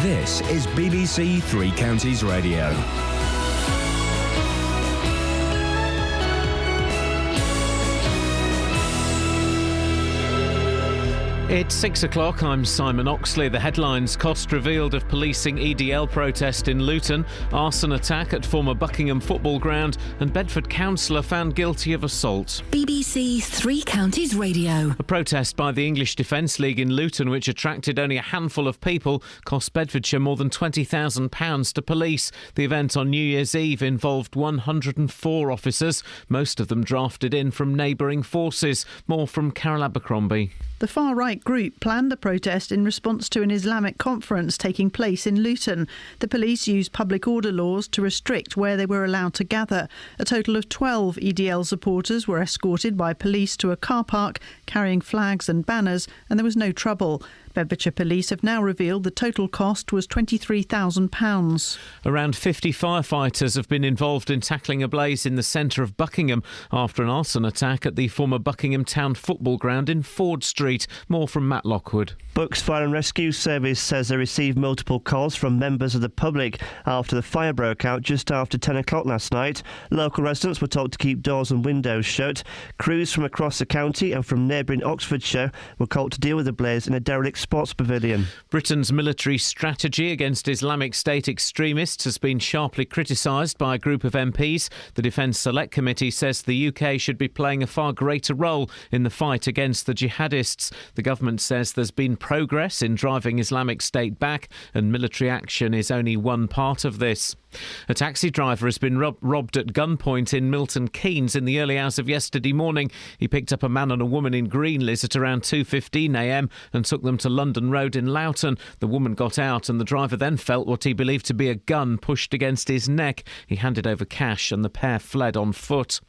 This is BBC Three Counties Radio. It's 6 o'clock. I'm Simon Oxley. The headlines: cost revealed of policing EDL protest in Luton, arson attack at former Buckingham football ground, and Bedford councillor found guilty of assault. BBC Three Counties Radio. A protest by the English Defence League in Luton, which attracted only a handful of people, cost Bedfordshire more than £20,000 to police. The event on New Year's Eve involved 104 officers, most of them drafted in from neighbouring forces. More from Carol Abercrombie. The far-right group planned the protest in response to an Islamic conference taking place in Luton. The police used public order laws to restrict where they were allowed to gather. A total of 12 EDL supporters were escorted by police to a car park carrying flags and banners, and there was no trouble. Bedfordshire Police have now revealed the total cost was £23,000. Around 50 firefighters have been involved in tackling a blaze in the centre of Buckingham after an arson attack at the former Buckingham Town football ground in Ford Street. More from Matt Lockwood. Bucks Fire and Rescue Service says they received multiple calls from members of the public after the fire broke out just after 10 o'clock last night. Local residents were told to keep doors and windows shut. Crews from across the county and from neighbouring Oxfordshire were called to deal with the blaze in a derelict sports pavilion. Britain's military strategy against Islamic State extremists has been sharply criticised by a group of MPs. The Defence Select Committee says the UK should be playing a far greater role in the fight against the jihadists. The government says there's been progress in driving Islamic State back, and military action is only one part of this. A taxi driver has been robbed at gunpoint in Milton Keynes in the early hours of yesterday morning. He picked up a man and a woman in Greenleys at around 2:15 a.m. and took them to London Road in Loughton. The woman got out and the driver then felt what he believed to be a gun pushed against his neck. He handed over cash and the pair fled on foot.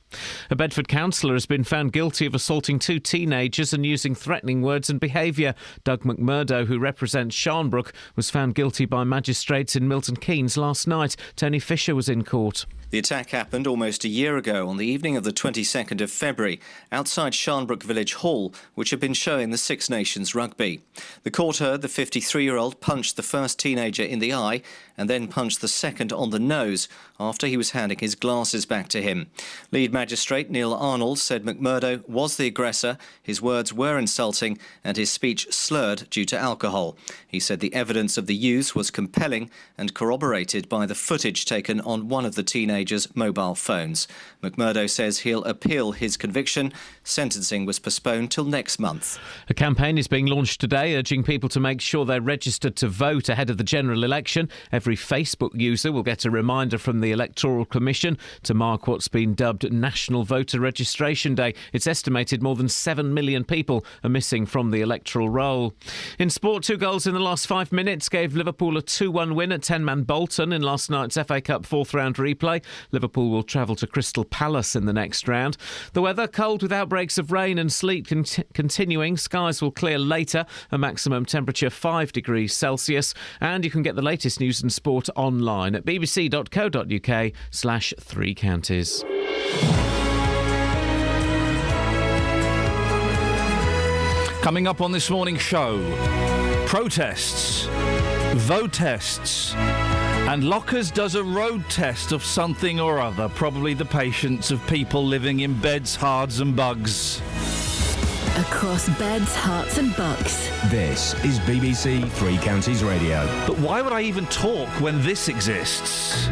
A Bedford councillor has been found guilty of assaulting two teenagers and using threatening words and behaviour. Doug McMurdo, who represents Sharnbrook, was found guilty by magistrates in Milton Keynes last night. Tony Fisher was in court. The attack happened almost a year ago on the evening of the 22nd of February outside Sharnbrook Village Hall, which had been showing the Six Nations rugby. The court heard the 53-year-old punched the first teenager in the eye and then punched the second on the nose after he was handing his glasses back to him. Lead magistrate Neil Arnold said McMurdo was the aggressor, his words were insulting and his speech slurred due to alcohol. He said the evidence of the use was compelling and corroborated by the footage taken on one of the teenagers' mobile phones. McMurdo says he'll appeal his conviction. Sentencing was postponed till next month. A campaign is being launched today urging people to make sure they're registered to vote ahead of the general election. Every Facebook user will get a reminder from the Electoral Commission to mark what's been dubbed National Voter Registration Day. It's estimated more than 7 million people are missing from the electoral roll. In sport, 2 goals in the last 5 minutes gave Liverpool a 2-1 win at 10-man Bolton in last night's FA Cup fourth round replay. Liverpool will travel to Crystal Palace in the next round. The weather, cold with outbreaks of rain and sleet continuing. Skies will clear later, a maximum temperature 5 degrees Celsius. And you can get the latest news and sport online at bbc.co.uk/3 counties. Coming up on this morning's show, protests, votests, and Lockers does a road test of something or other, probably the patience of people living in beds, hards and bugs. Across beds, hearts and bucks. This is BBC Three Counties Radio. But why would I even talk when this exists?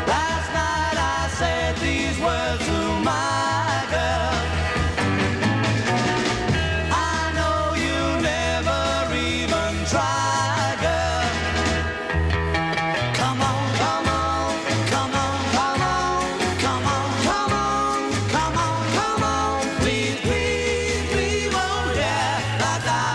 Last night I said these words to my girl. I know you never even try, girl. Come on, come on, come on, come on, come on, come on, come on, come on. Please, please, please, oh yeah, like I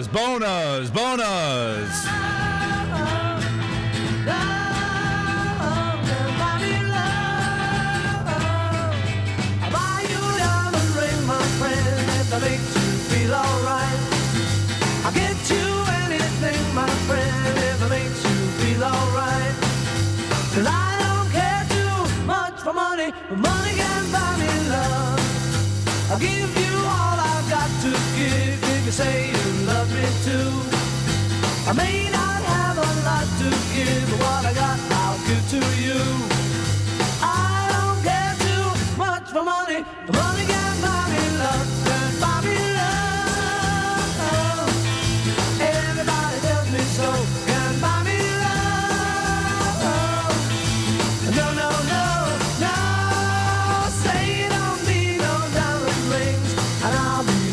bonus, bonus, bonus. That makes you feel alright. I'll get you anything, my friend, if it makes you feel alright. 'Cause I don't care too much for money, but money can buy me love. I'll give you all I've got to give if you say you love me too. I may not have a lot to give, but what I got I'll give to you. I don't care too much for money, but money can buy me love.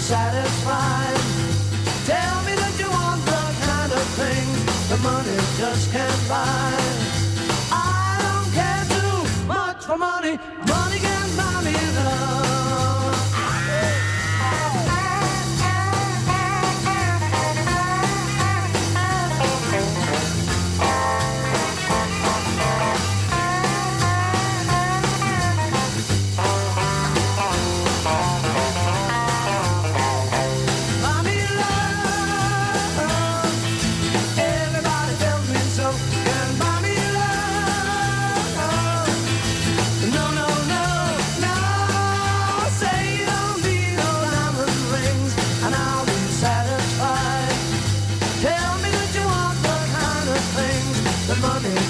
Satisfied. Tell me that you want the kind of things the money just can't buy. I don't care too much for money. Money can buy me love.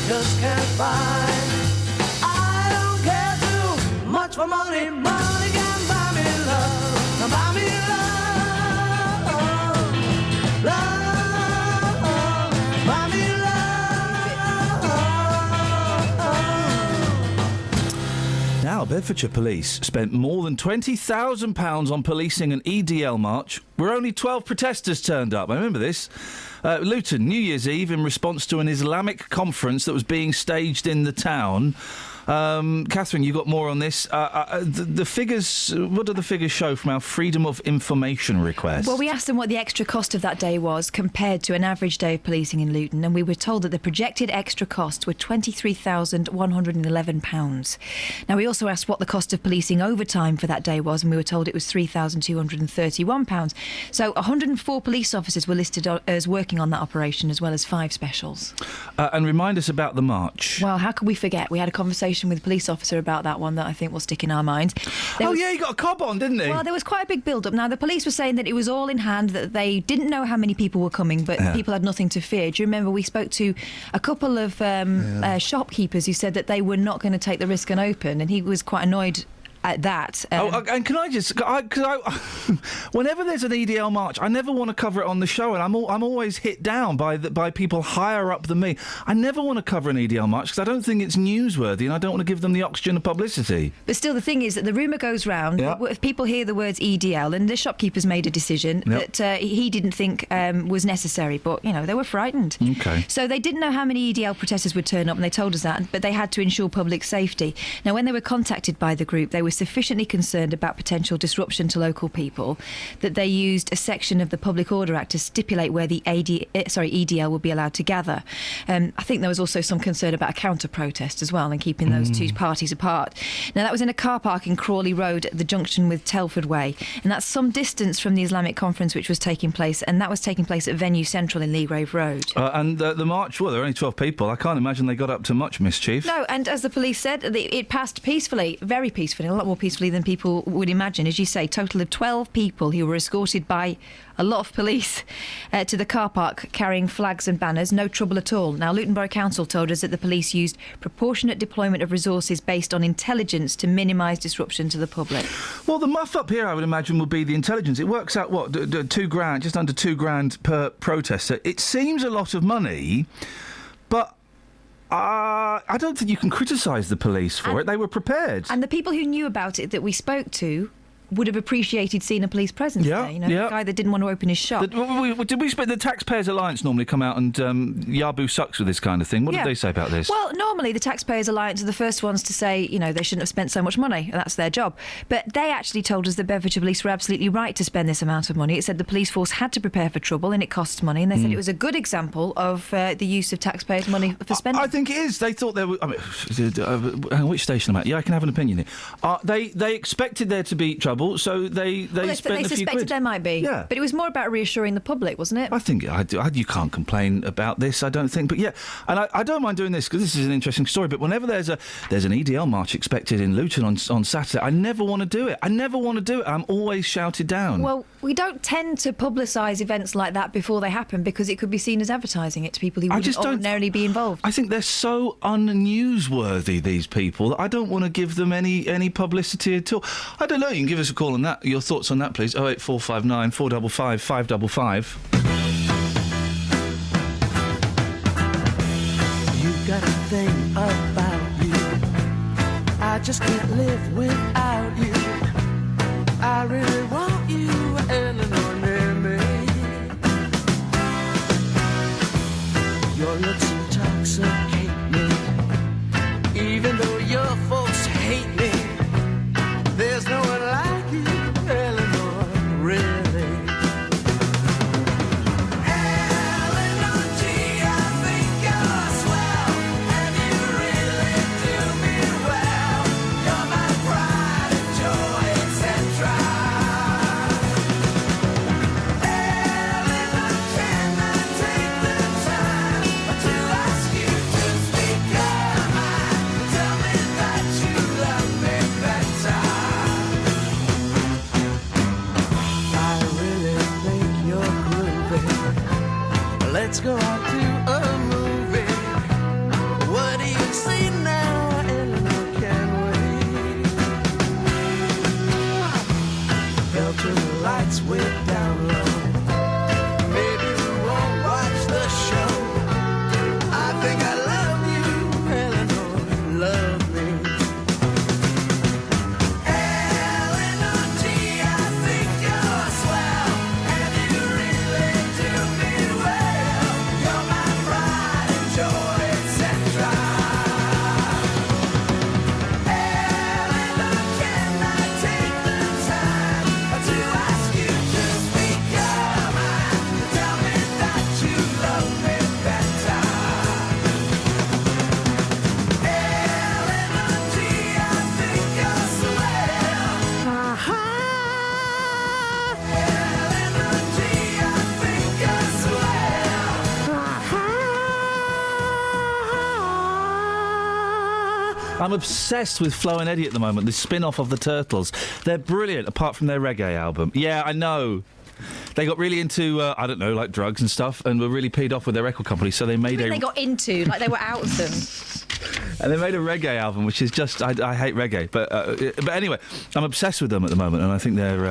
Just can't buy. I don't care too much for money. Money can buy me love. Buy me love. Love. Buy me love. Now, Bedfordshire Police spent more than £20,000 on policing an EDL march where only 12 protesters turned up. I remember this. Luton, New Year's Eve, in response to an Islamic conference that was being staged in the town. Catherine, you got more on this. The figures, what do the figures show from our Freedom of Information request? Well, we asked them what the extra cost of that day was compared to an average day of policing in Luton, and we were told that the projected extra costs were £23,111. Now, we also asked what the cost of policing overtime for that day was, and we were told it was £3,231. So 104 police officers were listed as working on that operation, as well as 5 specials. And remind us about the march. Well, how could we forget? We had a conversation with a police officer about that one that I think will stick in our minds. Yeah, he got a cob on, didn't he? Well, there was quite a big build-up. Now, the police were saying that it was all in hand, that they didn't know how many people were coming, but people had nothing to fear. Do you remember we spoke to a couple of shopkeepers who said that they were not going to take the risk and open, and he was quite annoyed at that. And can I just... whenever there's an EDL march, I never want to cover it on the show, and I'm always hit down by people higher up than me. I never want to cover an EDL march because I don't think it's newsworthy, and I don't want to give them the oxygen of publicity. But still, the thing is that the rumour goes round. If people hear the words EDL, and the shopkeepers made a decision that he didn't think was necessary, but, they were frightened. Okay. So they didn't know how many EDL protesters would turn up, and they told us that, but they had to ensure public safety. Now, when they were contacted by the group, they were sufficiently concerned about potential disruption to local people that they used a section of the Public Order Act to stipulate where the EDL would be allowed to gather. I think there was also some concern about a counter-protest as well and keeping those two parties apart. Now, that was in a car park in Crawley Road at the junction with Telford Way, and that's some distance from the Islamic conference which was taking place, and that was taking place at Venue Central in Leagrave Road. And the march, well, there were only 12 people. I can't imagine they got up to much mischief. No, and as the police said, it passed peacefully, very peacefully, a lot more peacefully than people would imagine. As you say, total of 12 people who were escorted by a lot of police to the car park carrying flags and banners. No trouble at all. Now, Luton Borough Council told us that the police used proportionate deployment of resources based on intelligence to minimise disruption to the public. Well, the muff up here, I would imagine, would be the intelligence. It works out, what, £2,000, just under £2,000 per protester. It seems a lot of money, but I don't think you can criticise the police for it. They were prepared. And the people who knew about it that we spoke to would have appreciated seeing a police presence there. The guy that didn't want to open his shop. The Taxpayers Alliance normally come out and Yabu sucks with this kind of thing. What did they say about this? Well, normally the Taxpayers Alliance are the first ones to say, they shouldn't have spent so much money, and that's their job. But they actually told us that Bedfordshire Police were absolutely right to spend this amount of money. It said the police force had to prepare for trouble, and it costs money, and they said it was a good example of the use of taxpayers' money for spending. I think it is. They thought there were... which station am I at? Yeah, I can have an opinion here. They expected there to be trouble, so they spent a few quid. They suspected there might be. Yeah. But it was more about reassuring the public, wasn't it? I think you can't complain about this, I don't think. But yeah, and I don't mind doing this because this is an interesting story, but whenever there's an EDL march expected in Luton on Saturday, I never want to do it. I'm always shouted down. Well, we don't tend to publicise events like that before they happen because it could be seen as advertising it to people who wouldn't ordinarily be involved. I think they're so un-newsworthy, these people, that I don't want to give them any publicity at all. I don't know, you can give us a call on that. Your thoughts on that, please. 08459 455 555. You got a thing about you. I just can't live without you. I really want you, Eleanor, near me. Your looks intoxicate me. Even though your folks hate me, there's no one like you, Eleanor, really. Eleanor G, I think you're swell, and you really do me well. You're my pride and joy, etc. Eleanor, can I take the time to ask you to speak your mind? Tell me that you love me better. I really think you're groovy. Let's go out to a movie. What do you see now, Eleanor? Can we? Filter the lights with down low. Maybe we won't watch the show. I think I love you, Eleanor. Love me. Eleanor G, I think you're swell, and you really do me well. You're my pride and joy, etc. Eleanor, can I take the time to ask you to speak your mind? Tell me that you love me better. Eleanor G, I think you're swell. Eleanor G, I think you're swell. I'm obsessed with Flo and Eddie at the moment, the spin-off of the Turtles. They're brilliant, apart from their reggae album. Yeah, I know. They got really into, I don't know, like drugs and stuff, and were really paid off with their record company, so they made They got into, like they were out of them. and they made a reggae album, which is just, I hate reggae. But anyway, I'm obsessed with them at the moment, and I think they're,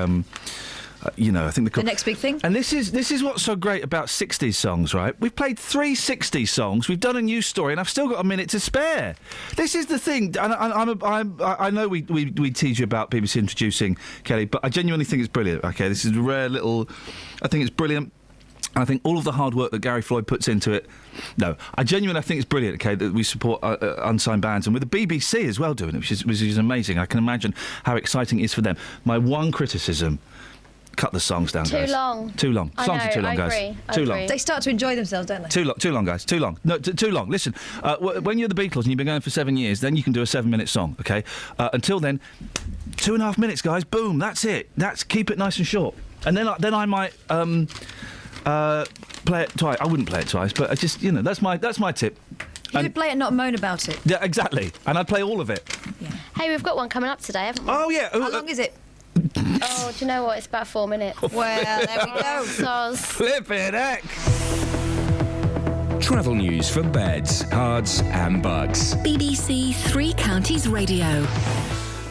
I think The next big thing. And this is what's so great about 60s songs, right? We've played 3 60s songs, we've done a news story, and I've still got a minute to spare. This is the thing, and I know we tease you about BBC introducing Kelly, but I genuinely think it's brilliant. Okay, this is a rare little. I think it's brilliant. I think all of the hard work that Gary Floyd puts into it. No, I genuinely think it's brilliant. Okay, that we support unsigned bands, and with the BBC as well doing it, which is amazing. I can imagine how exciting it is for them. My one criticism. Cut the songs down, guys. Too long. Songs are too long, guys. Too long. They start to enjoy themselves, don't they? Too long, guys. Too long. No, too long. Listen, when you're the Beatles and you've been going for 7 years, then you can do a 7-minute song, okay? Until then, 2.5 minutes, guys. Boom. That's it. Keep it nice and short. And then I might play it twice. I wouldn't play it twice, but I just, that's my tip. You would play it and not moan about it. Yeah, exactly. And I'd play all of it. Yeah. Hey, we've got one coming up today, haven't we? Oh yeah. How long is it? Oh, do you know what? It's about 4 minutes. Well, there we go. Soz. Flippin' heck. Travel news for beds, cards, and bugs. BBC Three Counties Radio.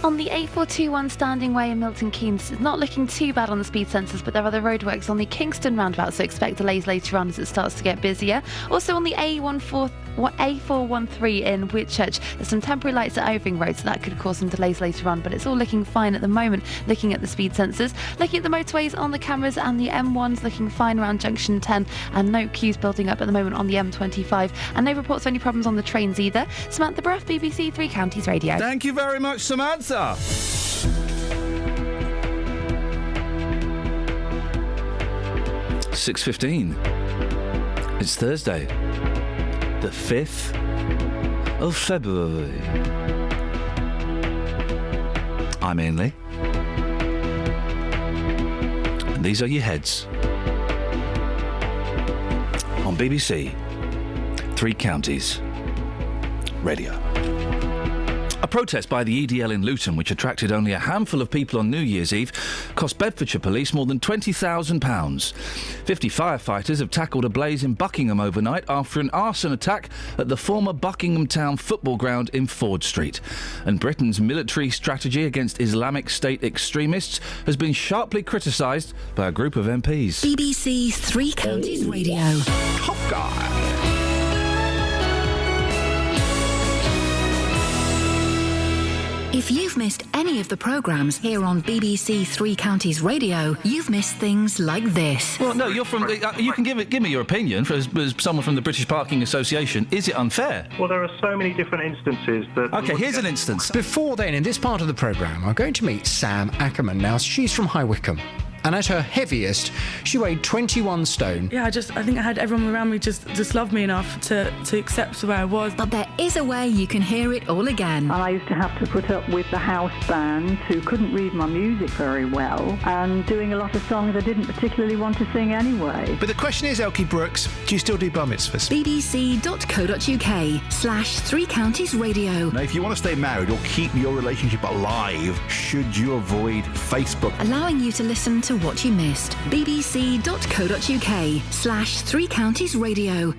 On the A421 Standing Way in Milton Keynes, it's not looking too bad on the speed sensors, but there are the roadworks on the Kingston roundabout, so expect delays later on as it starts to get busier. Also on the A413 in Whitchurch, there's some temporary lights at Oving Road, so that could cause some delays later on, but it's all looking fine at the moment, looking at the speed sensors. Looking at the motorways on the cameras, and the M1's looking fine around junction 10, and no queues building up at the moment on the M25, and no reports of any problems on the trains either. Samantha Bruff, BBC Three Counties Radio. Thank you very much, Samantha. 6:15. It's Thursday, the 5th of February. I'm Iain Lee. And these are your heads on BBC Three Counties Radio. A protest by the EDL in Luton, which attracted only a handful of people on New Year's Eve, cost Bedfordshire Police more than £20,000. 50 firefighters have tackled a blaze in Buckingham overnight after an arson attack at the former Buckingham Town football ground in Ford Street. And Britain's military strategy against Islamic State extremists has been sharply criticised by a group of MPs. BBC Three Counties Radio. Top guy. If you've missed any of the programmes here on BBC Three Counties Radio, you've missed things like this. Well, no, you're from. You can give me your opinion as someone from the British Parking Association. Is it unfair? Well, there are so many different instances that. Okay, here's an instance. Before then, in this part of the programme, I'm going to meet Sam Ackerman. Now, she's from High Wycombe. And at her heaviest, she weighed 21 stone. Yeah, I think I had everyone around me just love me enough to accept where I was. But there is a way you can hear it all again. And I used to have to put up with the house band who couldn't read my music very well and doing a lot of songs I didn't particularly want to sing anyway. But the question is, Elkie Brooks, do you still do bar mitzvahs? bbc.co.uk/Three Counties Radio. Now, if you want to stay married or keep your relationship alive, should you avoid Facebook? Allowing you to listen to what you missed. bbc.co.uk/Three Counties Radio.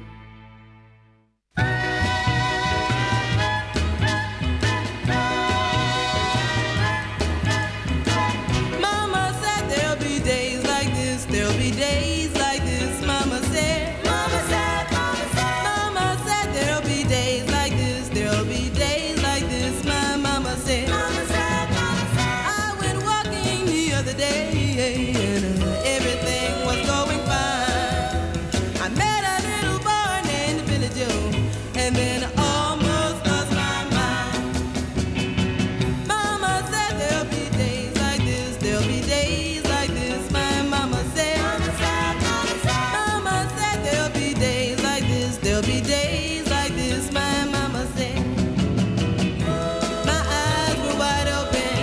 Mama said there'll be days like this, there'll be days like this. Mama said, Mama said, Mama said, Mama said there'll be days like this, there'll be days like this. My mama said, Mama said, Mama said. I went walking the other day and everything was going fine. I met a little boy named Billy Joe, and then I almost lost my mind. Mama said there'll be days like this, there'll be days like this. My mama said, Mama said, Mama said, Mama said there'll be days like this, there'll be days like this. My mama said. My eyes were wide open,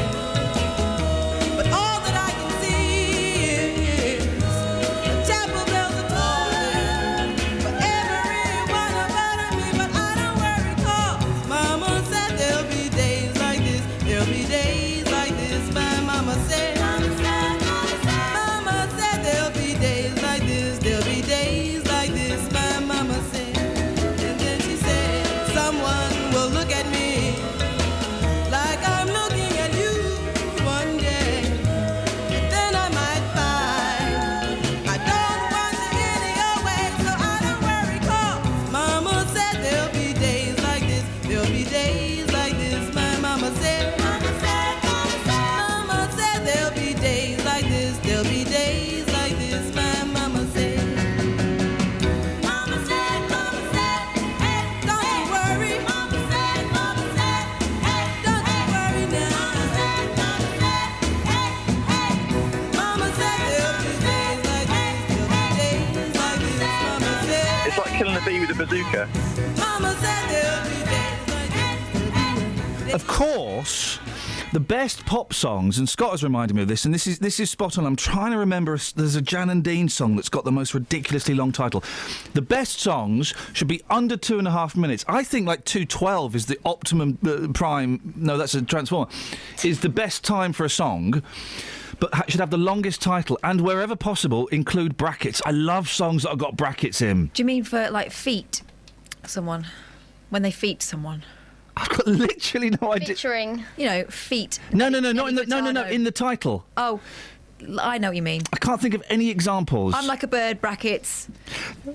but all that I can see is the chapel bells are tolling for everyone about me. But I don't worry, 'cause Mama said there'll be days like this, there'll be days like this. My mama said, Mama said, Mama said, Mama said there'll be days like this, there'll be days like this. My mama said, and then she said, someone will look at me like I'm looking at you one day, and then I might find I don't want you any other way. So I don't worry, 'cause Mama said there'll be days like this, there'll be days like this. My mama said, Mama said, Mama said, Mama said there'll be days like this, there'll be days like this. My mama said, Mama said, hey, don't you worry. Mama said, hey, don't you worry now. Mama said, hey, Mama said there'll be days like this, there'll be days like this. Mama said, It's like killing a bee with a bazooka. Mama said there'll be days like this. Of course, the best pop songs, and Scott has reminded me of this, and this is spot on. I'm trying to remember. There's a Jan and Dean song that's got the most ridiculously long title. The best songs should be under 2.5 minutes. I think like 2:12 is the optimum prime. No, that's a Transformer. Is the best time for a song, but should have the longest title, and wherever possible include brackets. I love songs that have got brackets in. Do you mean for, like, feet someone? When they feet someone? I've got literally no idea. Featuring, feet. No, not in the in the title. Oh, I know what you mean. I can't think of any examples. I'm like a bird, brackets.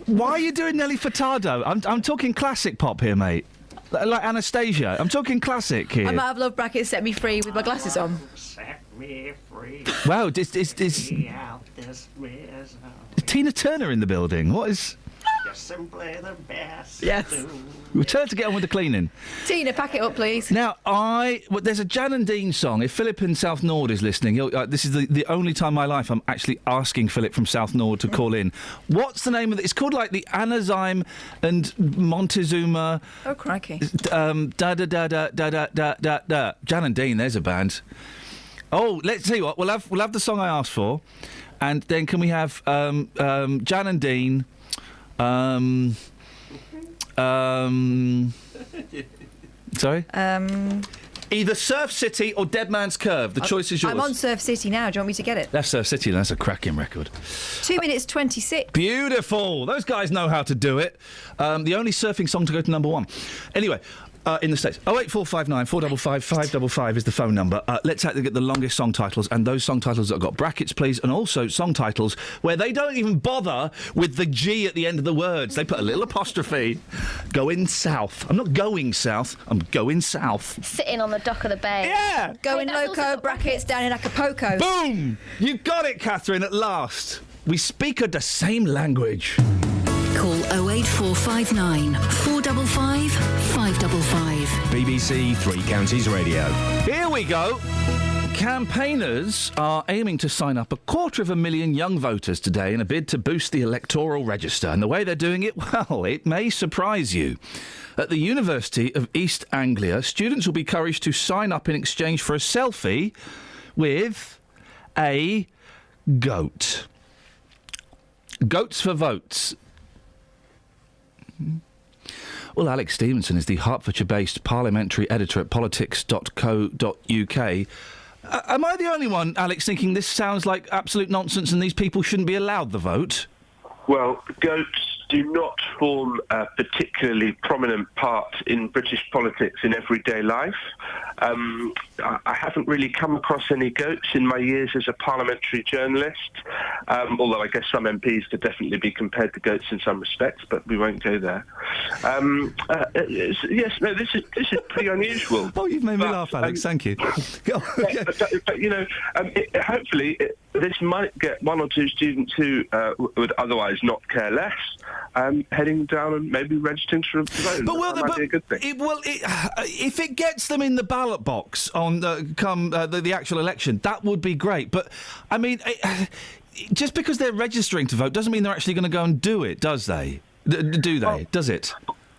Why are you doing Nelly Furtado? I'm talking classic pop here, mate. Like Anastasia. I'm talking classic here. I'm out of love, brackets, set me free with my glasses on. Set me free. Wow, is Tina Turner in the building? What is... You're simply the best. Yes. We'll tell her to get on with the cleaning. Tina, pack it up, please. Now, there's a Jan and Dean song. If Philip in South Nord is listening, this is the only time in my life I'm actually asking Philip from South Nord to call in. What's the name of it? It's called like the Anazyme and Montezuma. Oh, crikey. Da-da-da-da-da-da-da-da. Jan and Dean, there's a band. Oh, let's see what. We'll have the song I asked for. And then can we have Jan and Dean... sorry? Either Surf City or Dead Man's Curve. The choice is yours. I'm on Surf City now. Do you want me to get it? That's Surf City. That's a cracking record. 2 minutes 26. Beautiful. Those guys know how to do it. The only surfing song to go to number one. Anyway... in the States. 08459 455 555 is the phone number. Let's get the longest song titles, and those song titles that have got brackets, please, and also song titles where they don't even bother with the G at the end of the words. They put a little apostrophe. Going south. I'm not going south. I'm going south. Sitting on the dock of the bay. Yeah! Going loco, brackets, down in Acapulco. Boom! You got it, Catherine, at last. We speak the same language. Call 08459 455 555. BBC Three Counties Radio. Here we go. Campaigners are aiming to sign up 250,000 young voters today in a bid to boost the electoral register. And the way they're doing it, well, it may surprise you. At the University of East Anglia, students will be encouraged to sign up in exchange for a selfie with a goat. Goats for votes. Well, Alex Stevenson is the Hertfordshire-based parliamentary editor at politics.co.uk. Am I the only one, Alex, thinking this sounds like absolute nonsense and these people shouldn't be allowed the vote? Well, goats do not form a particularly prominent part in British politics in everyday life. I haven't really come across any goats in my years as a parliamentary journalist, although I guess some MPs could definitely be compared to goats in some respects, but we won't go there. This is pretty unusual. Oh, you've made me laugh, Alex. Thank you. Hopefully this might get one or two students who would otherwise not care less heading down and maybe registering to vote. That might be a good thing. If it gets them in the ballot box on the actual election, that would be great. But, I mean, just because they're registering to vote doesn't mean they're actually going to go and do it, does they? Do they? Does it?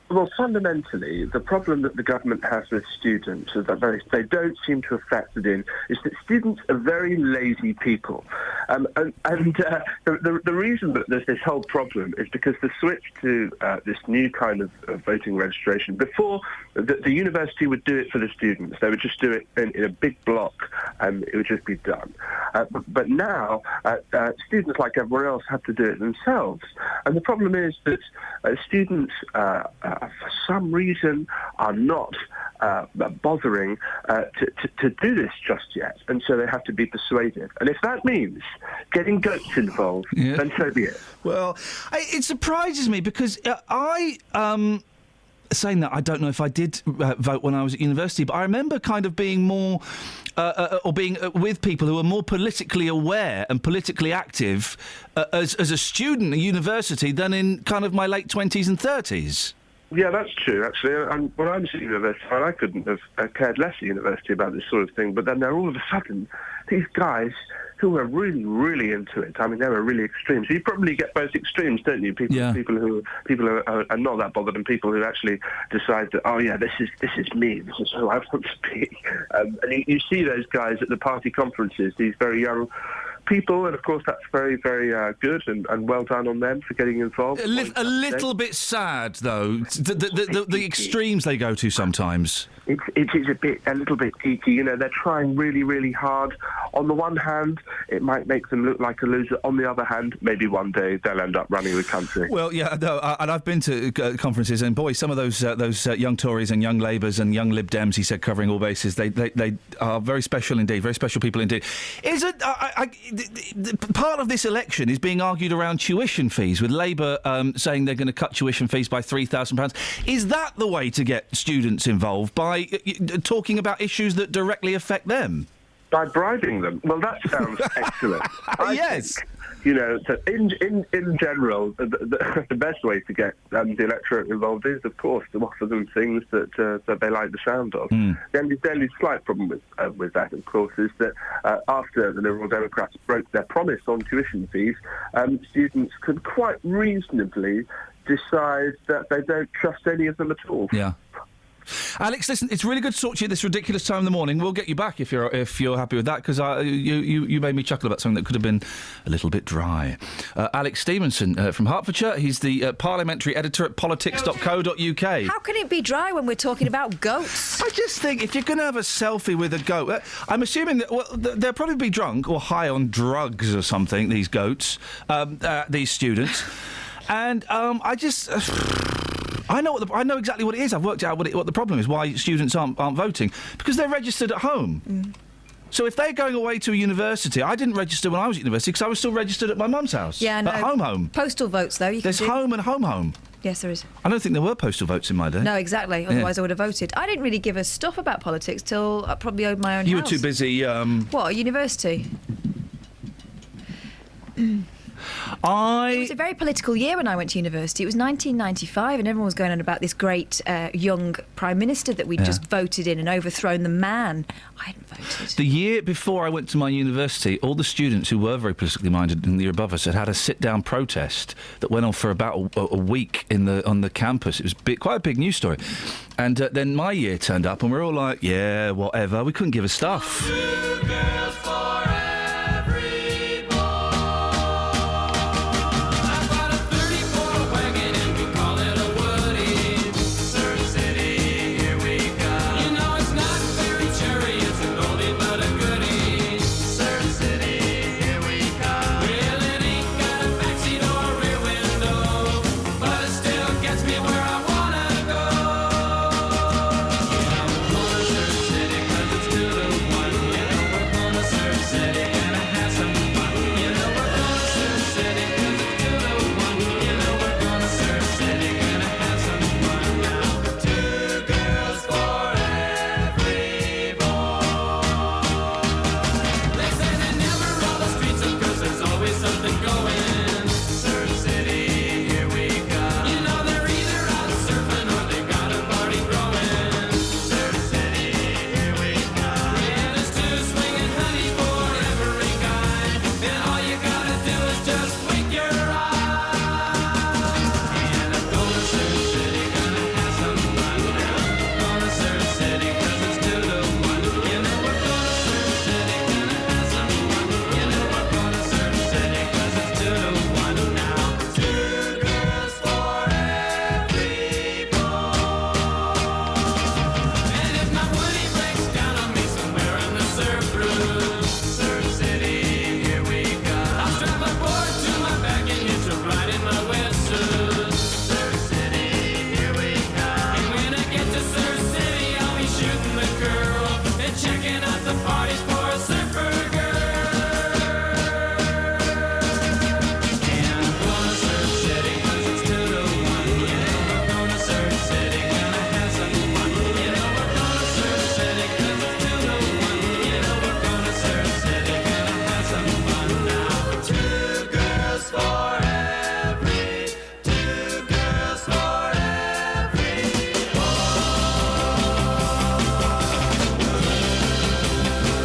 Well, fundamentally, the problem that the government has with students is that they don't seem to have factored in is that students are very lazy people. The reason that there's this whole problem is because the switch to this new kind of voting registration, before the university would do it for the students, they would just do it in a big block and it would just be done. But now, students, like everyone else, have to do it themselves. And the problem is that students... for some reason, are not bothering to do this just yet, and so they have to be persuaded. And if that means getting goats involved, then so be it. Well, it surprises me because saying that, I don't know if I did vote when I was at university, but I remember kind of being more... or being with people who are more politically aware and politically active as a student at university than in kind of my late 20s and 30s. Yeah, that's true, actually. When I was at university, I couldn't have cared less at university about this sort of thing, but then all of a sudden, these guys who were really, really into it, I mean, they were really extreme. So you probably get both extremes, don't you? People who are not that bothered and people who actually decide that, oh, yeah, this is me, this is who I want to be. And you see those guys at the party conferences, these very young people, and of course that's very, very good and well done on them for getting involved. A little bit sad, though, the extremes they go to sometimes. It is a little bit geeky. You know, they're trying really, really hard. On the one hand, it might make them look like a loser. On the other hand, maybe one day they'll end up running the country. Well, yeah, no, and I've been to conferences, and boy, some of those young Tories and young Labours and young Lib Dems, he said, covering all bases, they are very special indeed, very special people indeed. Is it part of this election is being argued around tuition fees, with Labour saying they're going to cut tuition fees by £3,000. Is that the way to get students involved, by talking about issues that directly affect them? By bribing them? Well, that sounds excellent. Yes. Think, you know, so in general, the best way to get the electorate involved is, of course, to offer them things that they like the sound of. The only slight problem with that, of course, is that after the Liberal Democrats broke their promise on tuition fees, students could quite reasonably decide that they don't trust any of them at all. Yeah. Alex, listen, it's really good to talk to you at this ridiculous time in the morning. We'll get you back if you're happy with that, because you made me chuckle about something that could have been a little bit dry. Alex Stevenson from Hertfordshire. He's the parliamentary editor at politics.co.uk. How can it be dry when we're talking about goats? I just think if you're going to have a selfie with a goat, I'm assuming that they'll probably be drunk or high on drugs or something, these goats, these students. And I know exactly what it is. I've worked out what the problem is, why students aren't voting. Because they're registered at home. So if they're going away to a university... I didn't register when I was at university because I was still registered at my mum's house. Yeah, no. At home. Postal votes, though. There's home and home. Yes, there is. I don't think there were postal votes in my day. No, exactly. Otherwise I would have voted. I didn't really give a stuff about politics till I probably owed my own house. You were too busy... What, university? It was a very political year when I went to university. It was 1995 and everyone was going on about this great young Prime Minister that we'd just voted in and overthrown the man. I hadn't voted. The year before I went to my university, all the students who were very politically minded in the year above us had a sit-down protest that went on for about a week on the campus. It was quite a big news story. And then my year turned up and we were all like, yeah, whatever. We couldn't give a stuff.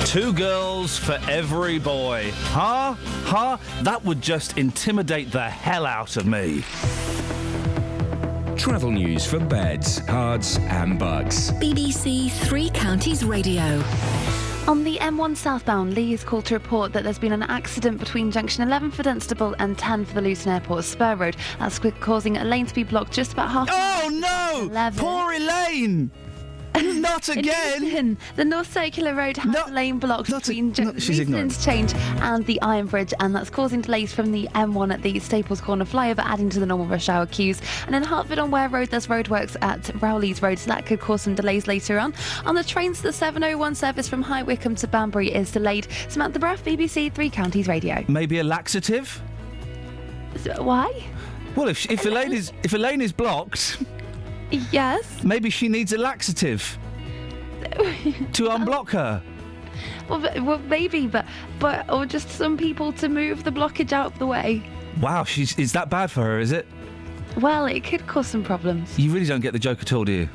Two girls for every boy. Huh? That would just intimidate the hell out of me. Travel news for beds, cards and bugs. BBC Three Counties Radio. On the M1 southbound, Lee is called to report that there's been an accident between junction 11 for Dunstable and 10 for the Luton Airport Spur Road. That's causing a lane to be blocked just about half. Oh no! 11. Poor Elaine! Not again! Luton, the North Circular Road has a lane blocked between she's Luton ignorant. Interchange and the Iron Bridge, and that's causing delays from the M1 at the Staples Corner flyover, adding to the normal rush hour queues. And in Hertford on Ware Road, there's roadworks at Rowley's Road, so that could cause some delays later on. On the trains, the 701 service from High Wycombe to Banbury is delayed. Samantha Bruff, BBC Three Counties Radio. Maybe a laxative? Why? Well, if Elaine is blocked, yes, maybe she needs a laxative to unblock her. Well, maybe, but or just some people to move the blockage out of the way. Wow, is that bad for her? Is it? Well, it could cause some problems. You really don't get the joke at all, do you?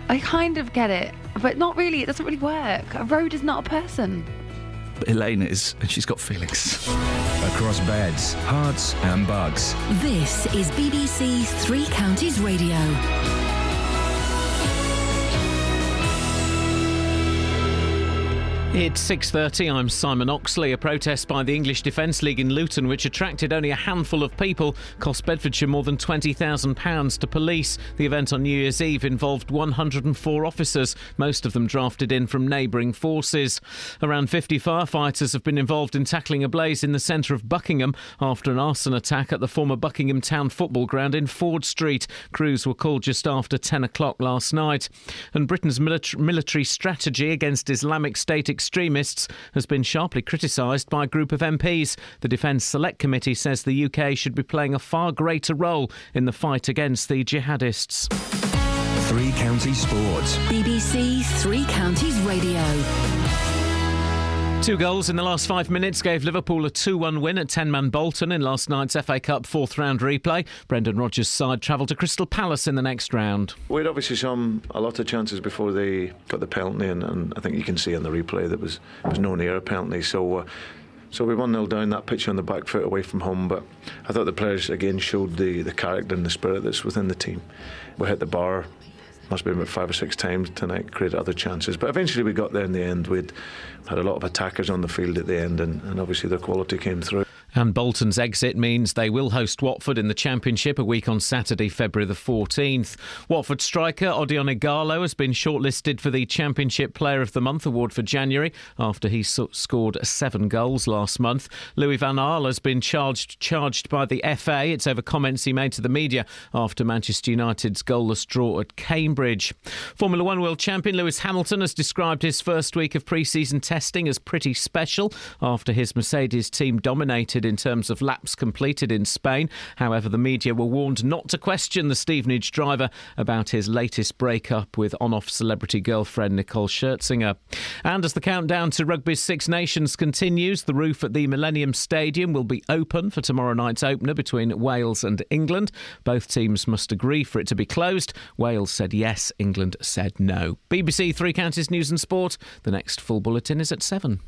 I kind of get it, but not really. It doesn't really work. A road is not a person. But Elaine is, and she's got feelings. Across beds, hearts and bugs. This is BBC Three Counties Radio. It's 6:30. I'm Simon Oxley. A protest by the English Defence League in Luton, which attracted only a handful of people, cost Bedfordshire more than £20,000 to police. The event on New Year's Eve involved 104 officers, most of them drafted in from neighbouring forces. Around 50 firefighters have been involved in tackling a blaze in the centre of Buckingham after an arson attack at the former Buckingham Town football ground in Ford Street. Crews were called just after 10 o'clock last night. And Britain's military strategy against Islamic State extremists has been sharply criticised by a group of MPs. The Defence Select Committee says the UK should be playing a far greater role in the fight against the jihadists. Three Counties Sports. BBC Three Counties Radio. 2 goals in the last 5 minutes gave Liverpool a 2-1 win at 10-man Bolton in last night's FA Cup fourth round replay. Brendan Rodgers' side travelled to Crystal Palace in the next round. We'd obviously shown a lot of chances before they got the penalty, and I think you can see in the replay there was no near a penalty. So we 1-0 down that pitch on the back foot away from home, but I thought the players again showed the character and the spirit that's within the team. We hit the bar, must have been about 5 or 6 times tonight, created other chances, but eventually we got there in the end. We'd had a lot of attackers on the field at the end, and obviously their quality came through. And Bolton's exit means they will host Watford in the Championship a week on Saturday, February the 14th. Watford striker Odion Ighalo has been shortlisted for the Championship Player of the Month award for January after he scored 7 goals last month. Louis van Gaal has been charged by the FA. It's over comments he made to the media after Manchester United's goalless draw at Cambridge. Formula 1 World Champion Lewis Hamilton has described his first week of pre-season testing as pretty special after his Mercedes team dominated in terms of laps completed in Spain. However, the media were warned not to question the Stevenage driver about his latest breakup with on-off celebrity girlfriend Nicole Scherzinger. And as the countdown to Rugby's Six Nations continues, the roof at the Millennium Stadium will be open for tomorrow night's opener between Wales and England. Both teams must agree for it to be closed. Wales said yes, England said no. BBC Three Counties News and Sport. The next full bulletin is at 7.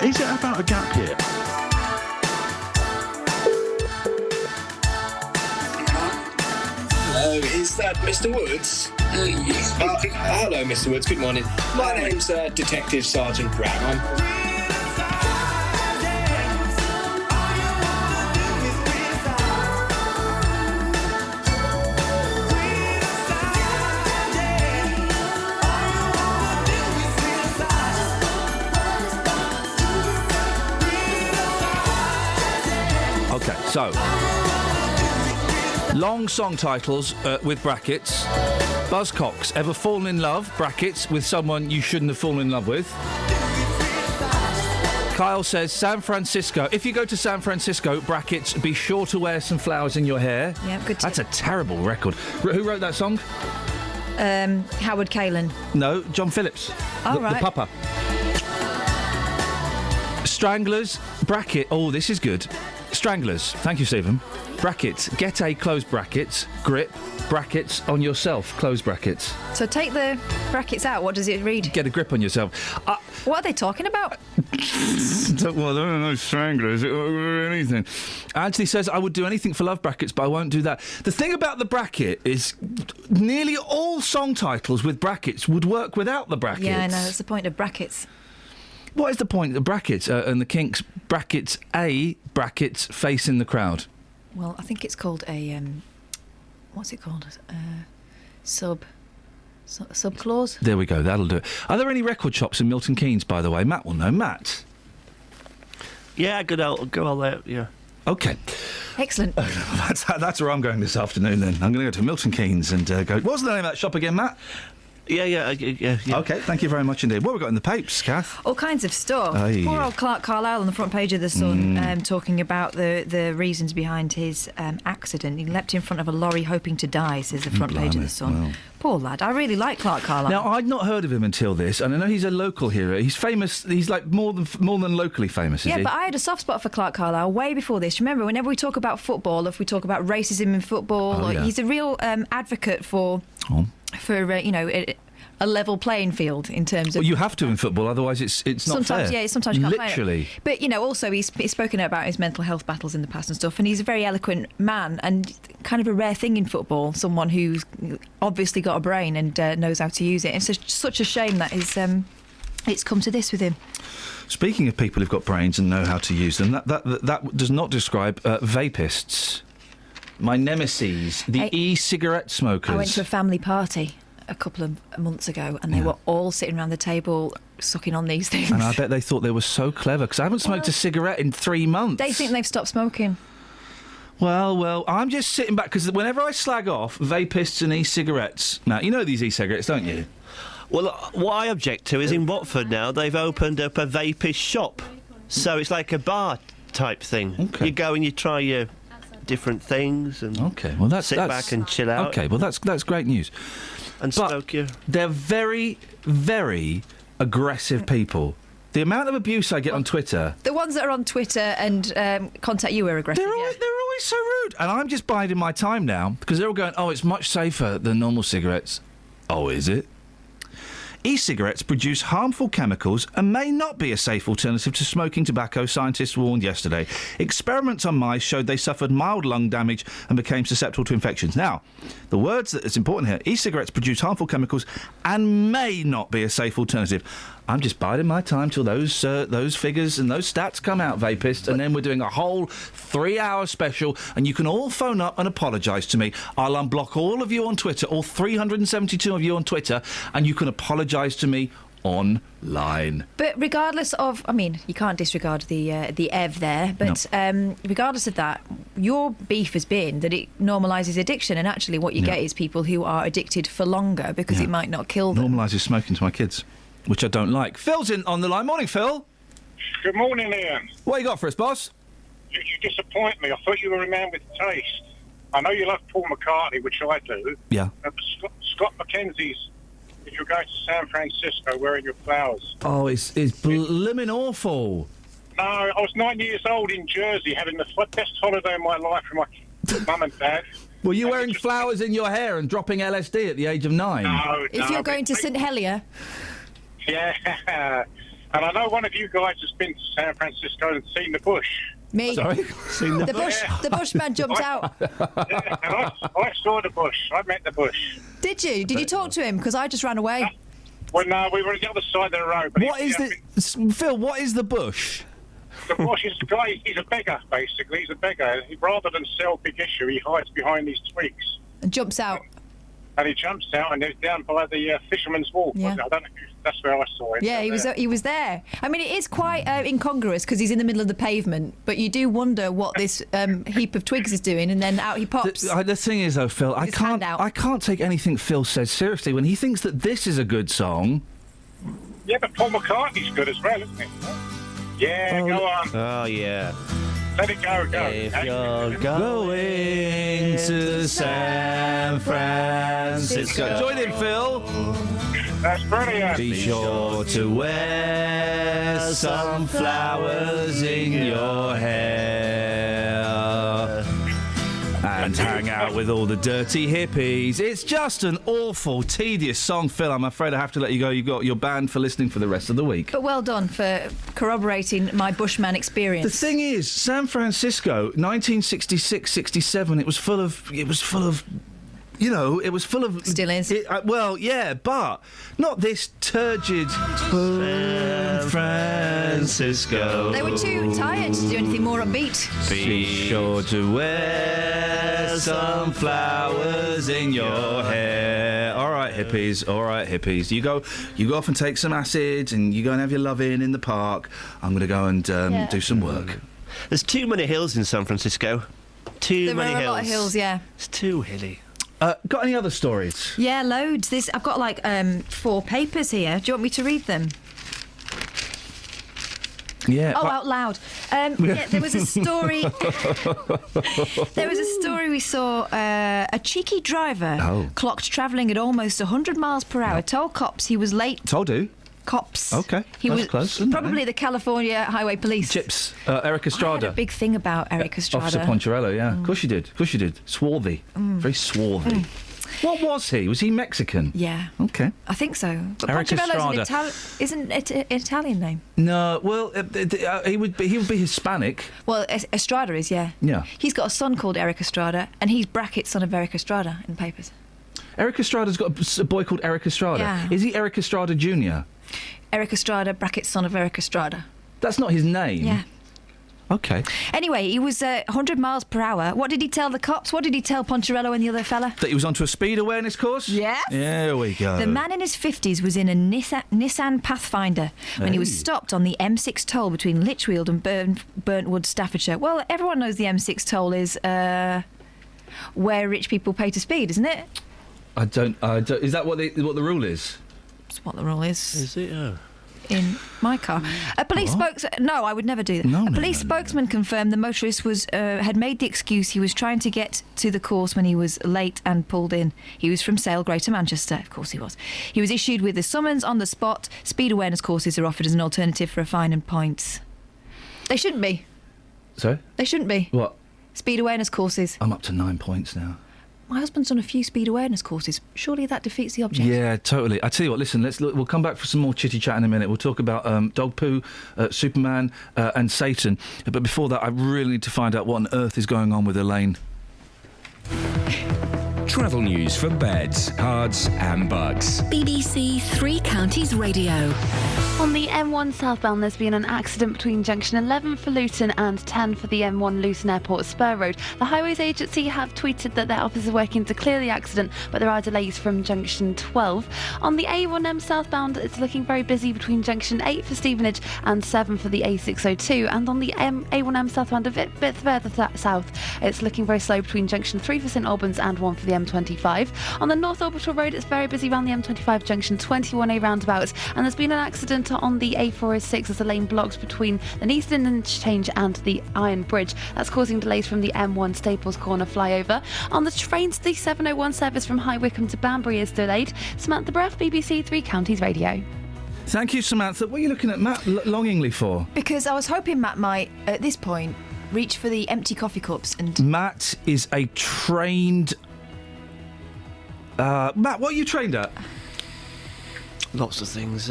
Is it about a gap year? Hello, is that Mr. Woods? Yes. Hello, Mr. Woods. Good morning. My name's Detective Sergeant Brown. Okay, so long song titles with brackets. Buzzcocks, ever fallen in love, brackets, with someone you shouldn't have fallen in love with? Kyle says San Francisco. If you go to San Francisco, brackets, be sure to wear some flowers in your hair. Yeah, good tip. That's a terrible record. Who wrote that song? Howard Kaylan. No, John Phillips. Oh, the right. Papa. Stranglers, bracket. Oh, this is good. Stranglers. Thank you, Stephen. Brackets. Get a close brackets. Grip. Brackets on yourself. Close brackets. So take the brackets out. What does it read? Get a grip on yourself. What are they talking about? Well, I don't know, stranglers or anything. Anthony says, I would do anything for love, brackets, but I won't do that. The thing about the bracket is nearly all song titles with brackets would work without the brackets. Yeah, I know. That's the point of brackets. What is the point of the brackets and the Kinks? Brackets A, brackets, face in the crowd. Well, I think it's called a... what's it called? Sub clause? There we go, that'll do it. Are there any record shops in Milton Keynes, by the way? Matt will know. Matt? Yeah, go all there, yeah. OK. Excellent. That's where I'm going this afternoon, then. I'm going to go to Milton Keynes and go... What was the name of that shop again, Matt? Yeah. OK, thank you very much indeed. What have we got in the papers, Kath? All kinds of stuff. Aye. Poor old Clark Carlisle on the front page of The Sun talking about the reasons behind his accident. He leapt in front of a lorry hoping to die, says the front page of The Sun. Well. Poor lad. I really like Clark Carlisle. Now, I'd not heard of him until this, and I know he's a local hero. He's famous. He's like more than locally famous, is he? Yeah, but I had a soft spot for Clark Carlisle way before this. Remember, whenever we talk about football, if we talk about racism in football, yeah. he's a real advocate for a level playing field in terms of... Well, you have to in football, otherwise it's not sometimes, fair. Yeah, sometimes you can't Literally. play it. But, also he's spoken about his mental health battles in the past and stuff, and he's a very eloquent man, and kind of a rare thing in football, someone who's obviously got a brain and knows how to use it. It's such a shame that it's come to this with him. Speaking of people who've got brains and know how to use them, that does not describe vapists. My nemesis, the e-cigarette smokers. I went to a family party a couple of months ago, and they were all sitting around the table sucking on these things. And I bet they thought they were so clever, because I haven't smoked a cigarette in 3 months. They think they've stopped smoking. Well, I'm just sitting back, because whenever I slag off vapists and e-cigarettes... Now, you know these e-cigarettes, don't you? Well, what I object to is in Watford now, they've opened up a vapist shop. So it's like a bar type thing. Okay. You go and you try your different things and sit back and chill out. OK, well, that's great news. And smoke you. They're very, very aggressive people. The amount of abuse I get on Twitter... The ones that are on Twitter and contact you are aggressive. They're always so rude. And I'm just biding my time now, because they're all going, oh, it's much safer than normal cigarettes. Oh, is it? E-cigarettes produce harmful chemicals and may not be a safe alternative to smoking tobacco, scientists warned yesterday. Experiments on mice showed they suffered mild lung damage and became susceptible to infections. Now, the words that's important here, e-cigarettes produce harmful chemicals and may not be a safe alternative. I'm just biding my time till those figures and those stats come out, vapists, and then we're doing a whole 3-hour special, and you can all phone up and apologise to me. I'll unblock all of you on Twitter, all 372 of you on Twitter, and you can apologise to me online. But regardless of, you can't disregard the Ev there, but regardless of that, your beef has been that it normalises addiction, and actually what you get is people who are addicted for longer because it might not kill them. Normalises smoking to my kids, which I don't like. Phil's on the line. Morning, Phil. Good morning, Ian. What you got for us, boss? You disappoint me. I thought you were a man with taste. I know you love Paul McCartney, which I do. Yeah. But Scott McKenzie's, if you're going to San Francisco wearing your flowers. Oh, it's blimmin' awful. No, I was 9 years old in Jersey, having the best holiday of my life with my mum and dad. Were you wearing flowers in your hair and dropping LSD at the age of 9? No. If you're going to St Helier... Yeah. And I know one of you guys has been to San Francisco and seen the bush. Me. Sorry? Seen the The bushman jumped out. Yeah, and I saw the bush. I met the bush. Did you? Did you talk to him? Because I just ran away. Well, no, we were on the other side of the road. But What is Phil, what is the bush? The bush is the guy. He's a beggar, basically. He's a beggar. Rather than sell big issue, he hides behind these twigs. And jumps out. And he jumps out and he's down by the Fisherman's Wharf. Yeah. I don't know if that's where I saw him. Yeah, he was there. I mean, it is quite incongruous because he's in the middle of the pavement, but you do wonder what this heap of twigs is doing, and then out he pops. The thing is, though, Phil, I can't take anything Phil says seriously when he thinks that this is a good song. Yeah, but Paul McCartney's good as well, isn't he? Yeah, go on. Oh, yeah. Let it go. If you're going to San Francisco. Join in, Phil. That's brilliant. Be sure to wear some flowers in your hair and hang out with all the dirty hippies. It's just an awful, tedious song, Phil. I'm afraid I have to let you go. You've got your banned for listening for the rest of the week. But well done for corroborating my bushman experience. The thing is, San Francisco, 1966-67, it was full of, you know, it was full of... Still is. Well, yeah, but not this turgid San Francisco. They were too tired to do anything more upbeat. Be sure to wear some flowers in your hair. All right, hippies. You go off and take some acid, and you go and have your love-in the park. I'm going to go and do some work. There's too many hills in San Francisco. Too many hills. There are a lot of hills, yeah. It's too hilly. Got any other stories? Yeah, loads. I've got like 4 papers here. Do you want me to read them? Yeah. Oh, out loud. Yeah, there was a story. There was a story we saw. A cheeky driver clocked travelling at almost 100 miles per hour. Told cops he was late. Told who? Cops. Okay, he that's was close, isn't probably it? the California Highway Police. Chips. Eric Estrada. I had a big thing about Eric Estrada. Officer Poncherello, yeah. Of course you did. Swarthy. Very swarthy. What was he? Was he Mexican? Yeah. Okay. I think so. But Eric Estrada. Isn't it an Italian name? No, well, he would be Hispanic. Well, Estrada is, yeah. Yeah. He's got a son called Eric Estrada, and he's bracket son of Eric Estrada in the papers. Eric Estrada's got a boy called Eric Estrada. Yeah. Is he Eric Estrada Jr.? Eric Estrada, bracket son of Eric Estrada. That's not his name. Yeah. Okay. Anyway, he was 100 miles per hour. What did he tell the cops? What did he tell Poncherello and the other fella? That he was onto a speed awareness course? Yes. There we go. The man in his 50s was in a Nissan Pathfinder when he was stopped on the M6 toll between Lichfield and Burntwood, Staffordshire. Well, everyone knows the M6 toll is where rich people pay to speed, isn't it? I don't. Is that what the rule is? That's what the rule is. Is it? Oh. In my car. A police spokesman... No, I would never do that. A police spokesman confirmed the motorist had made the excuse he was trying to get to the course when he was late and pulled in. He was from Sale, Greater Manchester. Of course he was. He was issued with a summons on the spot. Speed awareness courses are offered as an alternative for a fine and points. They shouldn't be. Sorry? They shouldn't be. What? Speed awareness courses. I'm up to 9 points now. My husband's done a few speed awareness courses. Surely that defeats the object. Yeah, totally. I tell you what, listen, we'll come back for some more chitty chat in a minute. We'll talk about dog poo, Superman, and Satan. But before that, I really need to find out what on earth is going on with Elaine. Travel news for beds, cards, and bugs. BBC Three Counties Radio. On the M1 southbound, there's been an accident between junction 11 for Luton and 10 for the M1 Luton Airport Spur Road. The Highways Agency have tweeted that their officers are working to clear the accident, but there are delays from junction 12. On the A1M southbound, it's looking very busy between junction 8 for Stevenage and 7 for the A602. And on the A1M southbound, a bit further south, it's looking very slow between junction 3 for St Albans and 1 for the M25. On the North Orbital Road, it's very busy around the M25 junction 21A roundabout, and there's been an accident on the A406 as the lane blocked between the Neaston Interchange and the Iron Bridge. That's causing delays from the M1 Staples Corner flyover. On the trains, the 701 service from High Wycombe to Banbury is delayed. Samantha Breath, BBC Three Counties Radio. Thank you, Samantha. What are you looking at Matt longingly for? Because I was hoping Matt might, at this point, reach for the empty coffee cups and... Matt is a trained... Matt, what are you trained at? Lots of things.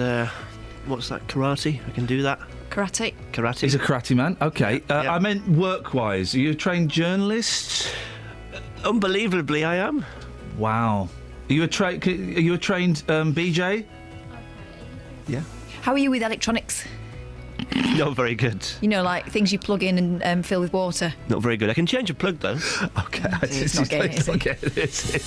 what's that? Karate. I can do that. Karate. Karate. He's a karate man. Okay. I meant work-wise. Are you a trained journalist? Unbelievably, I am. Wow. Are you a trained BJ? Yeah. How are you with electronics? Not very good. You know, like things you plug in and fill with water. Not very good. I can change a plug though. Okay. It's not getting it, is it?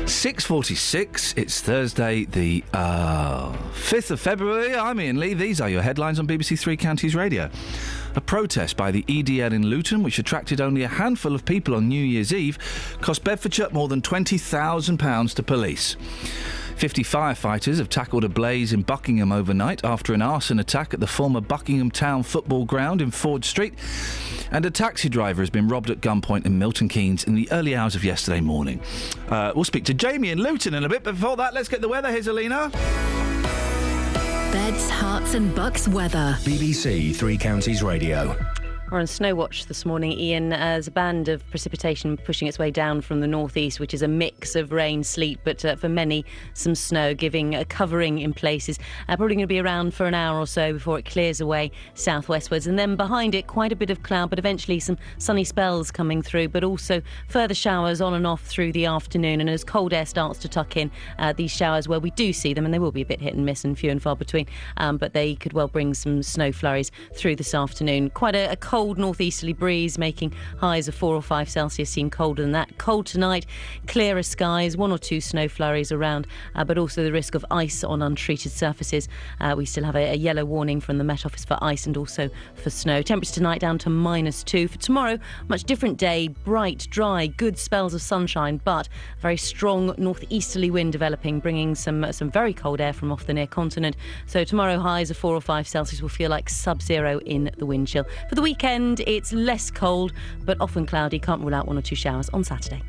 6:46. It's Thursday, the 5th of February. I'm Iain Lee. These are your headlines on BBC Three Counties Radio. A protest by the EDL in Luton, which attracted only a handful of people on New Year's Eve, cost Bedfordshire more than £20,000 to police. 50 firefighters have tackled a blaze in Buckingham overnight after an arson attack at the former Buckingham Town football ground in Ford Street. And a taxi driver has been robbed at gunpoint in Milton Keynes in the early hours of yesterday morning. We'll speak to Jamie in Luton in a bit. Before that, let's get the weather. Here's Alina. Beds, Herts and Bucks weather. BBC Three Counties Radio. We're on snow watch this morning, Ian, as a band of precipitation pushing its way down from the northeast, which is a mix of rain, sleet, but for many, some snow, giving a covering in places. Probably going to be around for an hour or so before it clears away southwestwards. And then behind it, quite a bit of cloud, but eventually some sunny spells coming through, but also further showers on and off through the afternoon. And as cold air starts to tuck in, these showers where we do see them, and they will be a bit hit and miss and few and far between, but they could well bring some snow flurries through this afternoon. Quite a cold northeasterly breeze, making highs of 4 or 5 Celsius seem colder than that. Cold tonight, clearer skies, 1 or 2 snow flurries around, but also the risk of ice on untreated surfaces. We still have a yellow warning from the Met Office for ice and also for snow. Temperature tonight down to -2. For tomorrow, much different day, bright, dry, good spells of sunshine, but a very strong northeasterly wind developing, bringing some very cold air from off the near continent. So tomorrow, highs of 4 or 5 Celsius will feel like sub-zero in the wind chill. For the weekend, it's less cold, but often cloudy. Can't rule out 1 or 2 showers on Saturday.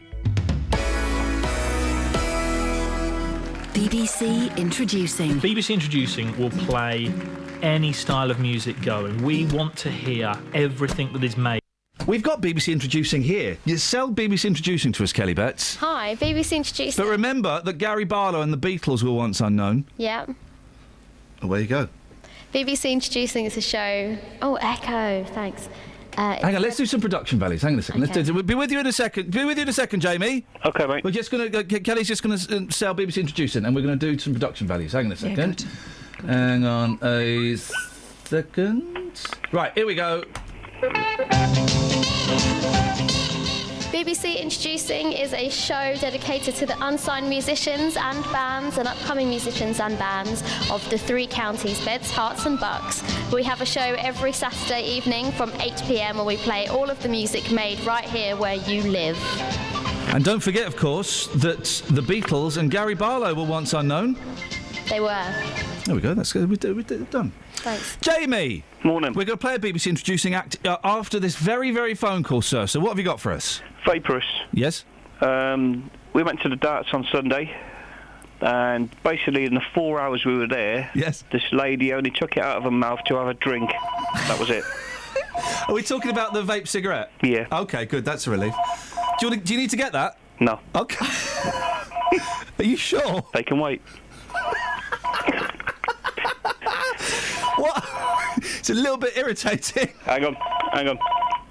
BBC Introducing. BBC Introducing will play any style of music going. We want to hear everything that is made. We've got BBC Introducing here. You sell BBC Introducing to us, Kelly Betts. Hi, BBC Introducing. But remember that Gary Barlow and the Beatles were once unknown. Yeah. Away you go. BBC Introducing is a show... Oh, Echo, thanks. Hang on, let's do some production values. Hang on a second. Okay. We'll be with you in a second. Be with you in a second, Jamie. OK, mate. We're just going to... Kelly's just going to sell BBC Introducing, and we're going to do some production values. Hang on a second. Good. Hang on a second. Right, here we go. BBC Introducing is a show dedicated to the unsigned musicians and bands and upcoming musicians and bands of the Three Counties, Beds, Herts and Bucks. We have a show every Saturday evening from 8 p.m. where we play all of the music made right here where you live. And don't forget, of course, that the Beatles and Gary Barlow were once unknown. They were. There we go. That's good. We're done. Thanks. Jamie! Morning. We're going to play a BBC Introducing act after this very, very phone call, sir. So what have you got for us? Vaporous. Yes? We went to the darts on Sunday, and basically in the 4 hours we were there, yes, this lady only took it out of her mouth to have a drink. That was it. Are we talking about the vape cigarette? Yeah. OK, good. That's a relief. Do you need to get that? No. OK. Are you sure? They can wait. What? It's a little bit irritating. Hang on.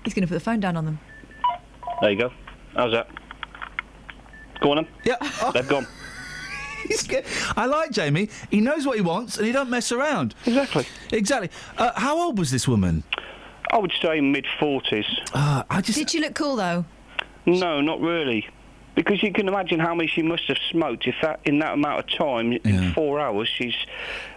He's going to put the phone down on them. There you go. How's that? Go on then. Yeah. Oh. They've gone. He's good. I like Jamie. He knows what he wants and he don't mess around. Exactly. How old was this woman? I would say mid-40s. Did she look cool, though? No, not really. Because you can imagine how many she must have smoked if that in that amount of time, in 4 hours, she's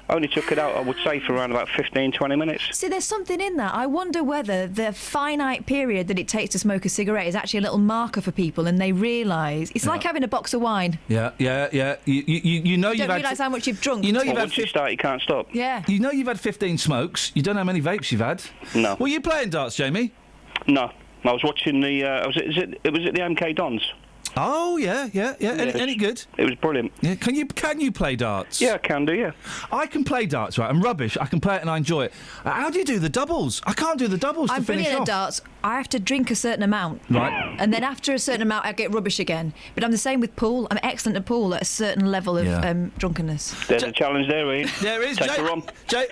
only took it out, I would say, for around about 15, 20 minutes. See, there's something in that. I wonder whether the finite period that it takes to smoke a cigarette is actually a little marker for people and they realise... It's like having a box of wine. Yeah. You know you don't you've had... realise how much you've drunk. You know you've had... Once you start, you can't stop. Yeah. You know you've had 15 smokes. You don't know how many vapes you've had. No. Were you playing darts, Jamie? No. I was watching the... it was at the MK Dons. Oh, yeah. Any good? It was brilliant. Yeah. Can you play darts? Yeah, I can do, yeah. I can play darts, right? I'm rubbish. I can play it and I enjoy it. How do you do the doubles? I can't do the doubles I'm to finish brilliant off. at darts. I have to drink a certain amount. Right. And then after a certain amount, I get rubbish again. But I'm the same with pool. I'm excellent at pool at a certain level of drunkenness. There's a challenge there, Iain. There is. Take her on.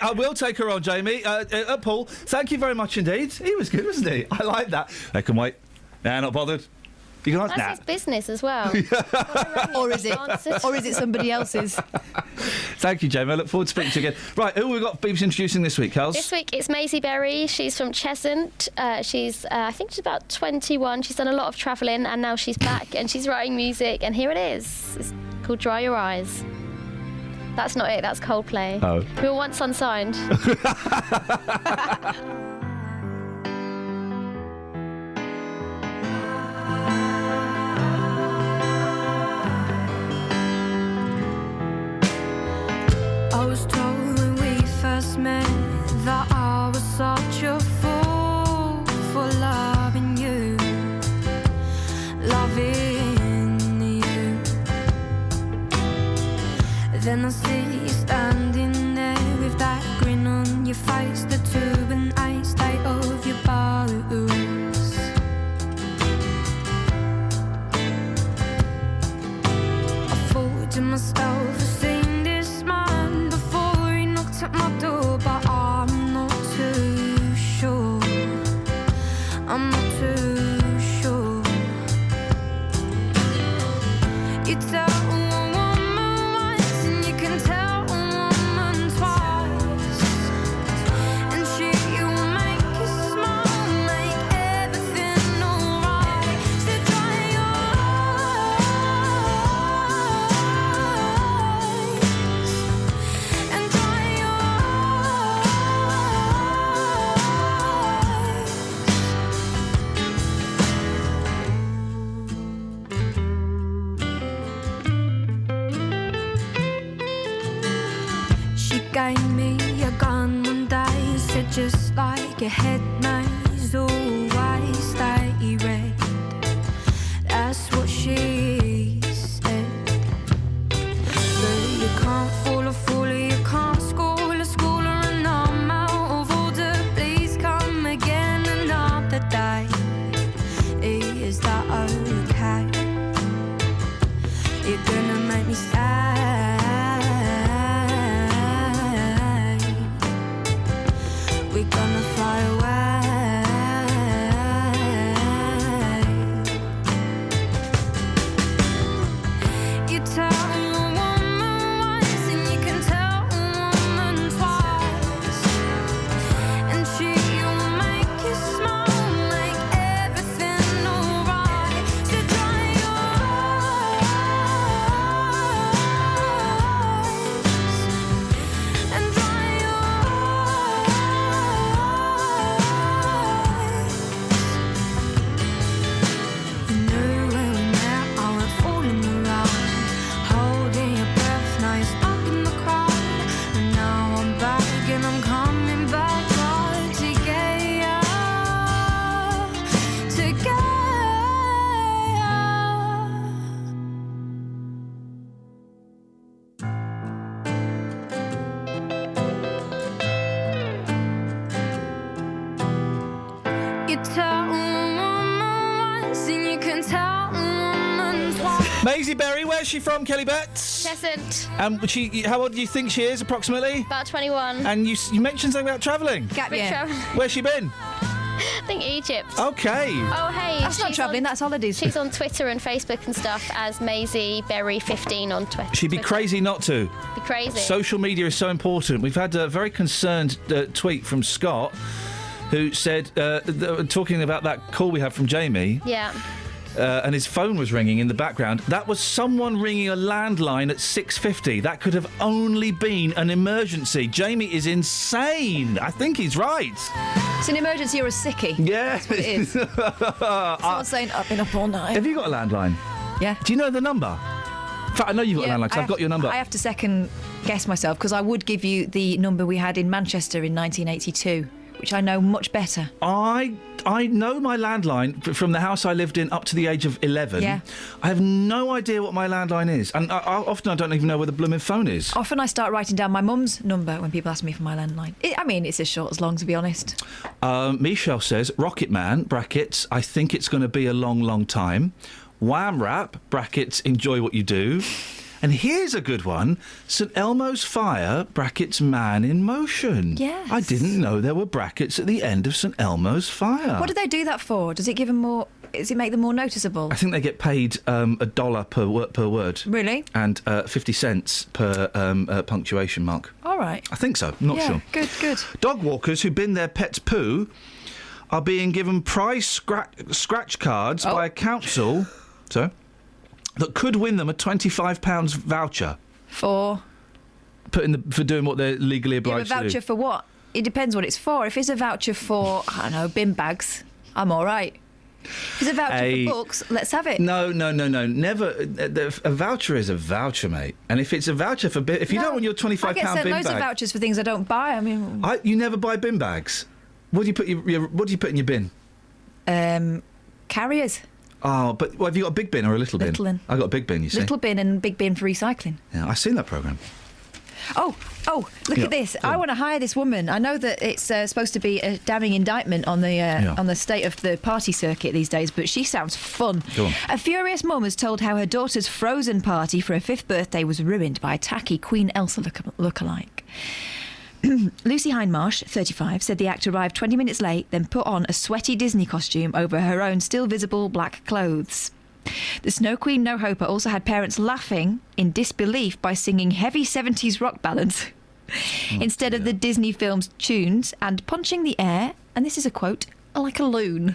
I will take her on, Jamie. Paul, thank you very much indeed. He was good, wasn't he? I like that. I can wait. Nah, not bothered. You can't. That's his business as well. Or is it somebody else's? Thank you, Jamie. I look forward to speaking to you again. Right, who have we got BBC introducing this week, Kels? This week it's Maisie Berry. She's from Cheshunt. She's, I think she's about 21. She's done a lot of travelling and now she's back and she's writing music. And here it is. It's called Dry Your Eyes. That's not it. That's Coldplay. Oh. We were once unsigned. I was told when we first met that I was such a fool for loving you, loving you. Then I see you standing there with that grin on your face, the tube and ice state of your bones. I thought to myself, I've seen this man before, he knocked at my door, but I'm not too sure. I'm not too sure. You tell a woman once and you can tell a woman twice, and she will make you smile, make everything alright. So dry your eyes and dry your eyes. She gave me a gun one day and said, just like your head maze, always stay red. That's what she said. But you can't fool a fool, you can't school a schooler, and I'm out of order. Please come again another day. Is that okay? You're gonna make me stay. We're gonna fly away. You tell a woman once and you can tell a woman twice, and she will make you smile, make everything alright. So dry your eyes and dry your eyes. You knew when we met I went falling around, holding your breath, now you're stuck in the crowd. And now I'm back and I'm coming back hard to get you tell a woman once and you can tell a woman twice. Maisie Berry, where's she from, Kelly Betts? Cheshunt. How old do you think she is, approximately? About 21. And you mentioned something about travelling. Gap Big year. travel. Where's she been? I think Egypt. Okay. Oh, hey. That's not she's travelling, on- that's holidays. She's on Twitter and Facebook and stuff as Maisie Berry 15 on Twitter. She'd be crazy not to. Be crazy. Social media is so important. We've had a very concerned tweet from Scott, who said, talking about that call we had from Jamie, Yeah. and his phone was ringing in the background. That was someone ringing a landline at 6:50. That could have only been an emergency. Jamie is insane. I think he's right. It's an emergency or a sickie. Yeah. That's what it is. Someone's saying, I've been up all night. Have you got a landline? Yeah. Do you know the number? In fact, I know you've got a landline because I've got your number. I have to second guess myself because I would give you the number we had in Manchester in 1982, which I know much better. I know my landline from the house I lived in up to the age of 11. Yeah. I have no idea what my landline is. And often I don't even know where the blooming phone is. Often I start writing down my mum's number when people ask me for my landline. It's as short as long, to be honest. Michelle says, Rocket Man, brackets, I think it's going to be a long, long time. Wham Rap, brackets, enjoy what you do. And here's a good one. St Elmo's Fire, brackets, Man in Motion. Yes. I didn't know there were brackets at the end of St Elmo's Fire. What do they do that for? Does it give them more... Does it make them more noticeable? I think they get paid $1 per word. Really? And 50 cents per punctuation mark. All right. I think so. Not sure. Good. Dog walkers who bin their pet's poo are being given prize scratch cards by a council... So... that could win them a £25 voucher. For doing what they're legally obliged to do. A voucher for what? It depends what it's for. If it's a voucher for, I don't know, bin bags, I'm all right. If it's a voucher for books, let's have it. No. Never. A voucher is a voucher, mate. And if it's a voucher for... if you don't want your £25 bin bag... I get sent loads of vouchers for things I don't buy. I mean... you never buy bin bags? What do you put what do you put in your bin? Carriers. Oh, but have you got a big bin or a little bin? Little bin. I got a big bin, you see. Little bin and big bin for recycling. Yeah, I've seen that programme. Oh, look at this. I want to hire this woman. I know that it's supposed to be a damning indictment on the state of the party circuit these days, but she sounds fun. Go on. A furious mum has told how her daughter's Frozen party for her 5th birthday was ruined by a tacky Queen Elsa look-alike. Lucy Hindmarsh, 35, said the act arrived 20 minutes late, then put on a sweaty Disney costume over her own still visible black clothes. The Snow Queen No Hoper also had parents laughing in disbelief by singing heavy 70s rock ballads instead of the Disney film's tunes and punching the air, and this is a quote, like a loon.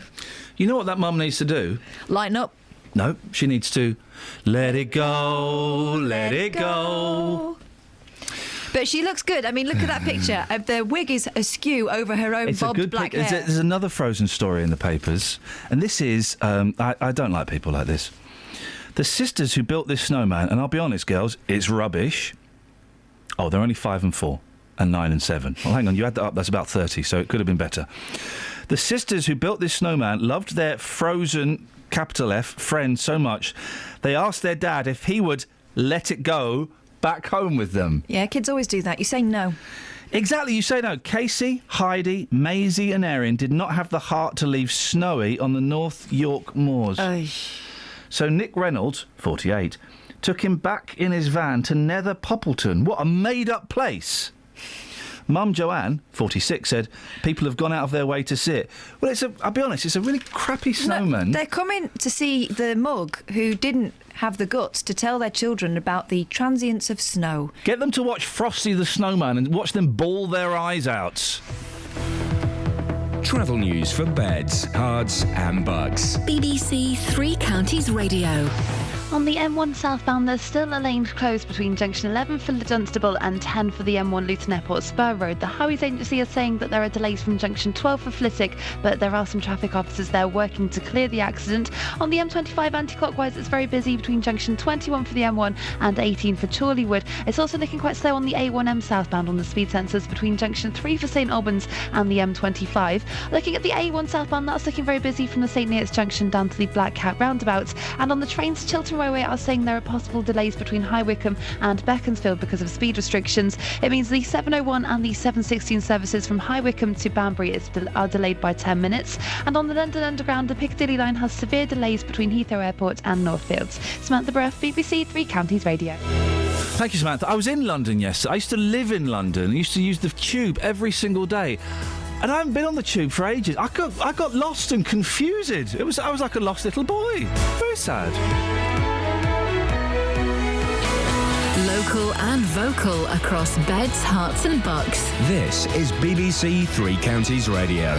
You know what that mum needs to do? Lighten up. No, she needs to let it go, let it go. But she looks good. I mean, look at that picture. The wig is askew over her own bobbed black hair. There's another Frozen story in the papers, and this is... I don't like people like this. The sisters who built this snowman, and I'll be honest, girls, it's rubbish. Oh, they're only 5 and 4, and 9 and 7. Well, hang on, you add that up, that's about 30, so it could have been better. The sisters who built this snowman loved their Frozen, capital F, friend so much, they asked their dad if he would let it go back home with them. Yeah, kids always do that. You say no. Exactly, you say no. Casey, Heidi, Maisie and Erin did not have the heart to leave Snowy on the North York moors. So Nick Reynolds, 48, took him back in his van to Nether Poppleton. What a made-up place. Mum Joanne, 46, said people have gone out of their way to see it. Well, I'll be honest, it's a really crappy snowman. No, they're coming to see the mug who didn't have the guts to tell their children about the transience of snow. Get them to watch Frosty the Snowman and watch them bawl their eyes out. Travel news for beds, cards and bugs. BBC Three Counties Radio. On the M1 southbound, there's still a lane closed between junction 11 for Dunstable and 10 for the M1 Luton Airport Spur Road. The Highways Agency is saying that there are delays from junction 12 for Flitwick, but there are some traffic officers there working to clear the accident. On the M25 anti-clockwise, it's very busy between junction 21 for the M1 and 18 for Chorleywood. It's also looking quite slow on the A1M southbound on the speed sensors between junction 3 for St Albans and the M25. Looking at the A1 southbound, that's looking very busy from the St Neots junction down to the Black Cat roundabouts. And on the trains, Chiltern Railway are saying there are possible delays between High Wycombe and Beaconsfield because of speed restrictions. It means the 701 and the 716 services from High Wycombe to Banbury are delayed by 10 minutes. And on the London Underground, the Piccadilly line has severe delays between Heathrow Airport and Northfields. Samantha Bruff, BBC Three Counties Radio. Thank you, Samantha. I was in London yesterday. I used to live in London. I used to use the tube every single day. And I haven't been on the tube for ages. I got lost and confused. I was like a lost little boy. Very sad. Local and vocal across beds, hearts and bucks. This is BBC Three Counties Radio.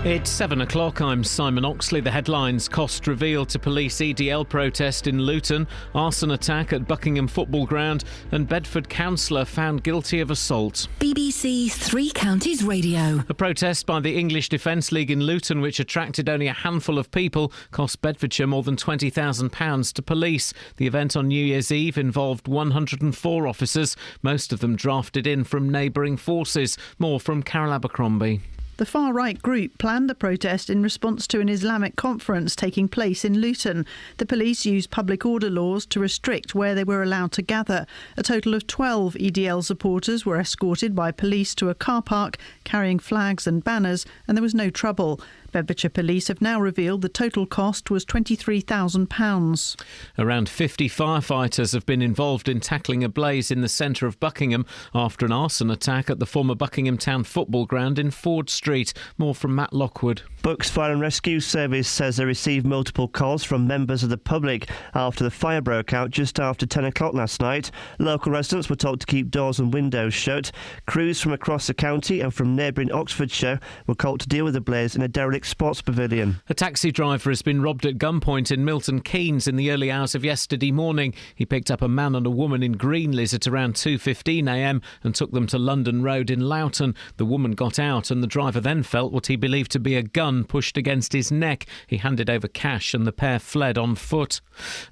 It's 7 o'clock. I'm Simon Oxley. The headlines: cost revealed to police EDL protest in Luton, arson attack at Buckingham Football Ground, and Bedford councillor found guilty of assault. BBC Three Counties Radio. A protest by the English Defence League in Luton, which attracted only a handful of people, cost Bedfordshire more than £20,000 to police. The event on New Year's Eve involved 104 officers, most of them drafted in from neighbouring forces. More from Carol Abercrombie. The far-right group planned the protest in response to an Islamic conference taking place in Luton. The police used public order laws to restrict where they were allowed to gather. A total of 12 EDL supporters were escorted by police to a car park, carrying flags and banners, and there was no trouble. Bedfordshire Police have now revealed the total cost was £23,000. Around 50 firefighters have been involved in tackling a blaze in the centre of Buckingham after an arson attack at the former Buckingham Town Football Ground in Ford Street. More from Matt Lockwood. Bucks Fire and Rescue Service says they received multiple calls from members of the public after the fire broke out just after 10 o'clock last night. Local residents were told to keep doors and windows shut. Crews from across the county and from neighbouring Oxfordshire were called to deal with the blaze in a derelict sports pavilion. A taxi driver has been robbed at gunpoint in Milton Keynes in the early hours of yesterday morning. He picked up a man and a woman in Greenleys at around 2:15am and took them to London Road in Loughton. The woman got out and the driver then felt what he believed to be a gun pushed against his neck. He handed over cash and the pair fled on foot.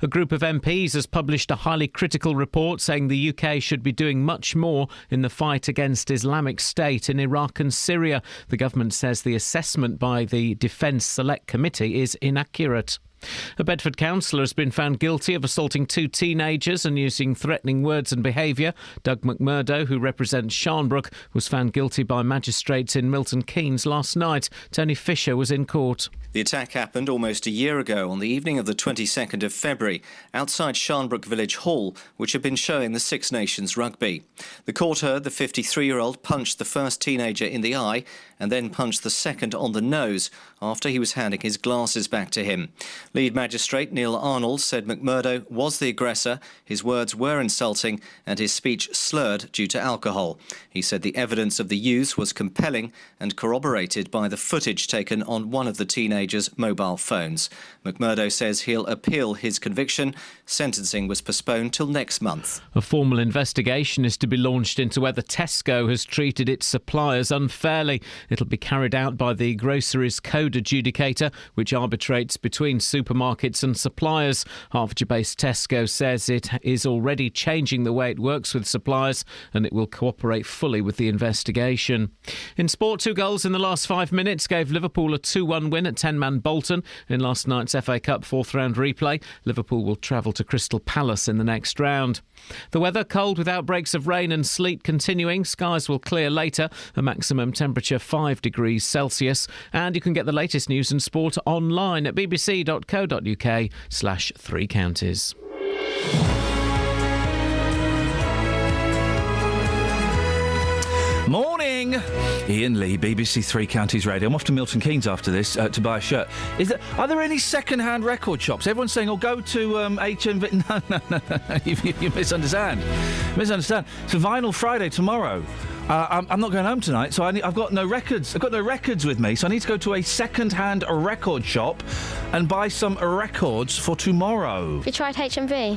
A group of MPs has published a highly critical report saying the UK should be doing much more in the fight against Islamic State in Iraq and Syria. The government says the assessment by the Defence Select Committee is inaccurate. A Bedford councillor has been found guilty of assaulting 2 teenagers and using threatening words and behaviour. Doug McMurdo, who represents Sharnbrook, was found guilty by magistrates in Milton Keynes last night. Tony Fisher was in court. The attack happened almost a year ago on the evening of the 22nd of February outside Sharnbrook Village Hall, which had been showing the Six Nations rugby. The court heard the 53-year-old punched the first teenager in the eye and then punched the second on the nose after he was handing his glasses back to him. Lead magistrate Neil Arnold said McMurdo was the aggressor, his words were insulting and his speech slurred due to alcohol. He said the evidence of the use was compelling and corroborated by the footage taken on one of the teenagers' mobile phones. McMurdo says he'll appeal his conviction. Sentencing was postponed till next month. A formal investigation is to be launched into whether Tesco has treated its suppliers unfairly. It'll be carried out by the Groceries Code Adjudicator, which arbitrates between supermarkets and suppliers. Hertfordshire-based Tesco says it is already changing the way it works with suppliers and it will cooperate fully with the investigation. In sport, 2 goals in the last 5 minutes gave Liverpool a 2-1 win at 10-man Bolton in last night's FA Cup 4th round replay. Liverpool will travel to Crystal Palace in the next round. The weather: cold with outbreaks of rain and sleet continuing. Skies will clear later. A maximum temperature 5 degrees Celsius. And you can get the latest news and sport online at bbc.co.uk/3 counties. Morning! Iain Lee, BBC Three Counties Radio. I'm off to Milton Keynes after this to buy a shirt. Are there any second-hand record shops? Everyone's saying, go to HMV. No. You misunderstand. It's a Vinyl Friday tomorrow. I'm not going home tonight, so I've got no records. I've got no records with me, so I need to go to a second-hand record shop and buy some records for tomorrow. Have you tried HMV?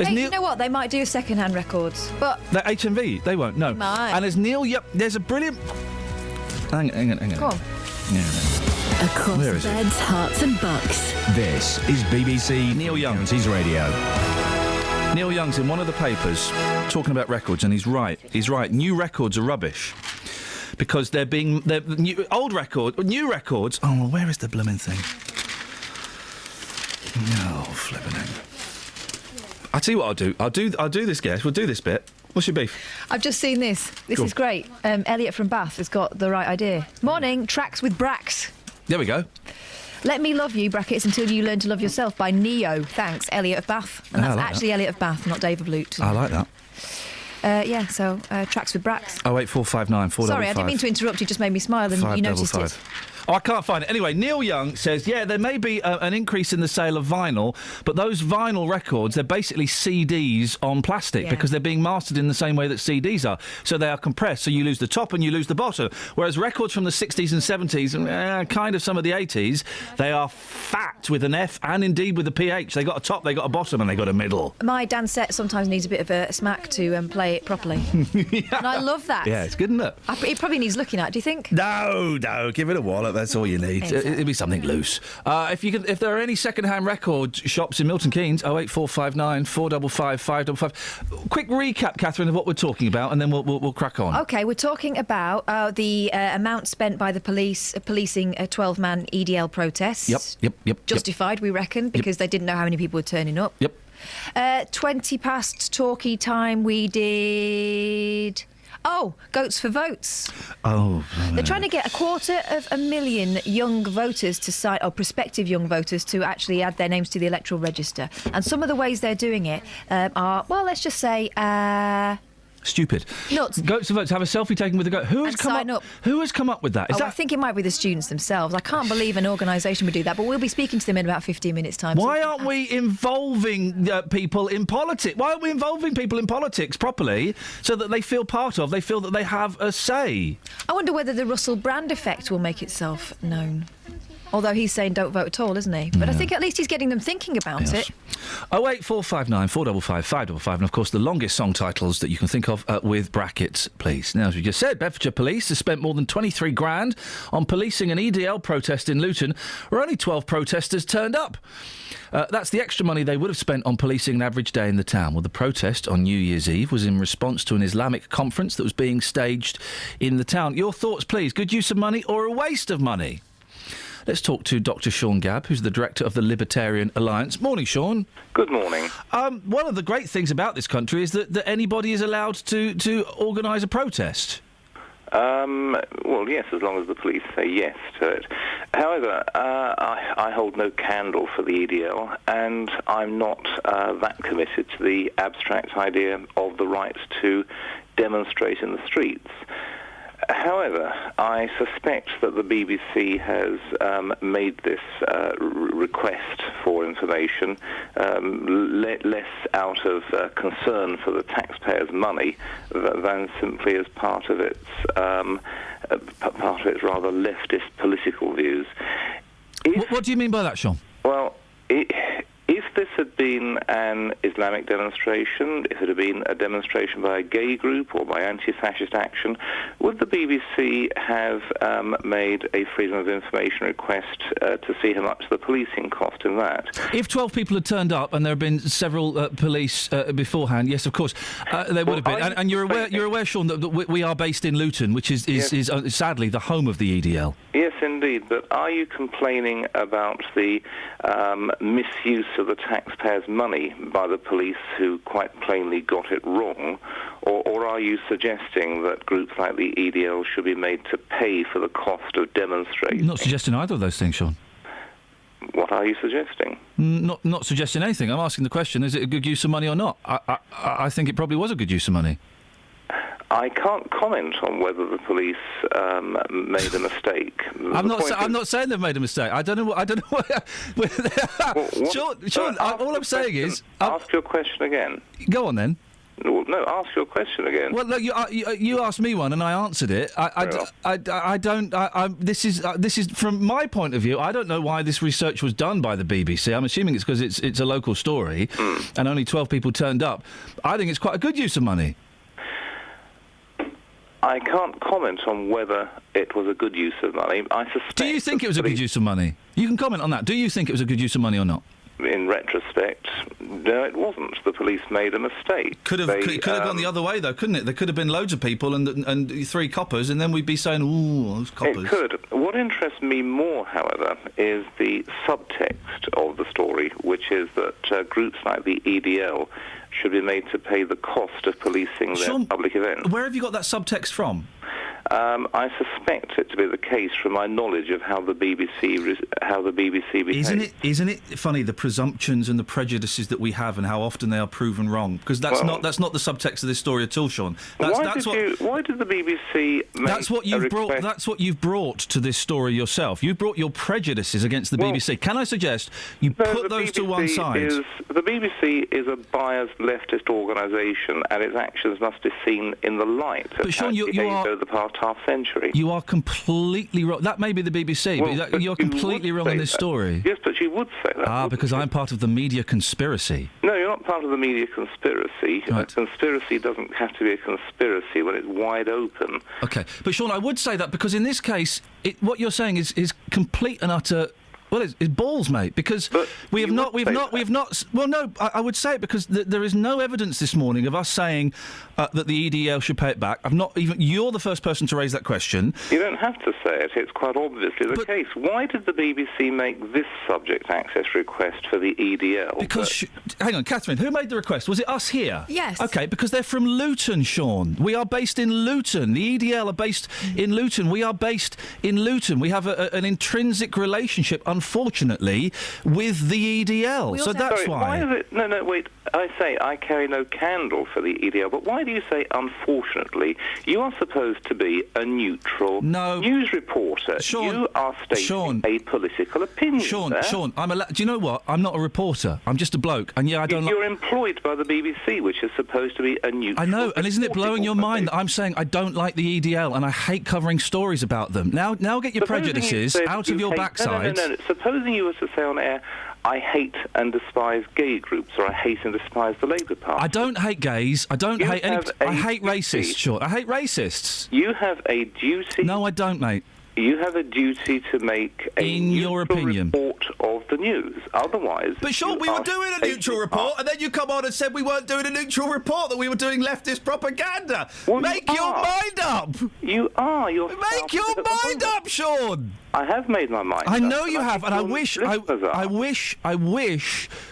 Hey, you know what? They might do second-hand records, but... The HMV, they won't, no. Might. And there's Neil... Yep, there's a brilliant... Hang on. Go on. Yeah. Across beds, hearts and bucks. This is BBC Neil Young. Counties Radio. Neil Young's in one of the papers talking about records, and he's right. New records are rubbish. Because they're new records... Oh, where is the blooming thing? Oh, flipping it. I'll tell you what I'll do this, guess. We'll do this bit. What's your beef? I've just seen this. This is great. Elliot from Bath has got the right idea. Morning, Tracks with Brax. There we go. Let Me Love You, brackets, Until You Learn to Love Yourself by Neo. Thanks, Elliot of Bath. And that's actually Elliot of Bath, not Dave of Luton. I like that. So Tracks with Brax. 08459 455. Sorry, I didn't mean to interrupt you, just made me smile and you noticed it. Oh, I can't find it. Anyway, Neil Young says, yeah, there may be an increase in the sale of vinyl, but those vinyl records, they're basically CDs on plastic because they're being mastered in the same way that CDs are. So they are compressed, so you lose the top and you lose the bottom. Whereas records from the 60s and 70s, and kind of some of the 80s, they are fat with an F and indeed with a PH. They got a top, they got a bottom, and they got a middle. My dance set sometimes needs a bit of a smack to play it properly. And I love that. Yeah, it's good, isn't it? It probably needs looking at, do you think? No, give it a wallop. That's all you need. Exactly. It'll be something loose. If there are any second-hand record shops in Milton Keynes, 08459 455 555. Quick recap, Catherine, of what we're talking about, and then we'll crack on. OK, we're talking about the amount spent by the police policing a 12-man EDL protest. Yep. Justified, we reckon, because they didn't know how many people were turning up. Yep. 20 past talkie time, we did... Oh, Goats for Votes. Oh. They're trying to get 250,000 young voters to sign, or prospective young voters, to actually add their names to the electoral register. And some of the ways they're doing it are, well, let's just say... Stupid. Nuts. Goats for Votes. Have a selfie taken with a goat. Who has come up with that? I think it might be the students themselves. I can't believe an organisation would do that, but we'll be speaking to them in about 15 minutes' time. Why aren't we involving people in politics? Why aren't we involving people in politics properly so that they feel part of, they feel that they have a say? I wonder whether the Russell Brand effect will make itself known. Although he's saying don't vote at all, isn't he? But I think at least he's getting them thinking about it. 08459 455 555, and of course the longest song titles that you can think of with brackets, please. Now, as we just said, Bedfordshire Police has spent more than 23 grand on policing an EDL protest in Luton, where only 12 protesters turned up. That's the extra money they would have spent on policing an average day in the town. Well, the protest on New Year's Eve was in response to an Islamic conference that was being staged in the town. Your thoughts, please. Good use of money or a waste of money? Let's talk to Dr. Sean Gabb, who's the director of the Libertarian Alliance. Morning, Sean. Good morning. One of the great things about this country is that anybody is allowed to organise a protest. Well, yes, as long as the police say yes to it. However, I hold no candle for the EDL, and I'm not that committed to the abstract idea of the right to demonstrate in the streets. However, I suspect that the BBC has made this request for information less out of concern for the taxpayers' money than simply as part of its rather leftist political views. What do you mean by that, Sean? Well, if this had been an Islamic demonstration, if it had been a demonstration by a gay group or by anti-fascist action, would the BBC have made a freedom of information request to see how much the policing cost in that? If 12 people had turned up and there had been several police beforehand, yes, of course, there would have been. And you're aware, Sean, that we are based in Luton, which is sadly the home of the EDL. Yes, indeed. But are you complaining about the misuse of the taxpayers' money by the police who quite plainly got it wrong, or are you suggesting that groups like the EDL should be made to pay for the cost of demonstrating? Not suggesting either of those things, Sean. What are you suggesting? Not suggesting anything. I'm asking the question, is it a good use of money or not? I think it probably was a good use of money. I can't comment on whether the police made a mistake. I'm not saying they've made a mistake. I don't know. Sean, all I'm saying is, ask your question again. Go on then. No, ask your question again. Well, look, you asked me one and I answered it. This is from my point of view. I don't know why this research was done by the BBC. I'm assuming it's because it's a local story, and only 12 people turned up. I think it's quite a good use of money. I can't comment on whether it was a good use of money. I suspect. Do you think it was a good use of money? You can comment on that. Do you think it was a good use of money or not? In retrospect, no, it wasn't. The police made a mistake. Could have gone the other way, though, couldn't it? There could have been loads of people and 3 coppers, and then we'd be saying, "Ooh, those coppers." It could. What interests me more, however, is the subtext of the story, which is that groups like the EDL should be made to pay the cost of policing their public events. Where have you got that subtext from? I suspect it to be the case from my knowledge of how the BBC behaves. Isn't it funny, the presumptions and the prejudices that we have and how often they are proven wrong? Because that's not the subtext of this story at all, Sean. Why did the BBC make that's what you've brought. That's what you've brought to this story yourself. You've brought your prejudices against the BBC. Can I suggest you put those to one side? The BBC is a biased leftist organisation, and its actions must be seen in the light. But Sean, you are over the past half-century. You are completely wrong. That may be the BBC, but you're completely wrong in this story. Yes, but you would say that. Because I'm part of the media conspiracy. No, you're not part of the media conspiracy. Right. A conspiracy doesn't have to be a conspiracy when it's wide open. Okay, but Sean, I would say that because in this case, what you're saying is complete and utter. Well, it's balls, mate, because we've not. Well, no, I would say it because there is no evidence this morning of us saying that the EDL should pay it back. You're the first person to raise that question. You don't have to say it. It's quite obviously the case. Why did the BBC make this subject access request for the EDL? Because, hang on, Catherine, who made the request? Was it us here? Yes. Okay, because they're from Luton, Sean. We are based in Luton. The EDL are based in Luton. We are based in Luton. We have an intrinsic relationship, unfortunately, with the EDL. So that's why. Why is it? No, wait. I say I carry no candle for the EDL, but why do you say unfortunately? You are supposed to be a neutral news reporter. Sean, you are stating a political opinion. Sean, do you know what? I'm not a reporter. I'm just a bloke. And I don't. You're employed by the BBC, which is supposed to be a neutral. I know, and isn't it blowing your mind that I'm saying I don't like the EDL and I hate covering stories about them? Now get your prejudices out of your backside. No. Supposing you were to say on air, I hate and despise gay groups, or I hate and despise the Labour Party. I don't hate gays. I hate racists. Sure, I hate racists. You have a duty. No, I don't, mate. You have a duty to make a neutral report of the news. Otherwise, but Sean, we were doing a neutral report, and then you come on and said we weren't doing a neutral report; that we were doing leftist propaganda. Make your mind up. You are. Make your mind up, Sean. I have made my mind up. I know you have, and I wish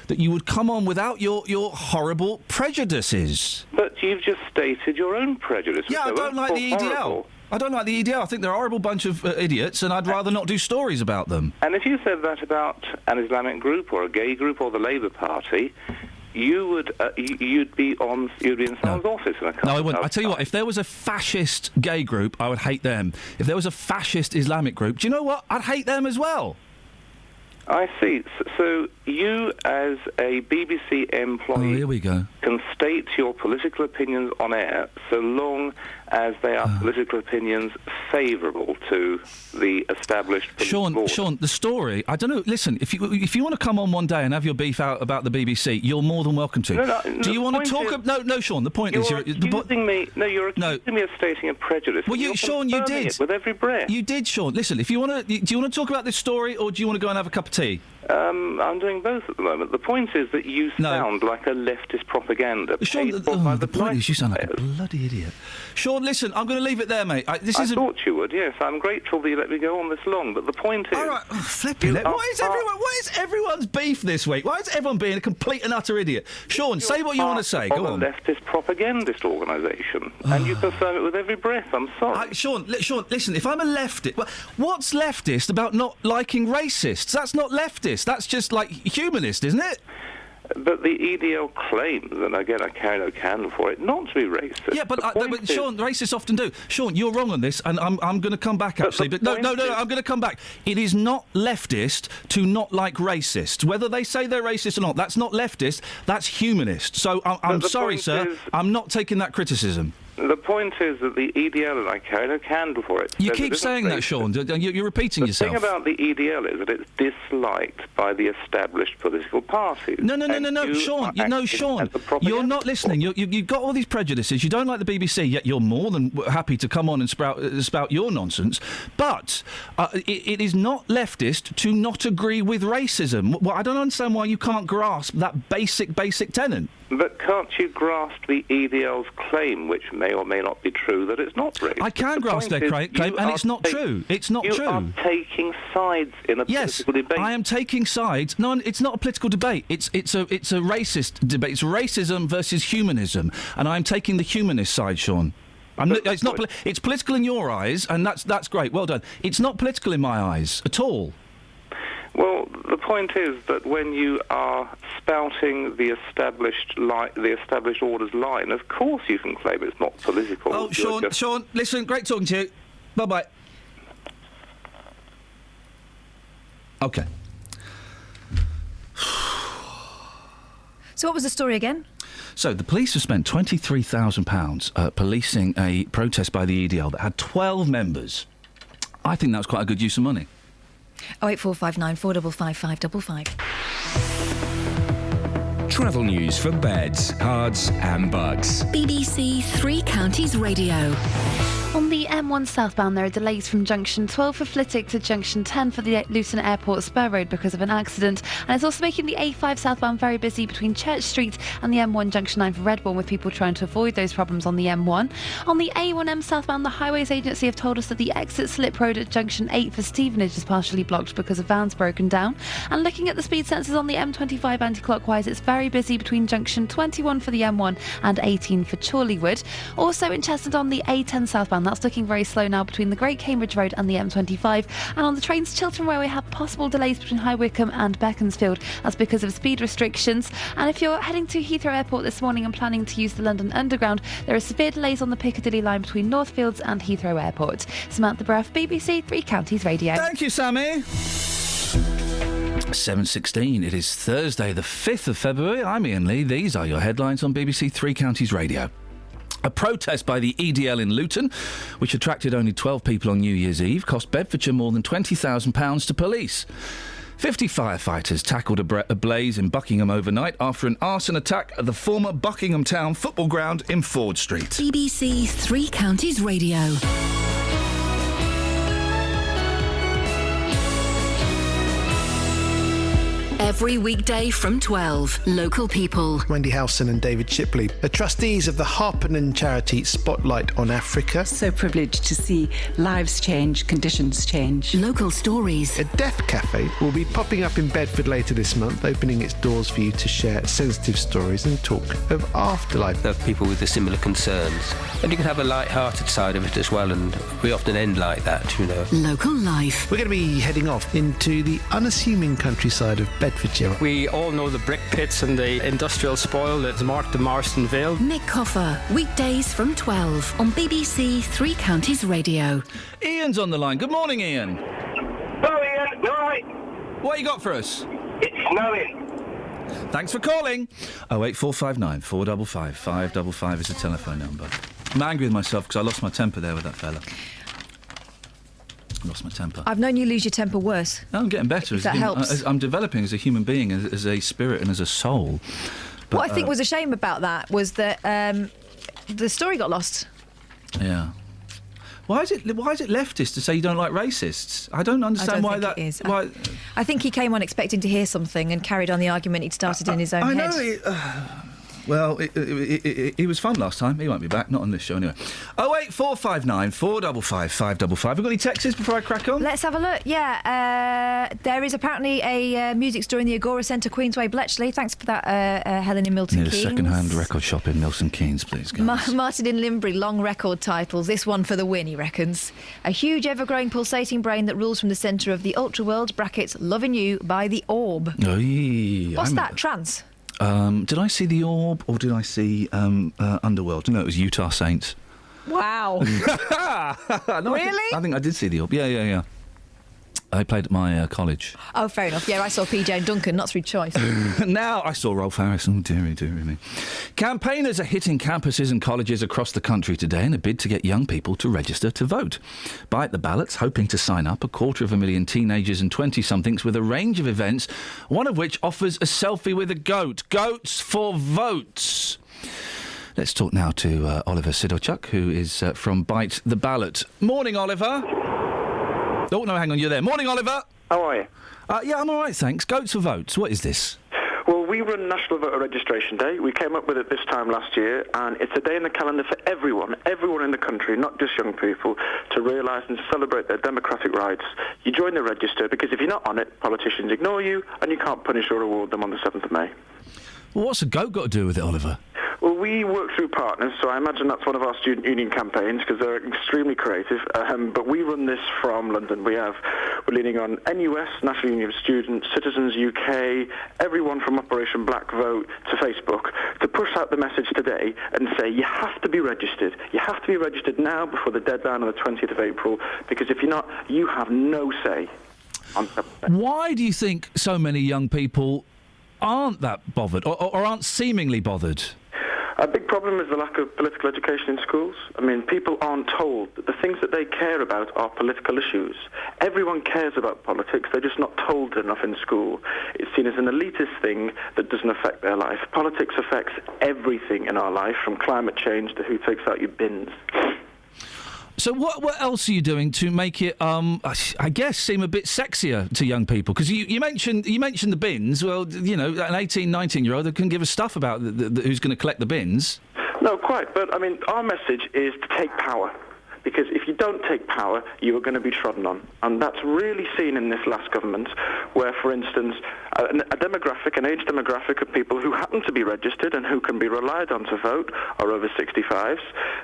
that you would come on without your horrible prejudices. But you've just stated your own prejudice. Yeah, I don't like the EDL. Horrible. I don't like the EDL. I think they're a horrible bunch of idiots, and I'd rather not do stories about them. And if you said that about an Islamic group or a gay group or the Labour Party, you'd be in someone's office in a couple. No, I wouldn't. I tell you what, if there was a fascist gay group, I would hate them. If there was a fascist Islamic group, do you know what? I'd hate them as well. I see. So you, as a BBC employee, here we go, can state your political opinions on air so long as they are political opinions favourable to the established police board. Sean, the story, I don't know, listen, if you want to come on one day and have your beef out about the BBC, you're more than welcome to. Do you want to talk... No, Sean, the point is... You're accusing me of stating a prejudice. Well, Sean, you did. It with every breath. You did, Sean. Listen, do you want to talk about this story, or do you want to go and have a cup of tea? I'm doing both at the moment. The point is that you sound like a leftist propaganda. Sean, the point is you sound like a bloody idiot. Sean, listen, I'm going to leave it there, mate. I thought you would, yes. I'm grateful that you let me go on this long, but the point is... All right, flipping it. What is everyone's beef this week? Why is everyone being a complete and utter idiot? Sean, say what you want to say. Go on. A leftist propagandist organisation, and you confirm it with every breath. I'm sorry. Sean, listen, if I'm a leftist... What's leftist about not liking racists? That's not leftist. That's just, like, humanist, isn't it? But the EDL claims, and again, I carry no candle for it, not to be racist. Yeah, but Sean, racists often do. Sean, you're wrong on this, and I'm going to come back, actually. But no, I'm going to come back. It is not leftist to not like racists. Whether they say they're racist or not, that's not leftist, that's humanist. So I'm sorry, sir, I'm not taking that criticism. The point is that the EDL, and I carry no candle for it... You keep saying that, Sean. You're repeating yourself. The thing about the EDL is that it's disliked by the established political parties. No, Sean. Sean, you're not listening. You've got all these prejudices. You don't like the BBC, yet you're more than happy to come on and spout your nonsense. But it is not leftist to not agree with racism. Well, I don't understand why you can't grasp that basic tenet. But can't you grasp the EDL's claim, which may or may not be true, that it's not racist? I can grasp their claim, and it's not true. It's not true. You are taking sides in a political debate. I am taking sides. No, it's not a political debate. It's a racist debate. It's racism versus humanism, and I'm taking the humanist side, Sean. It's not. It's political in your eyes, and that's great. Well done. It's not political in my eyes at all. Well, the point is that when you are spouting the established orders line, of course you can claim it's not political. Oh, Sean, listen, great talking to you. Bye-bye. OK. So what was the story again? So the police have spent £23,000 policing a protest by the EDL that had 12 members. I think that was quite a good use of money. 08459 455 555. Travel news for beds, cards and bugs. BBC Three Counties Radio. On the M1 southbound, there are delays from junction 12 for Flitwick to junction 10 for the Luton Airport spur road because of an accident. And it's also making the A5 southbound very busy between Church Street and the M1 junction 9 for Redbourne, with people trying to avoid those problems on the M1. On the A1M southbound, the Highways Agency have told us that the exit slip road at junction 8 for Stevenage is partially blocked because of vans broken down. And looking at the speed sensors on the M25 anti-clockwise, it's very busy between junction 21 for the M1 and 18 for Chorleywood. Also in Chester on the A10 southbound, that's looking very slow now between the Great Cambridge Road and the M25. And on the trains, Chiltern Railway have possible delays between High Wycombe and Beaconsfield. That's because of speed restrictions. And if you're heading to Heathrow Airport this morning and planning to use the London Underground, there are severe delays on the Piccadilly line between Northfields and Heathrow Airport. Samantha Bruff, BBC Three Counties Radio. Thank you, Sammy. 7:16. It is Thursday, the 5th of February. I'm Iain Lee. These are your headlines on BBC Three Counties Radio. A protest by the EDL in Luton, which attracted only 12 people on New Year's Eve, cost Bedfordshire more than £20,000 to police. 50 firefighters tackled a blaze in Buckingham overnight after an arson attack at the former Buckingham Town football ground in Ford Street. BBC Three Counties Radio. Every weekday from 12, local people. Wendy Howson and David Shipley are trustees of the Harpenden charity Spotlight on Africa. So privileged to see lives change, conditions change. Local stories. A death cafe will be popping up in Bedford later this month, opening its doors for you to share sensitive stories and talk of afterlife. There are people with the similar concerns. And you can have a light-hearted side of it as well, and we often end like that, you know. Local life. We're going to be heading off into the unassuming countryside of Bedfordshire. We all know the brick pits and the industrial spoil that's marked the Marston Vale. Nick Coffer, weekdays from 12 on BBC Three Counties Radio. Ian's on the line. Good morning, Iain. Hello, Iain. You all right? What you got for us? It's snowing. Thanks for calling. 08459 455 555 is the telephone number. I'm angry with myself because I lost my temper there with that fella. Lost my temper. I've known you lose your temper worse. I'm getting better. If that helps. I'm developing as a human being, as a spirit and as a soul. But, what I think was a shame about that was that the story got lost. Yeah. Why is it leftist to say you don't like racists? I don't understand why that is. Why? I think he came on expecting to hear something and carried on the argument he'd started in his own head. I know. Well, he was fun last time. He won't be back. Not on this show anyway. 08459 455 555. Have we got any texts before I crack on? Let's have a look. Yeah, there is apparently a music store in the Agora Centre, Queensway, Bletchley. Thanks for that, Helen in Milton Keynes. Need a second-hand record shop in Milton Keynes, please, guys. Martin in Limbury, long record titles. This one for the win, he reckons. A huge, ever-growing, pulsating brain that rules from the centre of the ultra-world, brackets, Loving You by The Orb. What's that, trance? Did I see The Orb or did I see Underworld? No, it was Utah Saints. Wow. No, really? I think I did see The Orb. Yeah. I played at my college. Oh, fair enough. Yeah, I saw PJ and Duncan, not through choice. Now I saw Rolf Harris. Oh, dearie me. Campaigners are hitting campuses and colleges across the country today in a bid to get young people to register to vote. Bite the ballots, hoping to sign up 250,000 teenagers and 20-somethings with a range of events, one of which offers a selfie with a goat. Goats for votes. Let's talk now to Oliver Sidorchuk, who is from Bite the Ballot. Morning, Oliver. Oh, no, hang on, you're there. Morning, Oliver. How are you? Yeah, I'm all right, thanks. Goats for votes. What is this? Well, we run National Voter Registration Day. We came up with it this time last year, and it's a day in the calendar for everyone in the country, not just young people, to realise and celebrate their democratic rights. You join the register because if you're not on it, politicians ignore you, and you can't punish or reward them on the 7th of May. Well, what's a goat got to do with it, Oliver? Well, we work through partners, so I imagine that's one of our student union campaigns because they're extremely creative. But we run this from London. We're leaning on NUS, National Union of Students, Citizens UK, everyone from Operation Black Vote to Facebook to push out the message today and say you have to be registered. You have to be registered now before the deadline on the 20th of April, because if you're not, you have no say. Why do you think so many young people aren't that bothered or aren't seemingly bothered? A big problem is the lack of political education in schools. I mean, people aren't told that the things that they care about are political issues. Everyone cares about politics, they're just not told enough in school. It's seen as an elitist thing that doesn't affect their life. Politics affects everything in our life, from climate change to who takes out your bins. So what else are you doing to make it, I guess, seem a bit sexier to young people? Because you mentioned the bins. Well, you know, an 18, 19-year-old that can give us stuff about who's going to collect the bins. No, quite. But, I mean, our message is to take power. Because if you don't take power, you are going to be trodden on. And that's really seen in this last government, where, for instance, an age demographic of people who happen to be registered and who can be relied on to vote are over 65s.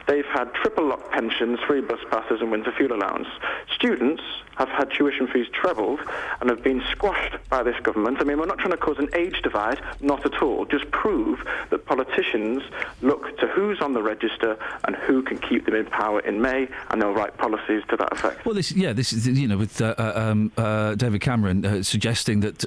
They've had triple-lock pensions, free bus passes and winter fuel allowance. Students have had tuition fees trebled and have been squashed by this government. I mean, we're not trying to cause an age divide, not at all. Just prove that politicians look to who's on the register and who can keep them in power in May, and they'll write policies to that effect. Well, this is, you know, with David Cameron suggesting that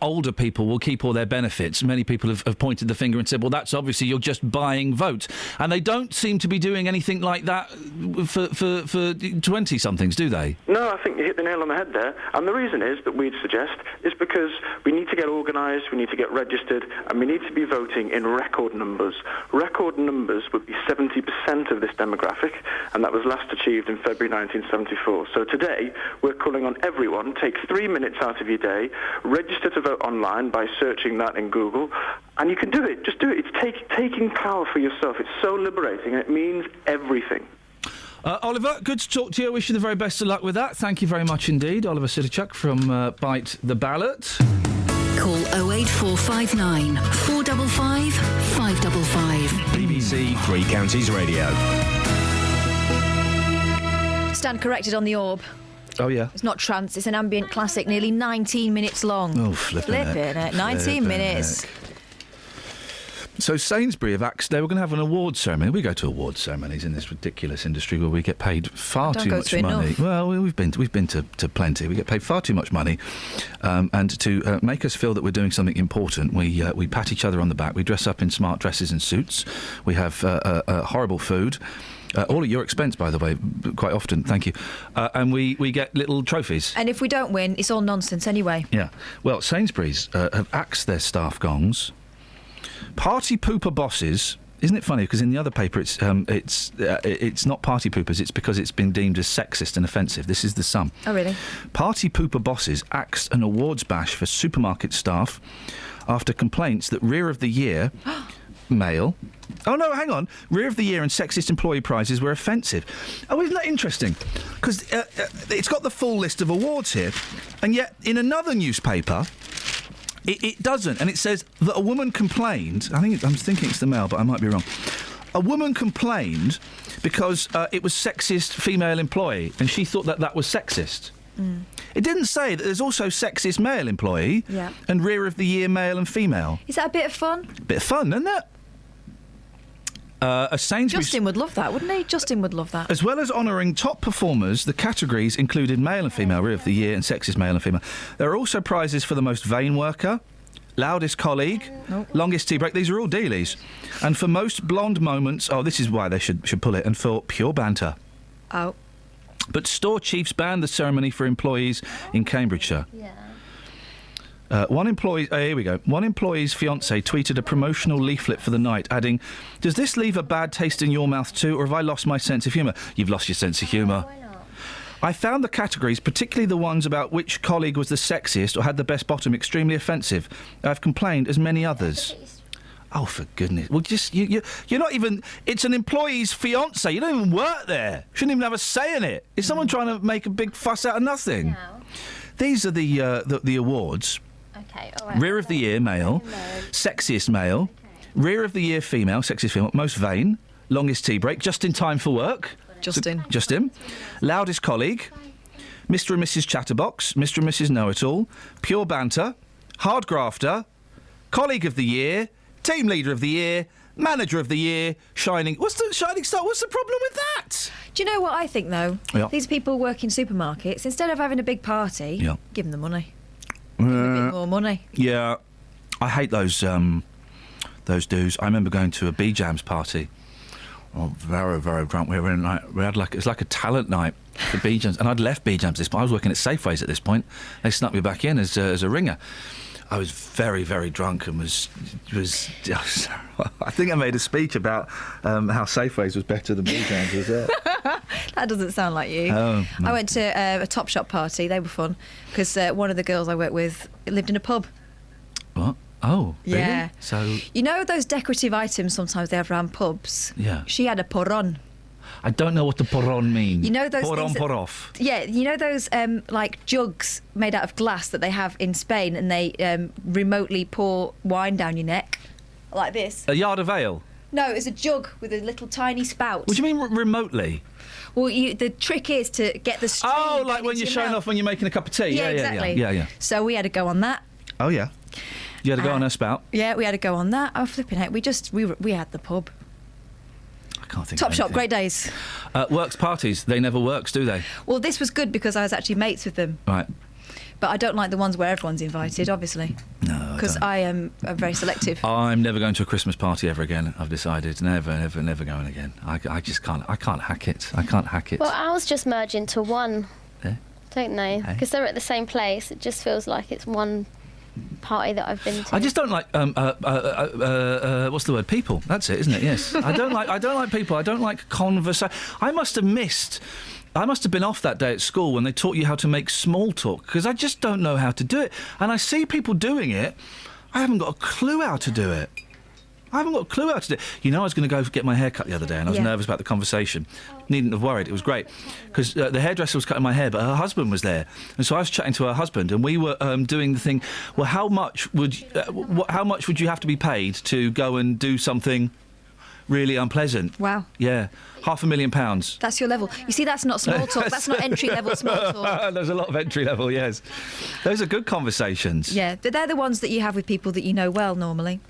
older people will keep all their benefits. Many people have pointed the finger and said, well, that's obviously you're just buying votes. And they don't seem to be doing anything like that for 20-somethings, do they? No, I think you hit the nail on the head there. And the reason is that we'd suggest is because we need to get organised, we need to get registered, and we need to be voting in record numbers. Record numbers would be 70% of this demographic, and that was last achieved in February 1974. So today, we're calling on everyone, take 3 minutes out of your day, register to vote online by searching that in Google, and you can do it. Just do it. It's taking power for yourself. It's so liberating, and it means everything. Oliver, good to talk to you. I wish you the very best of luck with that. Thank you very much indeed. Oliver Sidachuk from Bite the Ballot. Call 08459 455 555. BBC Three Counties Radio. Stand corrected on the orb. Oh, yeah. It's not trance, it's an ambient classic, nearly 19 minutes long. Oh, flipping it. 19 minutes. So Sainsbury have axed. They were going to have an awards ceremony. We go to awards ceremonies in this ridiculous industry where we get paid far too much money. Enough. Well, we've been to plenty. We get paid far too much money, and to make us feel that we're doing something important, we pat each other on the back. We dress up in smart dresses and suits. We have horrible food. All at your expense, by the way, quite often, thank you. And we get little trophies. And if we don't win, it's all nonsense anyway. Yeah. Well, Sainsbury's have axed their staff gongs. Party pooper bosses. Isn't it funny? Because in the other paper, it's not party poopers. It's because it's been deemed as sexist and offensive. This is the Sun. Oh, really? Party pooper bosses axed an awards bash for supermarket staff after complaints that Rear of the Year... male. Oh, no, hang on. Rear of the Year and sexist employee prizes were offensive. Oh, isn't that interesting? Because it's got the full list of awards here, and yet in another newspaper, it doesn't. And it says that a woman complained. I'm thinking it's the Mail, but I might be wrong. A woman complained because it was sexist female employee, and she thought that was sexist. Mm. It didn't say that there's also sexist male employee and Rear of the Year male and female. Is that a bit of fun? Bit of fun, isn't it? Justin would love that, wouldn't he? Justin would love that. As well as honouring top performers, the categories included male and female, Rear of the Year and sexist male and female. There are also prizes for the most vain worker, loudest colleague, longest tea break. These are all dealies. And for most blonde moments... Oh, this is why they should pull it. And for pure banter. Oh. But store chiefs banned the ceremony for employees in Cambridgeshire. Yeah. One employee's fiancé tweeted a promotional leaflet for the night, adding, "Does this leave a bad taste in your mouth too, or have I lost my sense of humour?" You've lost your sense of humour. Why not? "I found the categories, particularly the ones about which colleague was the sexiest or had the best bottom, extremely offensive. I've complained as many others." Oh, for goodness. Well, just, you're not even... It's an employee's fiancé. You don't even work there. Shouldn't even have a say in it. Is someone trying to make a big fuss out of nothing? No. These are the awards. Okay, all right. Rear of the Year, male. Sexiest male. Okay. Rear of the year female, sexiest female, most vain, longest tea break, just in time for work. Justin. Loudest colleague, Mr. and Mrs. Chatterbox, Mr. and Mrs. Know-it-all, pure banter, hard grafter, colleague of the year, team leader of the year, manager of the year, shining... What's the shining star? What's the problem with that? Do you know what I think, though? Yeah. These people work in supermarkets. Instead of having a big party, give them the money. Give them a bit more money. Yeah. I hate those dues. I remember going to a B-Jams party. Oh, very, very drunk. We had it was like a talent night for B-Jams, and I'd left B-Jams this point. I was working at Safeways at this point. They snuck me back in as a ringer. I was very, very drunk and was I think I made a speech about how Safeways was better than B-Jams as well. That doesn't sound like you. Oh, no. I went to a Topshop party. They were fun because one of the girls I worked with lived in a pub. What? Oh, really? Yeah. So you know those decorative items sometimes they have around pubs? Yeah. She had a porron. I don't know what the porron means. You know those pour things on, pour off. Yeah, you know those like jugs made out of glass that they have in Spain, and they remotely pour wine down your neck, like this. A yard of ale? No, it's a jug with a little tiny spout. What do you mean remotely? Well, the trick is to get the stream. Oh, like when you're showing off when you're making a cup of tea. Yeah, exactly. Yeah. So we had to go on that. Oh yeah. You had to go on her spout. Yeah, we had to go on that. Oh, flipping heck! We had the pub. I can't think. Topshop, great days. Works parties, they never works, do they? Well, this was good because I was actually mates with them. Right. But I don't like the ones where everyone's invited, obviously. No, because I am very selective. I'm never going to a Christmas party ever again. I've decided never going again. I just can't. I can't hack it. I can't hack it. Well, ours just merge into one, don't they? Eh? Because they're at the same place. It just feels like it's one party that I've been to. I just don't like what's the word? People. That's it, isn't it? Yes. I don't like people. I don't like conversation. I must have been off that day at school when they taught you how to make small talk, because I just don't know how to do it. And I see people doing it. I haven't got a clue how to do it. You know, I was going to go get my hair cut the other day, and I was nervous about the conversation. Needn't have worried. It was great because the hairdresser was cutting my hair, but her husband was there, and so I was chatting to her husband, and we were doing the thing. Well, how much would you have to be paid to go and do something really unpleasant? Wow. Yeah, £500,000. That's your level. You see, that's not small talk. That's not entry level small talk. There's a lot of entry level. Yes, those are good conversations. Yeah, but they're the ones that you have with people that you know well normally.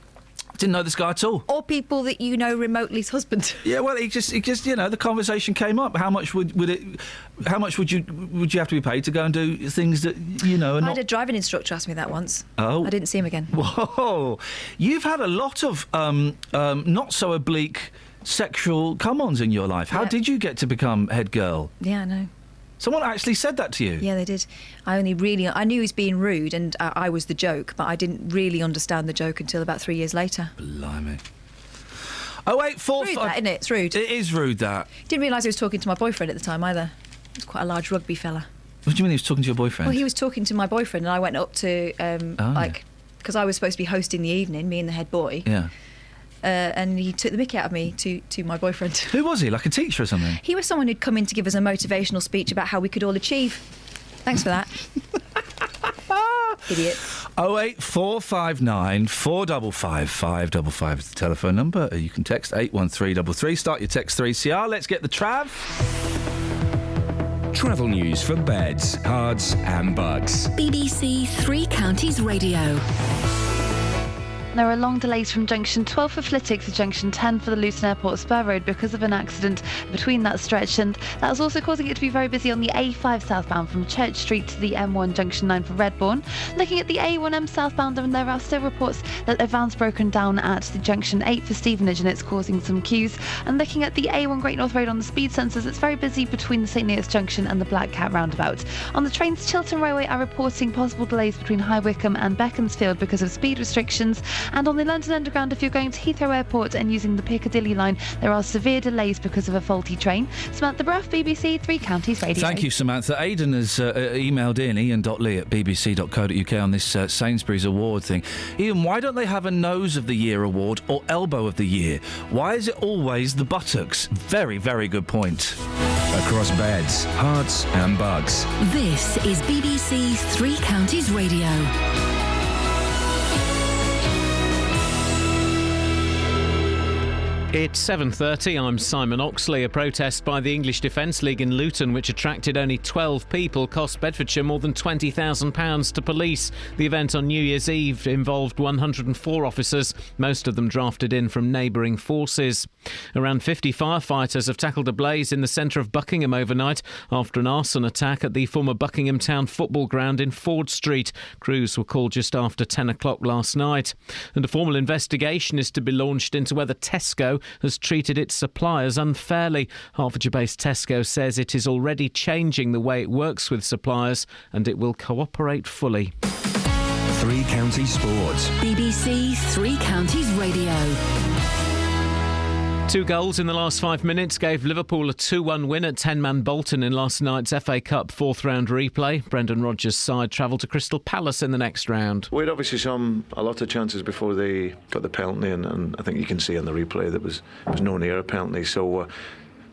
Didn't know this guy at all. Or people that you know remotely's husband. Yeah, well, he just the conversation came up. How much would you have to be paid to go and do things that I had a driving instructor ask me that once. Oh, I didn't see him again. Whoa, you've had a lot of not so oblique sexual come-ons in your life. How did you get to become head girl? Yeah, I know. Someone actually said that to you? Yeah, they did. I knew he was being rude, and I was the joke, but I didn't really understand the joke until about 3 years later. Blimey. 0845... Rude, that, isn't it? It's rude. It is rude, that. Didn't realise he was talking to my boyfriend at the time, either. He was quite a large rugby fella. What do you mean he was talking to your boyfriend? Well, he was talking to my boyfriend, and I went up to, because I was supposed to be hosting the evening, me and the head boy. Yeah. And he took the mickey out of me to my boyfriend. Who was he? Like a teacher or something? He was someone who'd come in to give us a motivational speech about how we could all achieve. Thanks for that. Idiot. 08459 455 555 is the telephone number. You can text 81333. Start your text 3CR. Let's get the Trav. Travel news for beds, cards and bugs. BBC Three Counties Radio. There are long delays from junction 12 for Flitwick to junction 10 for the Luton Airport Spur Road because of an accident between that stretch, and that is also causing it to be very busy on the A5 southbound from Church Street to the M1 junction 9 for Redbourne. Looking at the A1M southbound, and there are still reports that a van's broken down at the junction 8 for Stevenage and it's causing some queues. And looking at the A1 Great North Road on the speed sensors, it's very busy between the St Neots junction and the Black Cat roundabout. On the trains, Chiltern Railway are reporting possible delays between High Wycombe and Beaconsfield because of speed restrictions. And on the London Underground, if you're going to Heathrow Airport and using the Piccadilly line, there are severe delays because of a faulty train. Samantha Bruff, BBC Three Counties Radio. Thank you, Samantha. Aidan has emailed in, ian.lee@bbc.co.uk on this Sainsbury's award thing. Ian, why don't they have a Nose of the Year award or Elbow of the Year? Why is it always the buttocks? Very, very good point. Across beds, hearts and bugs. This is BBC Three Counties Radio. It's 7:30. I'm Simon Oxley. A protest by the English Defence League in Luton, which attracted only 12 people, cost Bedfordshire more than £20,000 to police. The event on New Year's Eve involved 104 officers, most of them drafted in from neighbouring forces. Around 50 firefighters have tackled a blaze in the centre of Buckingham overnight after an arson attack at the former Buckingham Town football ground in Ford Street. Crews were called just after 10 o'clock last night. And a formal investigation is to be launched into whether Tesco has treated its suppliers unfairly. Hertfordshire-based Tesco says it is already changing the way it works with suppliers and it will cooperate fully. Three Counties Sports. BBC Three Counties Radio. 2 goals in the last 5 minutes gave Liverpool a 2-1 win at 10-man Bolton in last night's FA Cup fourth-round replay. Brendan Rodgers' side travelled to Crystal Palace in the next round. We'd obviously shown a lot of chances before they got the penalty, and I think you can see on the replay that was no near a penalty. So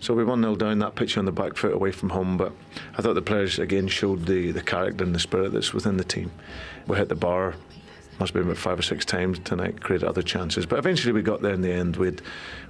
we 1-0 down, that pitch on the back foot away from home, but I thought the players again showed the character and the spirit that's within the team. We hit the bar, must have been about 5 or 6 times tonight, created other chances, but eventually we got there in the end. We'd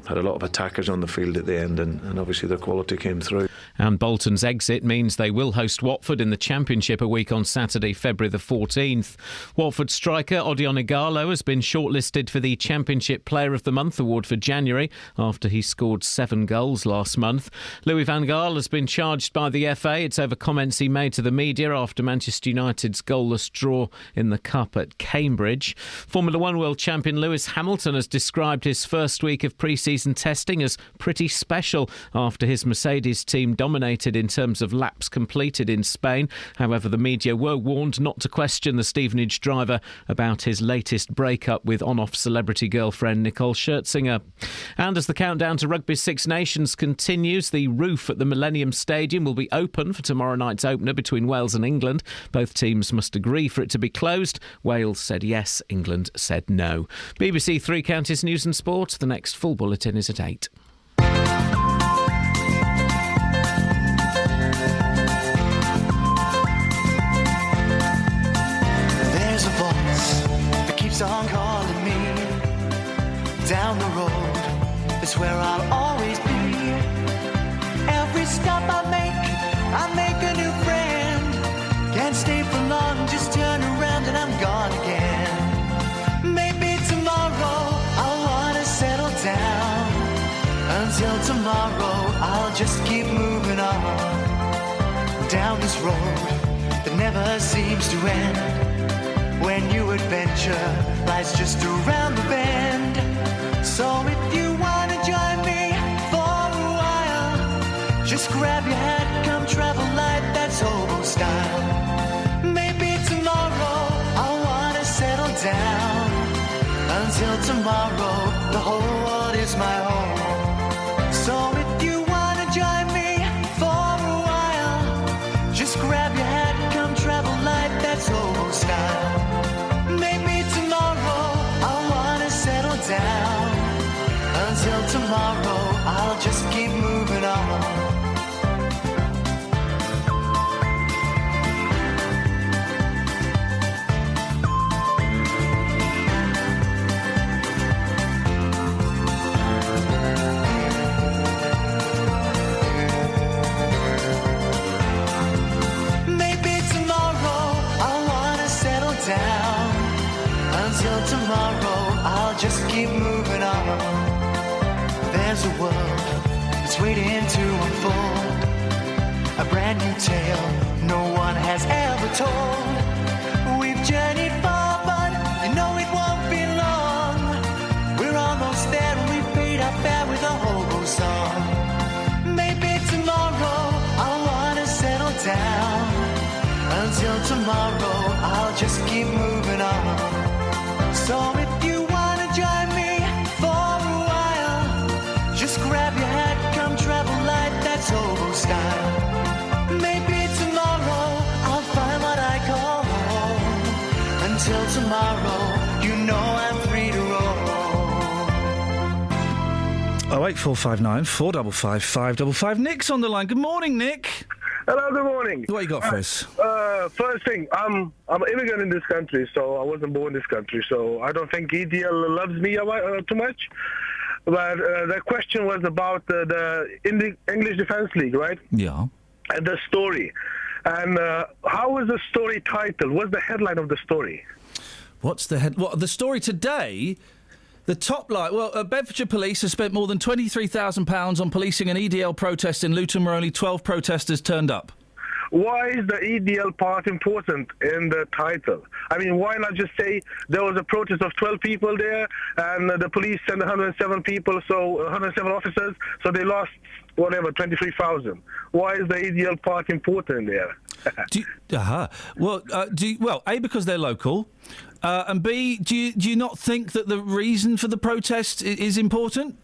had a lot of attackers on the field at the end, and obviously their quality came through. And Bolton's exit means they will host Watford in the Championship a week on Saturday, February the 14th. Watford striker Odion Ighalo has been shortlisted for the Championship Player of the Month award for January after he scored 7 goals last month. Louis van Gaal has been charged by the FA. It's over comments he made to the media after Manchester United's goalless draw in the Cup at Cambridge. Formula One world champion Lewis Hamilton has described his first week of pre-season testing as pretty special after his Mercedes team dominated in terms of laps completed in Spain. However, the media were warned not to question the Stevenage driver about his latest breakup with on-off celebrity girlfriend Nicole Scherzinger. And as the countdown to Rugby's Six Nations continues, the roof at the Millennium Stadium will be open for tomorrow night's opener between Wales and England. Both teams must agree for it to be closed. Wales said yes, England said no. BBC Three Counties News and Sport. The next full bulletin is at 8. There's a voice that keeps on calling me. Down the road, it's where I'll always be. Every stop I make a new friend. Can't stay for long, just turn around and I'm gone again. Maybe tomorrow I'll wanna settle down. Until tomorrow I'll just keep moving on. Down this road that never seems to end. When new adventure lies just around the bend. So if you wanna join me for a while, just grab your hat, come travel light, that's hobo style. Maybe tomorrow I'll wanna settle down. Until tomorrow, the whole world is my home. So if you wanna join me for a while, just grab your hat, come travel light, that's hobo style. Maybe tomorrow I'll wanna settle down. Until tomorrow, I'll just keep moving on. Until tomorrow, I'll just keep moving on. There's a world that's waiting to unfold, a brand new tale no one has ever told. We've journeyed far, but you know it won't be long. We're almost there and we paid our fare with a hobo song. Maybe tomorrow I'll wanna settle down. Until tomorrow, I'll just keep moving on. So if you wanna join me for a while, just grab your hat, come travel light, that's hobo style. Maybe tomorrow I'll find what I call home. Until tomorrow, you know I'm free to roll. 08459 455 555. Nick's on the line. Good morning, Nick. Hello, good morning. What you got for us? First thing, I'm an immigrant in this country, so I wasn't born in this country, so I don't think EDL loves me too much. But the question was about the English Defence League, right? Yeah. And the story. And how was the story titled? What's the headline of the story? What's the the story today? The top line. Well, Bedfordshire Police have spent more than £23,000 on policing an EDL protest in Luton, where only 12 protesters turned up. Why is the EDL part important in the title? I mean, why not just say there was a protest of 12 people there and the police sent 107 people, so 107 officers, so they lost, whatever, 23,000. Why is the EDL part important there? Well, A, because they're local, and B, do you not think that the reason for the protest is important?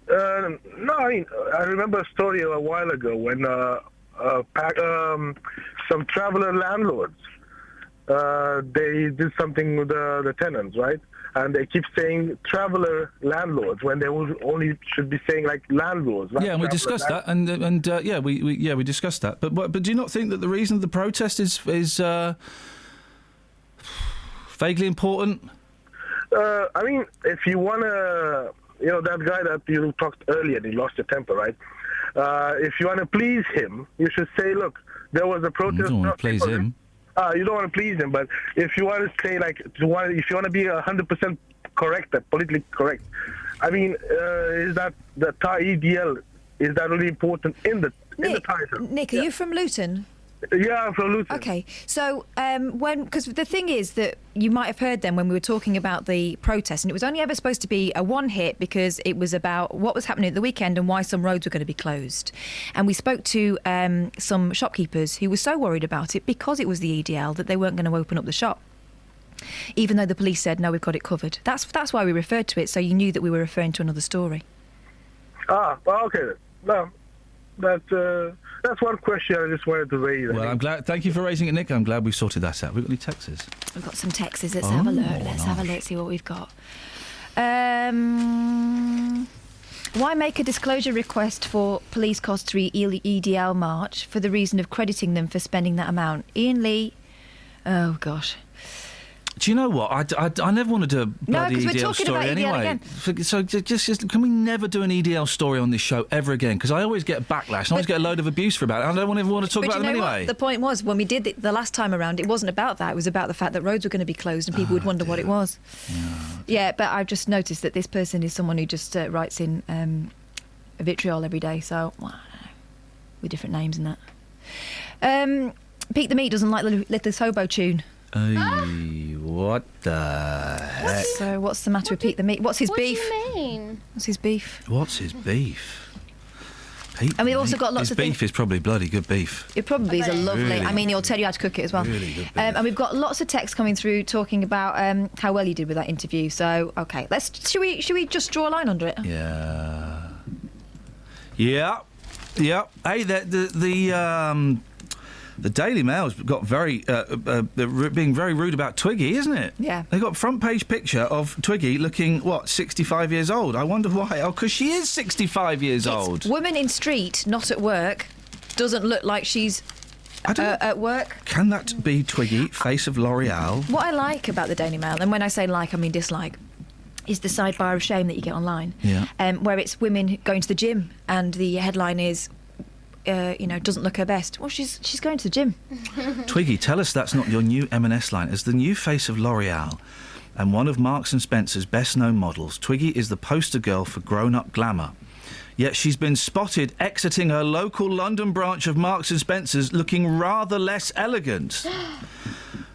No, I remember a story a while ago when some traveller landlords, they did something with the tenants, right? And they keep saying traveller landlords when they only should be saying like landlords. Yeah, and we discussed that, and we discussed that. But do you not think that the reason of the protest is vaguely important? I mean, if you want to, that guy that you talked earlier, and he lost your temper, right? If you want to please him, you should say, look, there was a protest. You don't want to please him. You don't want to please him, but if you want to say, like, if you want to be 100% correct, politically correct, I mean, is that the EDL, is that really important in the title? Nick, are you from Luton? Yeah, I'm from Luton. Okay, so because the thing is that you might have heard then when we were talking about the protest, and it was only ever supposed to be a one hit because it was about what was happening at the weekend and why some roads were going to be closed. And we spoke to some shopkeepers who were so worried about it because it was the EDL that they weren't going to open up the shop, even though the police said, no, we've got it covered. That's why we referred to it, so you knew that we were referring to another story. Well, okay. No, that's one question I just wanted to raise. Well, I'm glad. Thank you for raising it, Nick. I'm glad we sorted that out. We've got any texts? We've got some texts. Let's have a look. Let's have a look, see what we've got. Why make a disclosure request for police costs for EDL March for the reason of crediting them for spending that amount? Ian Lee. Oh, gosh. Do you know what? I never want to do a bloody EDL story anyway. So just can we never do an EDL story on this show ever again? Because I always get backlash. I always get a load of abuse for about it. I don't ever want to talk about them anyway. What? The point was, when we did it the last time around, it wasn't about that. It was about the fact that roads were going to be closed and people would wonder what it was. Yeah, but I've just noticed that this person is someone who just writes in vitriol every day. So, well, I don't know, with different names and that. Pete the Meat doesn't like the Littlest Hobo tune. What the heck? So what's the matter with Pete the Meat? What's his beef? What do you mean? What's his beef? What's his beef? Pete and we've also got lots his of beef is probably bloody good beef. It probably is a lovely. Really I mean, he'll tell you how to cook it as well. Really good beef. And we've got lots of texts coming through talking about how well you did with that interview. So okay, should we just draw a line under it? Yeah. Hey, the Daily Mail's got they're being very rude about Twiggy, isn't it? Yeah. They got front page picture of Twiggy looking, 65 years old. I wonder why. Oh, because she is 65 years old. Woman in street, not at work, doesn't look like she's at work. Can that be Twiggy, face of L'Oreal? What I like about the Daily Mail, and when I say like, I mean dislike, is the sidebar of shame that you get online. Yeah. Where it's women going to the gym, and the headline is, doesn't look her best. Well, she's going to the gym. Twiggy, tell us that's not your new M&S line. As the new face of L'Oreal and one of Marks & Spencer's best-known models, Twiggy is the poster girl for grown-up glamour. Yet she's been spotted exiting her local London branch of Marks & Spencer's looking rather less elegant.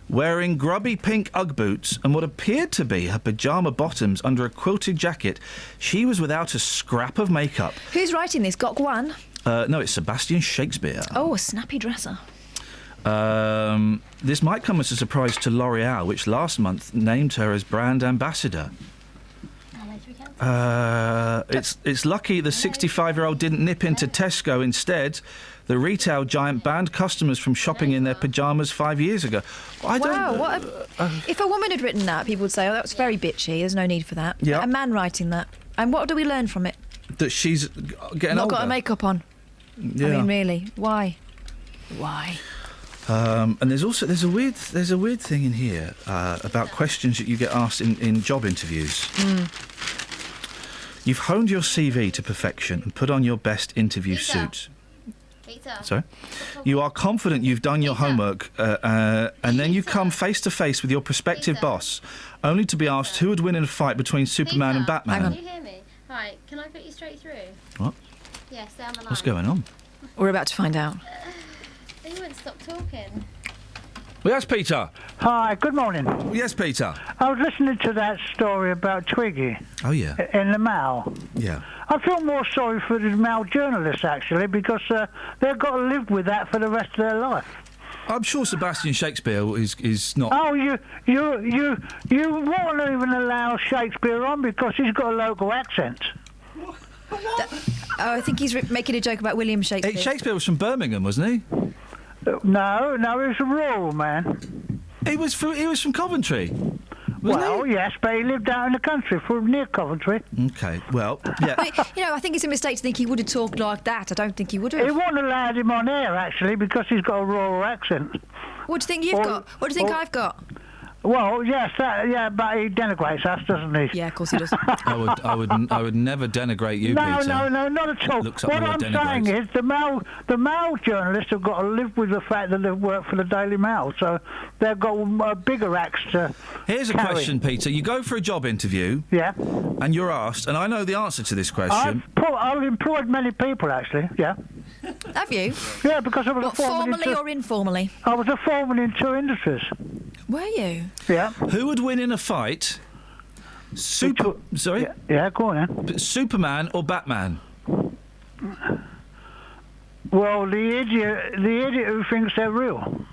Wearing grubby pink Ugg boots and what appeared to be her pyjama bottoms under a quilted jacket, she was without a scrap of makeup. Who's writing this? Gok Wan? No, it's Sebastian Shakespeare. Oh, a snappy dresser. This might come as a surprise to L'Oreal, which last month named her as brand ambassador. It's lucky the 65-year-old didn't nip into Tesco instead. The retail giant banned customers from shopping in their pyjamas 5 years ago. If a woman had written that, people would say, oh, that was very bitchy, there's no need for that. Yeah. A man writing that. And what do we learn from it? That she's getting Not older. got her makeup on. Yeah. I mean, really, why? And there's a weird thing in here about questions that you get asked in job interviews. You've honed your CV to perfection and put on your best interview suit. Peter. Sorry? You are confident you've done your homework, and then you come face to face with your prospective boss, only to be asked who would win in a fight between Superman and Batman. Can you hear me? Right, can I put you straight through? What? Yeah, stay on the line. What's going on? We're about to find out. You wouldn't stop talking. Well, yes, Peter. Hi, good morning. Yes, Peter. I was listening to that story about Twiggy Oh, yeah. in the Mail. Yeah. I feel more sorry for the Mail journalists, actually, because they've got to live with that for the rest of their life. I'm sure Sebastian Shakespeare is not... Oh, you won't even allow Shakespeare on because he's got a local accent. I think he's making a joke about William Shakespeare. Shakespeare was from Birmingham, wasn't he? No, he was a rural man. He was from Coventry. Well, yes, but he lived out in the country, near Coventry. Okay, well, yeah. But, you know, I think it's a mistake to think he would have talked like that. I don't think he would have. He wouldn't have allowed him on air, actually, because he's got a rural accent. What do you think you've got? What do you think I've got? Well, yes, but he denigrates us, doesn't he? Yeah, of course he does. I would never denigrate you, no, Peter. No, not at all. Looks up What the I'm word denigrate. saying is the Mail journalists have got to live with the fact that they work for the Daily Mail, so they've got a bigger axe to Here's a carry. question, Peter. You go for a job interview. Yeah. And you're asked, and I know the answer to this question. I've employed many people, actually, yeah. Have you? Yeah, because I was a foreman formally or informally? I was a foreman in 2 industries. Were you? Yeah. Who would win in a fight? Sorry? Yeah, go on then. Superman or Batman? Well, the idiot who thinks they're real.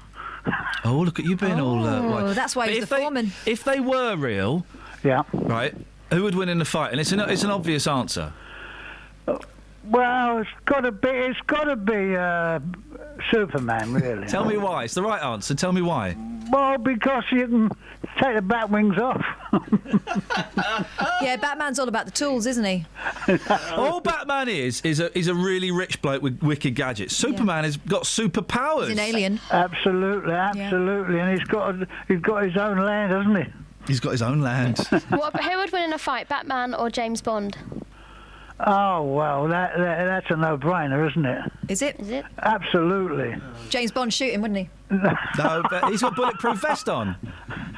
Oh, look at you being all... right. That's why he's the foreman. If they were real... Yeah. Right, who would win in a fight? And it's an obvious answer. Well, it's got to be Superman, really. Tell me why. It's the right answer. Tell me why. Well, because you can take the bat wings off. Yeah, Batman's all about the tools, isn't he? All Batman is a really rich bloke with wicked gadgets. Superman has got superpowers. He's an alien. Absolutely, and he's got his own land, hasn't he? He's got his own land. Who would win in a fight, Batman or James Bond? Oh, well, that's a no-brainer, isn't it? Is it? Absolutely. James Bond shoot him, wouldn't he? No, but he's got a bulletproof vest on.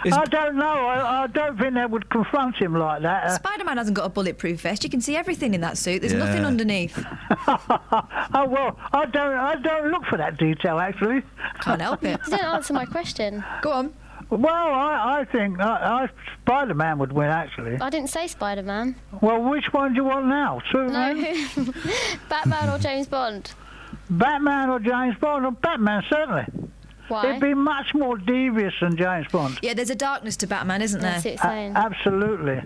I don't know. I don't think they would confront him like that. Spider-Man hasn't got a bulletproof vest. You can see everything in that suit. There's nothing underneath. Oh, well, I don't look for that detail, actually. Can't help it. You didn't answer my question. Go on. Well, I think Spider-Man would win, actually. I didn't say Spider-Man. Well, which one do you want now? Superman? No. Batman or James Bond? Batman or James Bond? Or Batman, certainly. Why? He'd be much more devious than James Bond. Yeah, there's a darkness to Batman, isn't there? That's what you're saying. Absolutely.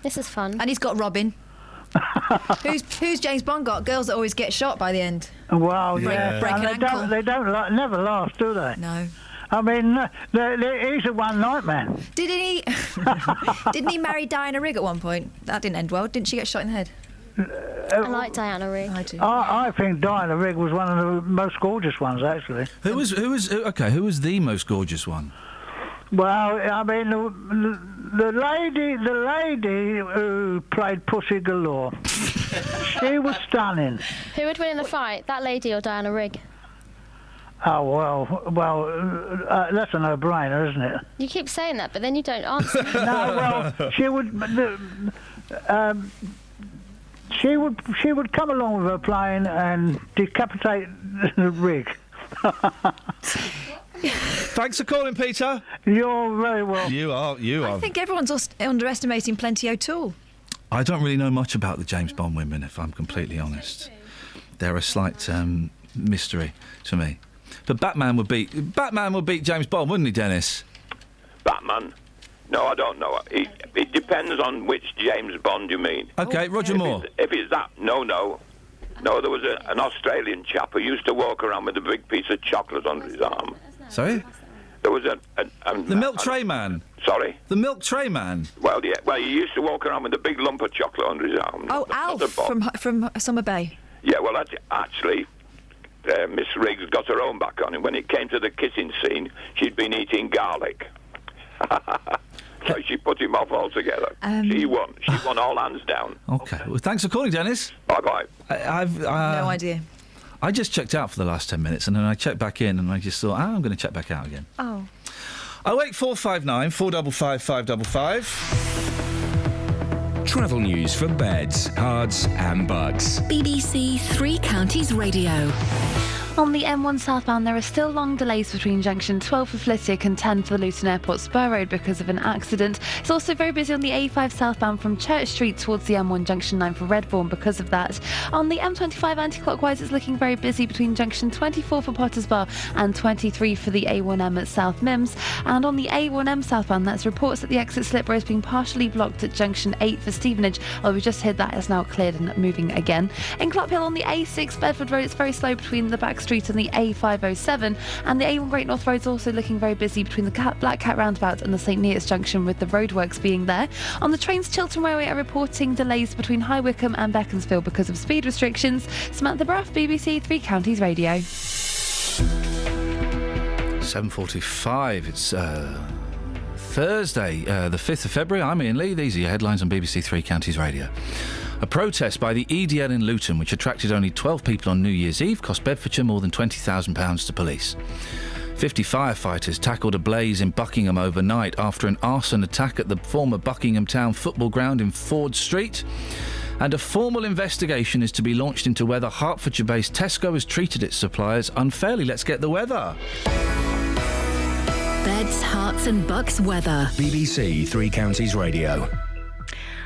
This is fun. And he's got Robin. Who's James Bond got? Girls that always get shot by the end. Well, yeah. Break an ankle. They don't never last, do they? No. I mean, he's a one-night man. Didn't he marry Diana Rigg at one point? That didn't end well. Didn't she get shot in the head? I like Diana Rigg. I do. I think Diana Rigg was one of the most gorgeous ones, actually. Who was the most gorgeous one? Well, I mean, the lady who played Pussy Galore, she was stunning. Who would win in a fight, that lady or Diana Rigg? Oh, well, that's a no-brainer, isn't it? You keep saying that, but then you don't answer. No, well, she would come along with her plane and decapitate the rig. Thanks for calling, Peter. You're very welcome. You are. I think everyone's underestimating Plenty O'Toole. I don't really know much about the James Bond women, if I'm completely honest. They're a slight mystery to me. But Batman would beat James Bond, wouldn't he, Dennis? Batman? No, I don't know. It depends on which James Bond you mean. Okay, Roger Moore. If it's that, no. There was an Australian chap who used to walk around with a big piece of chocolate under his arm. Sorry? There was the milk tray man. Sorry? The milk tray man. Well, yeah. Well, he used to walk around with a big lump of chocolate under his arm. Oh, Alf from Summer Bay. Yeah, well, that's actually... Miss Riggs got her own back on, and when it came to the kissing scene, she'd been eating garlic. So she put him off altogether. She won. She won all hands down. Okay. Well, thanks for calling, Dennis. Bye-bye. I've No idea. I just checked out for the last 10 minutes, and then I checked back in, and I just thought, I'm going to check back out again. Oh. 08459 455 555. Travel news for beds, cards and bugs. BBC Three Counties Radio. On the M1 southbound, there are still long delays between junction 12 for Flitwick and 10 for the Luton Airport Spur Road because of an accident. It's also very busy on the A5 southbound from Church Street towards the M1 junction 9 for Redbourne because of that. On the M25 anti-clockwise, it's looking very busy between junction 24 for Potters Bar and 23 for the A1M at South Mims. And on the A1M southbound, that's reports that the exit slip road has been partially blocked at junction 8 for Stevenage. Well, we just heard that is now cleared and moving again. In Clophill on the A6 Bedford Road, it's very slow between the back street and the A507, and the A1 Great North Road is also looking very busy between the Black Cat roundabout and the St Neots junction, with the roadworks being there. On the trains, Chiltern Railway are reporting delays between High Wycombe and Beaconsfield because of speed restrictions. Samantha Bruff, BBC Three Counties Radio. 7:45. It's Thursday, the 5th of February. I'm Iain Lee. These are your headlines on BBC Three Counties Radio. A protest by the EDL in Luton, which attracted only 12 people on New Year's Eve, cost Bedfordshire more than £20,000 to police. 50 firefighters tackled a blaze in Buckingham overnight after an arson attack at the former Buckingham Town football ground in Ford Street. And a formal investigation is to be launched into whether Hertfordshire-based Tesco has treated its suppliers unfairly. Let's get the weather. Beds, Herts and Bucks weather. BBC Three Counties Radio.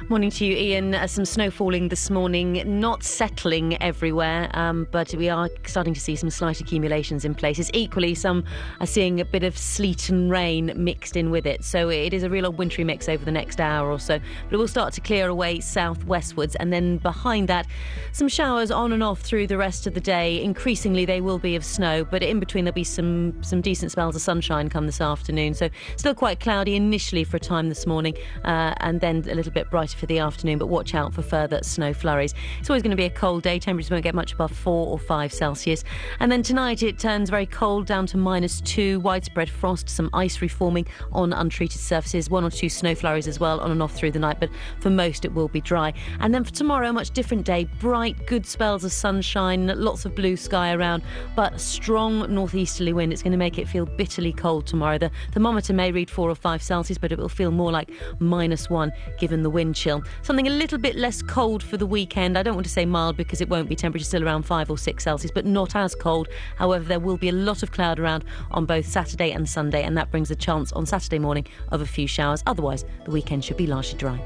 Morning to you, Ian. Some snow falling this morning, not settling everywhere, but we are starting to see some slight accumulations in places. Equally, some are seeing a bit of sleet and rain mixed in with it. So it is a real old wintry mix over the next hour or so. But it will start to clear away south-westwards, and then behind that, some showers on and off through the rest of the day. Increasingly, they will be of snow, but in between there'll be some decent spells of sunshine come this afternoon. So still quite cloudy initially for a time this morning, and then a little bit brighter for the afternoon, but watch out for further snow flurries. It's always going to be a cold day. Temperatures won't get much above 4 or 5 Celsius. And then tonight it turns very cold down to -2, widespread frost, some ice reforming on untreated surfaces, 1 or 2 snow flurries as well on and off through the night, but for most it will be dry. And then for tomorrow, a much different day. Bright, good spells of sunshine, lots of blue sky around, but strong northeasterly wind. It's going to make it feel bitterly cold tomorrow. The thermometer may read 4 or 5 Celsius, but it will feel more like -1 given the wind chill. Something a little bit less cold for the weekend. I don't want to say mild because it won't be. Temperature still around 5 or 6 Celsius, but not as cold. However, there will be a lot of cloud around on both Saturday and Sunday, and that brings a chance on Saturday morning of a few showers. Otherwise, the weekend should be largely dry.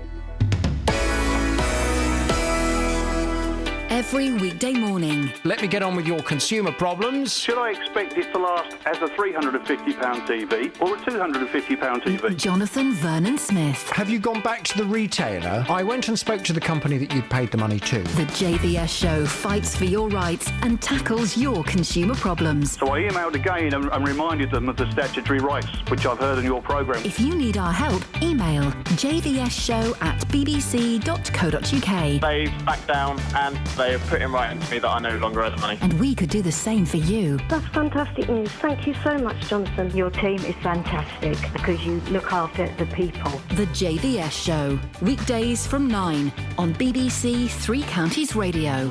Every weekday morning. Let me get on with your consumer problems. Should I expect it to last as a £350 TV or a £250 TV? Jonathan Vernon Smith. Have you gone back to the retailer? I went and spoke to the company that you'd paid the money to. The JVS show fights for your rights and tackles your consumer problems. So I emailed again and reminded them of the statutory rights, which I've heard in your programme. If you need our help, email jvsshow@bbc.co.uk. They've backed down and they have put in writing to me that I no longer owe the money. And we could do the same for you. That's fantastic news. Thank you so much, Jonathan. Your team is fantastic because you look after the people. The JVS show, weekdays from 9 on BBC Three Counties Radio.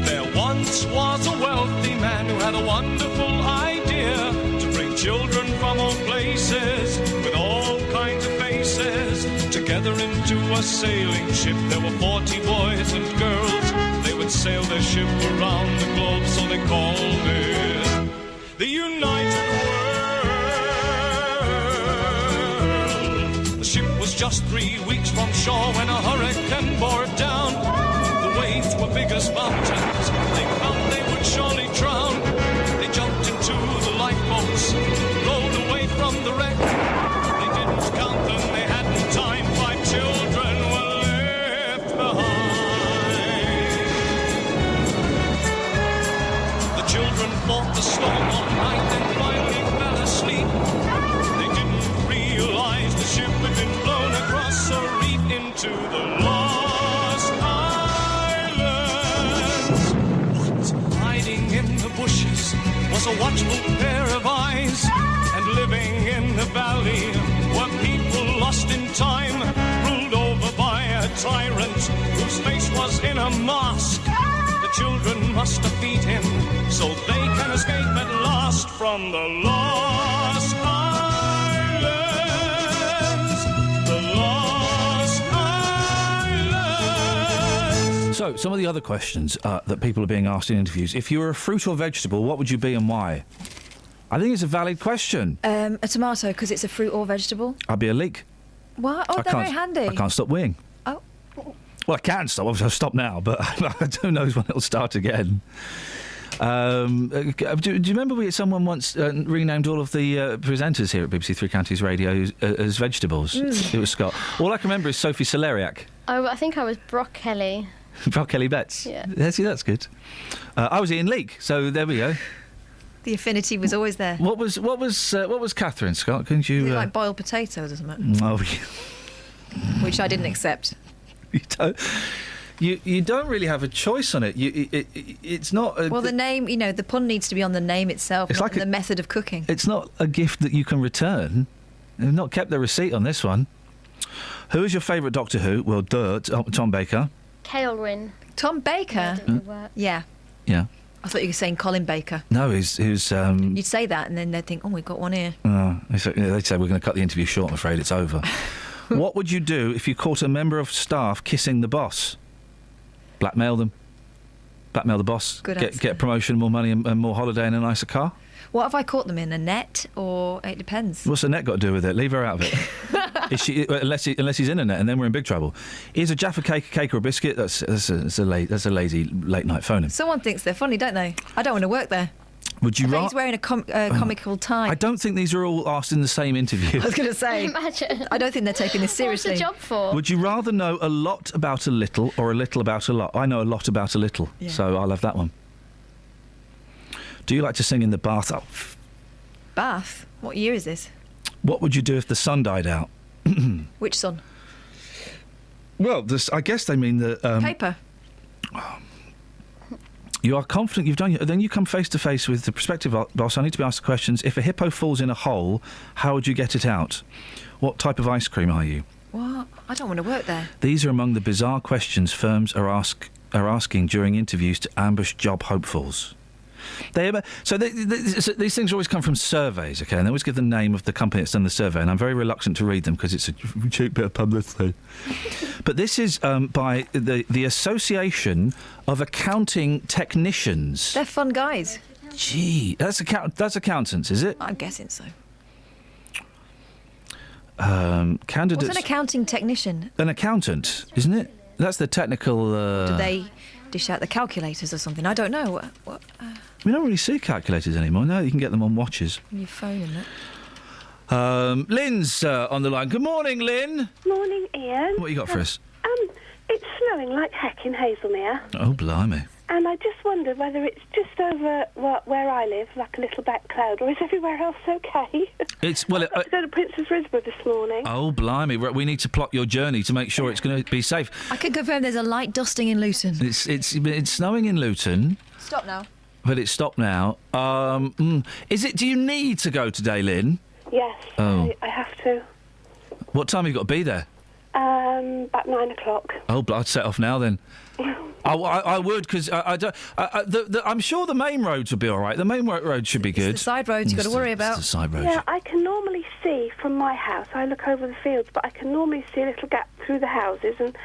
There once was a wealthy man who had a wonderful idea to bring children from all places with all kinds of faces together into a sailing ship. There were 40 boys and girls. They would sail their ship around the globe, so they called it the United World. The ship was just 3 weeks from shore when a hurricane bore it down. The waves were big as mountains. They found they would surely drown. They jumped into the lifeboats, rowed away from the wreck. They didn't count them, they hadn't time. 5 children were left behind. The children fought the storm all night and finally fell asleep. They didn't realize the ship had been blown across a reef into the lost island. was a watchful pair of eyes, and living in the valley were people lost in time, ruled over by a tyrant whose face was in a mask. The children must defeat him so they can escape at last from the lost islands. The lost islands. So, some of the other questions that people are being asked in interviews. If you were a fruit or vegetable, what would you be and why? I think it's a valid question. A tomato, because it's a fruit or vegetable. I'd be a leek. What? Oh, they're very handy. I can't stop weeing. Oh. Well, I can stop. Obviously, I've stopped now, but who knows when it'll start again. Do you remember someone once renamed all of the presenters here at BBC Three Counties Radio as vegetables? It was Scott. All I can remember is Sophie Soleriak. Oh, I think I was Broccoli. Broccoli Betts. Yeah. See, that's good. I was Iain Leake, so there we go. The affinity was always there. What was Catherine, Scott? Couldn't you? Was it like boiled potatoes or something? Oh, which I didn't accept. You don't really have a choice on it. It's not. Well, the name, the pun needs to be on the name itself, it's not like the method of cooking. It's not a gift that you can return. They've not kept the receipt on this one. Who is your favourite Doctor Who? Well, Tom Baker. Kaelwyn. Tom Baker? Yeah. Yeah. I thought you were saying Colin Baker. No, he's. You'd say that, and then they'd think, oh, we've got one here. They'd say we're going to cut the interview short. I'm afraid it's over. What would you do if you caught a member of staff kissing the boss? Blackmail them. Blackmail the boss. Get a promotion, more money, and more holiday and a nicer car. What have I caught them in? A net, or it depends? What's the net got to do with it? Leave her out of it. Unless he's in a net, and then we're in big trouble. Is a Jaffa cake or a biscuit? That's a lazy late night phoning. Someone thinks they're funny, don't they? I don't want to work there. Would you he's wearing a comical tie. I don't think these are all asked in the same interview. I was going to say. Imagine. I don't think they're taking this seriously. What's the job for? Would you rather know a lot about a little or a little about a lot? I know a lot about a little, so I'll have that one. Do you like to sing in the bath? Oh. Bath? What year is this? What would you do if the sun died out? Which sun? Well, I guess they mean the... Paper. You are confident you've done it. Then you come face to face with the prospective boss. I need to be asked the questions. If a hippo falls in a hole, how would you get it out? What type of ice cream are you? What? I don't want to work there. These are among the bizarre questions firms are asking during interviews to ambush job hopefuls. These things always come from surveys, okay, and they always give the name of the company that's done the survey, and I'm very reluctant to read them because it's a cheap bit of publicity. But this is by the Association of Accounting Technicians. They're fun guys. Gee, that's accountants, is it? I'm guessing so. Candidates. What's an accounting technician? An accountant, isn't it? That's the technical... Do they dish out the calculators or something? I don't know. What we don't really see calculators anymore. No, you can get them on watches. On your phone and that. Lynn's on the line. Good morning, Lynn. Morning, Ian. What you got for us? It's snowing like heck in Hazelmere. Oh, blimey. And I just wondered whether it's just over where I live, like a little black cloud, or is everywhere else okay? I got to go to Princess Risborough this morning. Oh, blimey. We need to plot your journey to make sure it's going to be safe. I can confirm there's a light dusting in Luton. It's snowing in Luton. Stop now. But it's stopped now. Do you need to go today, Lynn? Yes, I have to. What time have you got to be there? About 9 o'clock. Oh, I'd set off now then. I would, because I'm sure the main roads will be all right. The main road should be good. It's the side roads you've got to worry about. It's the side roads. Yeah, I can normally see from my house. I look over the fields, but I can normally see a little gap through the houses and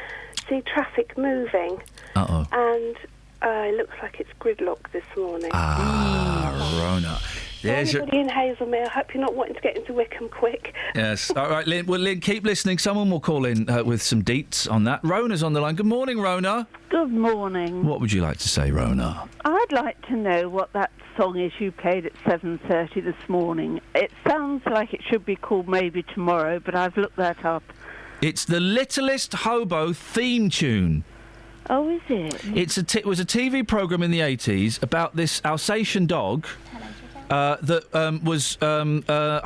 see traffic moving. Uh-oh. And it looks like it's gridlock this morning. Rona. Anybody in Hazelmere, I hope you're not wanting to get into Wickham quick. Yes. All right, Lynn. Well, Lynn, keep listening. Someone will call in with some deets on that. Rona's on the line. Good morning, Rona. Good morning. What would you like to say, Rona? I'd like to know what that song is you played at 7:30 this morning. It sounds like it should be called Maybe Tomorrow, but I've looked that up. It's the Littlest Hobo theme tune. Oh, is it? It was a TV programme in the 80s about this Alsatian dog that was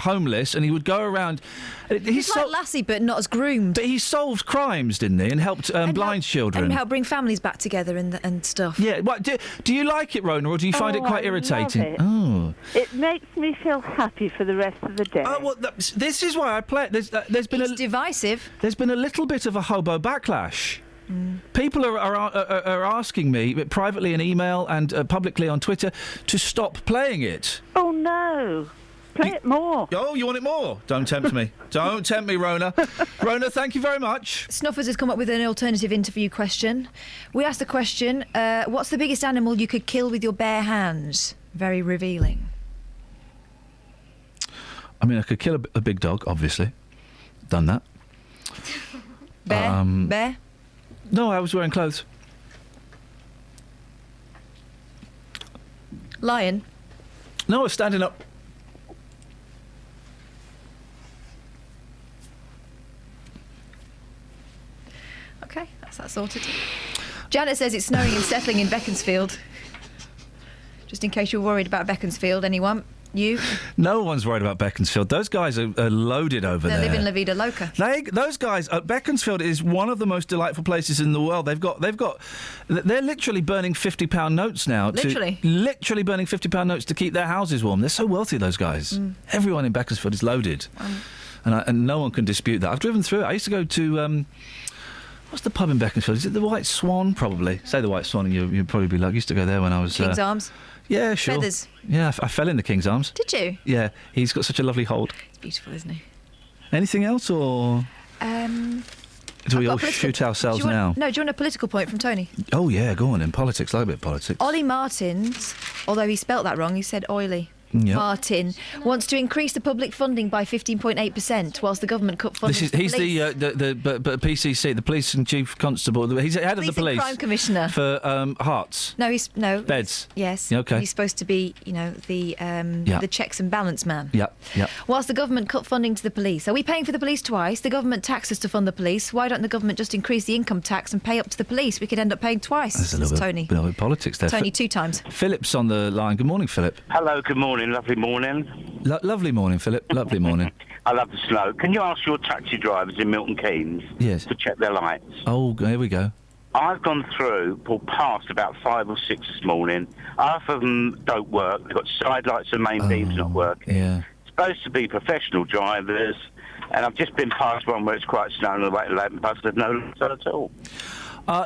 homeless, and he would go around. He's like Lassie, but not as groomed. But he solved crimes, didn't he, and helped blind children. And helped bring families back together and stuff. Yeah. What, do you like it, Rona, or do you find it quite irritating? Love it. Oh. It makes me feel happy for the rest of the day. Oh, well, this is why I play it. There's been it's divisive. There's been a little bit of a hobo backlash. People are asking me privately in email and publicly on Twitter to stop playing it. Oh no! Play it more. Oh, you want it more? Don't tempt me. Don't tempt me, Rona. Rona, thank you very much. Snuffers has come up with an alternative interview question. We asked the question, what's the biggest animal you could kill with your bare hands? Very revealing. I mean, I could kill a big dog, obviously. Done that. Bear? Bear? No, I was wearing clothes. Lion? No, I was standing up. Okay, that's that sorted. Janet says it's snowing and settling in Beaconsfield. Just in case you're worried about Beaconsfield, anyone? You? No one's worried about Beaconsfield. Those guys are loaded over there. They're living La Vida Loca. Those guys, Beaconsfield is one of the most delightful places in the world. They're literally burning £50 notes now. Literally burning £50 notes to keep their houses warm. They're so wealthy, those guys. Everyone in Beaconsfield is loaded. And no one can dispute that. I've driven through it. I used to go to... what's the pub in Beaconsfield? Is it the White Swan? Probably. Say the White Swan and you'd probably be like... I used to go there when I was... King's Arms? Yeah, sure. Feathers? Yeah, I fell in the King's Arms. Did you? Yeah, he's got such a lovely hold. It's beautiful, isn't he? Anything else, or... do we all shoot ourselves now? No, do you want a political point from Tony? Oh, yeah, go on, in politics, like a bit of politics. Ollie Martins, although he spelt that wrong, he said oily. Yep. Martin wants to increase the public funding by 15.8%, whilst the government cut funding. He's the PCC, the Police and Chief Constable. He's the head of the police. Crime Commissioner for Hearts. No, beds. Yes. Okay. He's supposed to be, the checks and balance man. Yeah. Whilst the government cut funding to the police, are we paying for the police twice? The government taxes to fund the police. Why don't the government just increase the income tax and pay up to the police? We could end up paying twice. There's a little bit of politics there. Tony, 2 times. Philip's on the line. Good morning, Philip. Hello. Good morning. Lovely morning. Lovely morning, Philip. Lovely morning. I love the snow. Can you ask your taxi drivers in Milton Keynes to check their lights? Oh, here we go. I've gone through, pulled past about 5 or 6 this morning. Half of them don't work. They've got side lights and main beams not working. Yeah. It's supposed to be professional drivers, and I've just been past one where it's quite snowing on the way to Leighton Bus. There's no lights at all.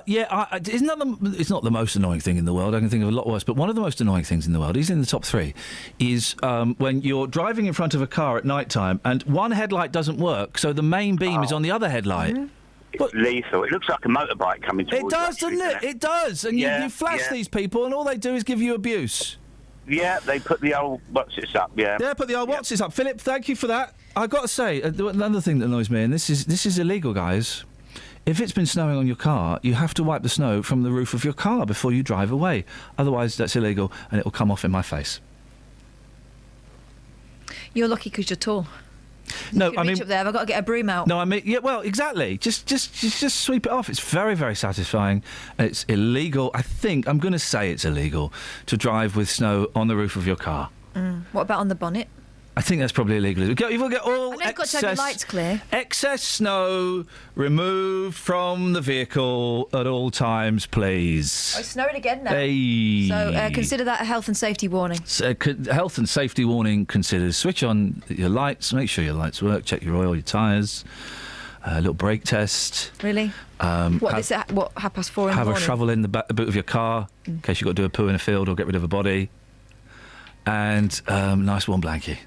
Isn't that it's not the most annoying thing in the world. I can think of a lot worse. But one of the most annoying things in the world, is in the top 3, is when you're driving in front of a car at night time and one headlight doesn't work, so the main beam is on the other headlight. It's lethal. It looks like a motorbike coming towards you. It does, doesn't it? It does. And you flash these people and all they do is give you abuse. Yeah, they put the old what's-its up, yeah. Yeah, put the old what's-its up. Philip, thank you for that. I've got to say, another thing that annoys me, and this is illegal, guys. If it's been snowing on your car, you have to wipe the snow from the roof of your car before you drive away. Otherwise, that's illegal, and it will come off in my face. You're lucky because you're tall. No, I mean, up there. I've got to get a broom out. No, I mean, yeah, well, exactly. Just sweep it off. It's very, very satisfying. It's illegal. I think I'm going to say it's illegal to drive with snow on the roof of your car. What about on the bonnet? I think that's probably illegal. You've got all you've got to have your lights clear. Excess snow removed from the vehicle at all times, please. Oh, it's snowing again now. Hey. So consider that a health and safety warning. Health and safety warning considered. Switch on your lights. Make sure your lights work. Check your oil, your tyres. A little brake test. Really? What 4:30 in the morning? Have a shovel in the boot of your car in case you've got to do a poo in a field or get rid of a body. And nice warm blanket.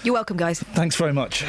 You're welcome, guys. Thanks very much.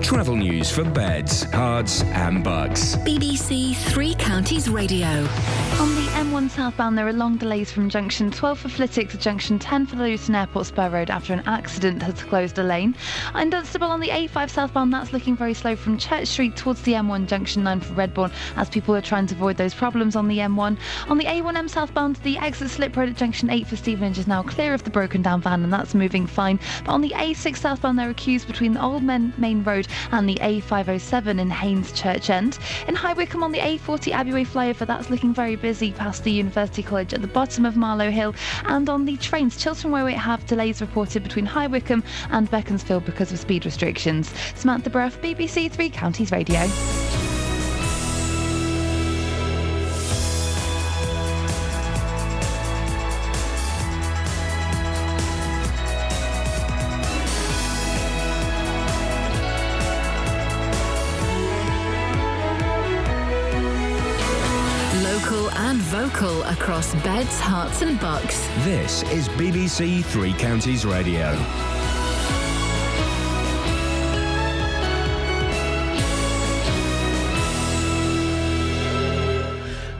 Travel news for beds, cards and bugs. BBC Three Counties Radio. On the M1 southbound, there are long delays from junction 12 for Flitwick to junction 10 for the Luton Airport Spur Road after an accident has closed a lane. And Dunstable on the A5 southbound, that's looking very slow from Church Street towards the M1 junction 9 for Redbourne as people are trying to avoid those problems on the M1. On the A1M southbound, the exit slip road at junction 8 for Stevenage is now clear of the broken down van and that's moving fine. But on the A6 southbound, there are queues between the Old Main Road and the A507 in Haynes Church End. In High Wycombe on the A40 Abbey Way flyover, that's looking very busy past the University College at the bottom of Marlow Hill. And on the trains, Chiltern Way have delays reported between High Wycombe and Beaconsfield because of speed restrictions. Samantha Brough, BBC Three Counties Radio. Local and vocal across beds, hearts and bucks. This is BBC Three Counties Radio.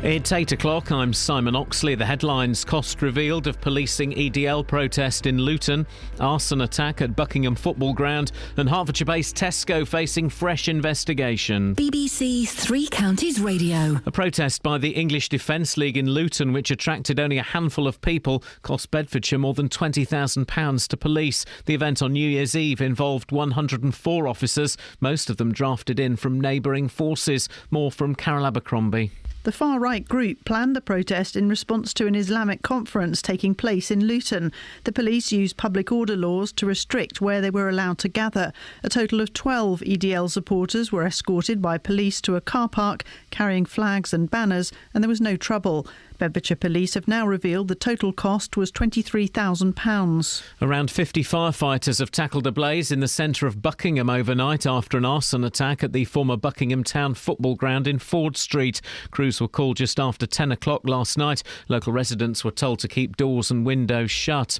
It's 8 o'clock. I'm Simon Oxley. The headlines: cost revealed of policing EDL protest in Luton, arson attack at Buckingham Football Ground, and Hertfordshire-based Tesco facing fresh investigation. BBC Three Counties Radio. A protest by the English Defence League in Luton, which attracted only a handful of people, cost Bedfordshire more than £20,000 to police. The event on New Year's Eve involved 104 officers, most of them drafted in from neighbouring forces. More from Carol Abercrombie. The far-right group planned the protest in response to an Islamic conference taking place in Luton. The police used public order laws to restrict where they were allowed to gather. A total of 12 EDL supporters were escorted by police to a car park, carrying flags and banners, and there was no trouble. Bedfordshire Police have now revealed the total cost was £23,000. Around 50 firefighters have tackled a blaze in the centre of Buckingham overnight after an arson attack at the former Buckingham Town football ground in Ford Street. Crews were called just after 10 o'clock last night. Local residents were told to keep doors and windows shut.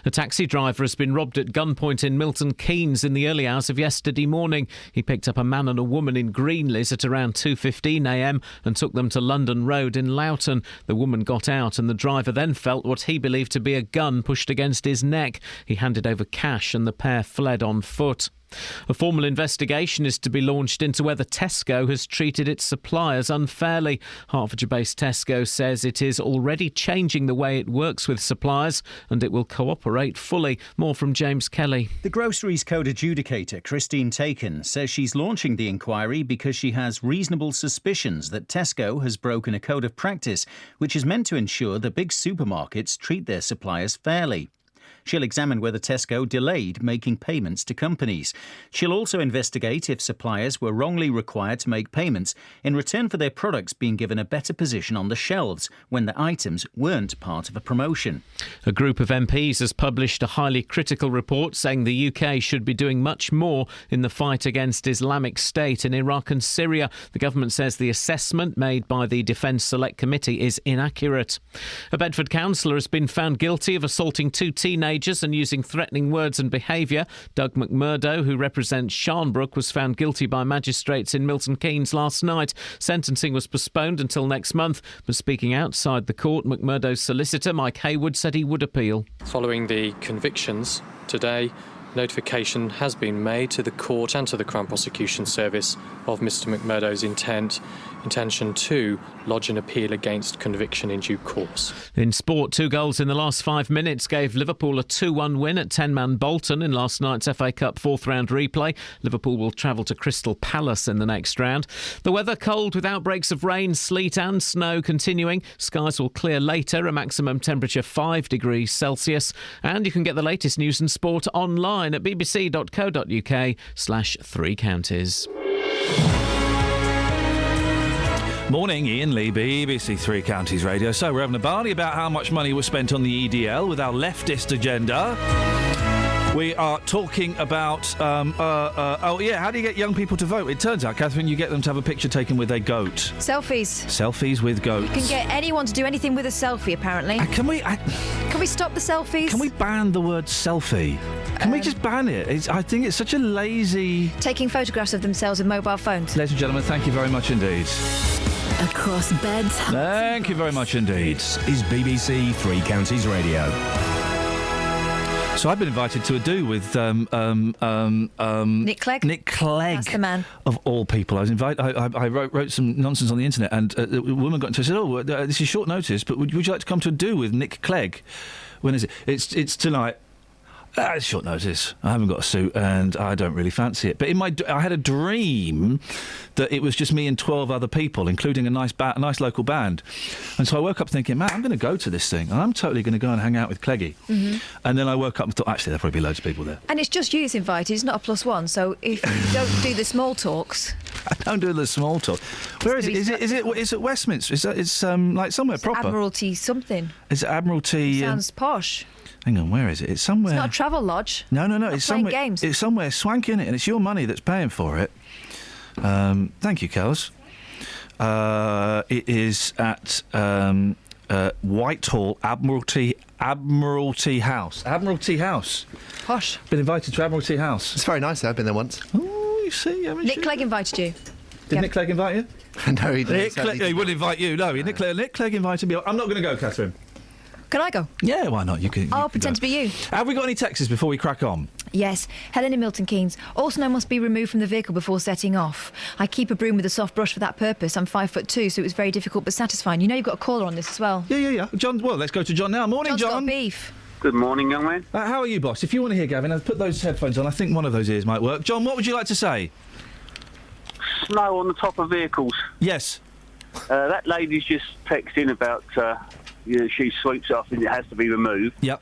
A taxi driver has been robbed at gunpoint in Milton Keynes in the early hours of yesterday morning. He picked up a man and a woman in Greenleys at around 2:15am and took them to London Road in Loughton. The woman got out and the driver then felt what he believed to be a gun pushed against his neck. He handed over cash and the pair fled on foot. A formal investigation is to be launched into whether Tesco has treated its suppliers unfairly. Hertfordshire-based Tesco says it is already changing the way it works with suppliers and it will cooperate fully. More from James Kelly. The Groceries Code adjudicator, Christine Taken, says she's launching the inquiry because she has reasonable suspicions that Tesco has broken a code of practice which is meant to ensure that big supermarkets treat their suppliers fairly. She'll examine whether Tesco delayed making payments to companies. She'll also investigate if suppliers were wrongly required to make payments in return for their products being given a better position on the shelves when the items weren't part of a promotion. A group of MPs has published a highly critical report saying the UK should be doing much more in the fight against Islamic State in Iraq and Syria. The government says the assessment made by the Defence Select Committee is inaccurate. A Bedford councillor has been found guilty of assaulting two teenagers and using threatening words and behaviour. Doug McMurdo, who represents Sharnbrook, was found guilty by magistrates in Milton Keynes last night. Sentencing was postponed until next month, but speaking outside the court, McMurdo's solicitor, Mike Hayward, said he would appeal. Following the convictions today, notification has been made to the court and to the Crown Prosecution Service of Mr McMurdo's intention to lodge an appeal against conviction in due course. In sport, 2 goals in the last 5 minutes gave Liverpool a 2-1 win at 10-man Bolton in last night's FA Cup fourth-round replay. Liverpool will travel to Crystal Palace in the next round. The weather cold with outbreaks of rain, sleet and snow continuing. Skies will clear later, a maximum temperature 5 degrees Celsius. And you can get the latest news and sport online at bbc.co.uk/3 counties. Morning, Iain Lee, BBC Three Counties Radio. So we're having a barney about how much money was spent on the EDL with our leftist agenda. We are talking about, how do you get young people to vote? It turns out, Catherine, you get them to have a picture taken with a goat. Selfies. Selfies with goats. You can get anyone to do anything with a selfie, apparently. Can we stop the selfies? Can we ban the word selfie? Can we just ban it? I think it's such a lazy... Taking photographs of themselves with mobile phones. Ladies and gentlemen, thank you very much indeed. Across beds. Thank you very much indeed. This is BBC Three Counties Radio. So I've been invited to a do with Nick Clegg. Nick Clegg. That's the man. Of all people. I was invited. I wrote some nonsense on the internet, and a woman got in touch and said, "Oh, this is short notice, but would you like to come to a do with Nick Clegg? When is it? It's tonight." Short notice. I haven't got a suit and I don't really fancy it. But I had a dream that it was just me and 12 other people, including a nice local band. And so I woke up thinking, man, I'm going to go to this thing and I'm totally going to go and hang out with Cleggy. Mm-hmm. And then I woke up and thought, actually, there'll probably be loads of people there. And it's just you that's invited, it's not a +1, so if you don't do the small talks... I don't do the small talk. Where is it? Is it Westminster? It's like somewhere proper. Admiralty something. Is it Admiralty? Sounds posh. Hang on, where is it? It's somewhere... It's not a travel lodge. No. Not It's playing somewhere. games. It's somewhere swanky, innit? And it's your money that's paying for it. Thank you, Kels. It is at Whitehall, Admiralty House. Admiralty House. Posh. Been invited to Admiralty House. It's very nice. I've been there once. Oh, you see, Nick Clegg invited you. Did Nick Clegg invite you? No, he didn't. He wouldn't invite you. No, Nick Clegg invited me. I'm not going to go, Catherine. Can I go? Yeah, why not? You can. I'll pretend to be you. Have we got any texts before we crack on? Yes. Helen in Milton Keynes. All snow must be removed from the vehicle before setting off. I keep a broom with a soft brush for that purpose. I'm 5'2", so it was very difficult but satisfying. You know you've got a caller on this as well. Yeah. John, well, let's go to John now. Morning, John's John. got beef. Good morning, young man. How are you, boss? If you want to hear Gavin, I'll put those headphones on. I think one of those ears might work. John, what would you like to say? Snow on the top of vehicles. Yes. That lady's just texting about she sweeps it off and it has to be removed. Yep.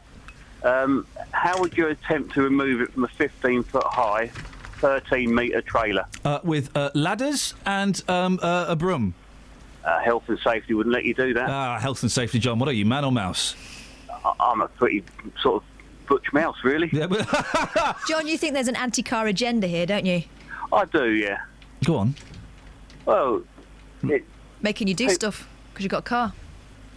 How would you attempt to remove it from a 15-foot high, 13-metre trailer? With ladders and a broom. Health and safety wouldn't let you do that. Health and safety, John. What are you, man or mouse? I'm a pretty sort of butch mouse, really. Yeah, but John, you think there's an anti-car agenda here, don't you? I do, yeah. Go on. Well, making you do stuff because you've got a car.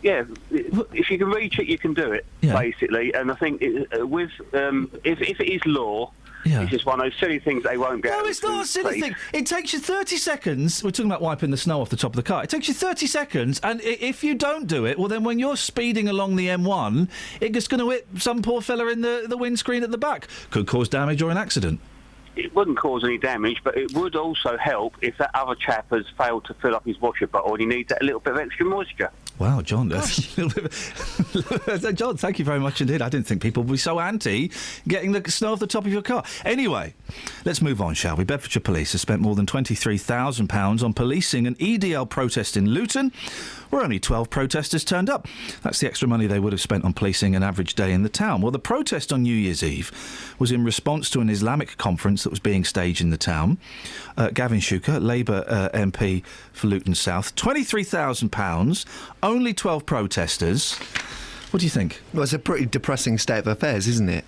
Yeah, if you can reach it, you can do it, basically. And I think if it is law, it's just one of those silly things they won't get. No, it's not a silly thing. It takes you 30 seconds. We're talking about wiping the snow off the top of the car. It takes you 30 seconds, and if you don't do it, well, then when you're speeding along the M1, it's just going to hit some poor fella in the windscreen at the back. Could cause damage or an accident. It wouldn't cause any damage, but it would also help if that other chap has failed to fill up his washer bottle and he needs that little bit of extra moisture. Wow, John, that's a little bit... John, thank you very much indeed. I didn't think people would be so anti getting the snow off the top of your car. Anyway, let's move on, shall we? Bedfordshire Police have spent more than £23,000 on policing an EDL protest in Luton, where only 12 protesters turned up. That's the extra money they would have spent on policing an average day in the town. Well, the protest on New Year's Eve was in response to an Islamic conference that was being staged in the town. Gavin Shuker, Labour MP for Luton South, £23,000, only 12 protesters. What do you think? Well, it's a pretty depressing state of affairs, isn't it?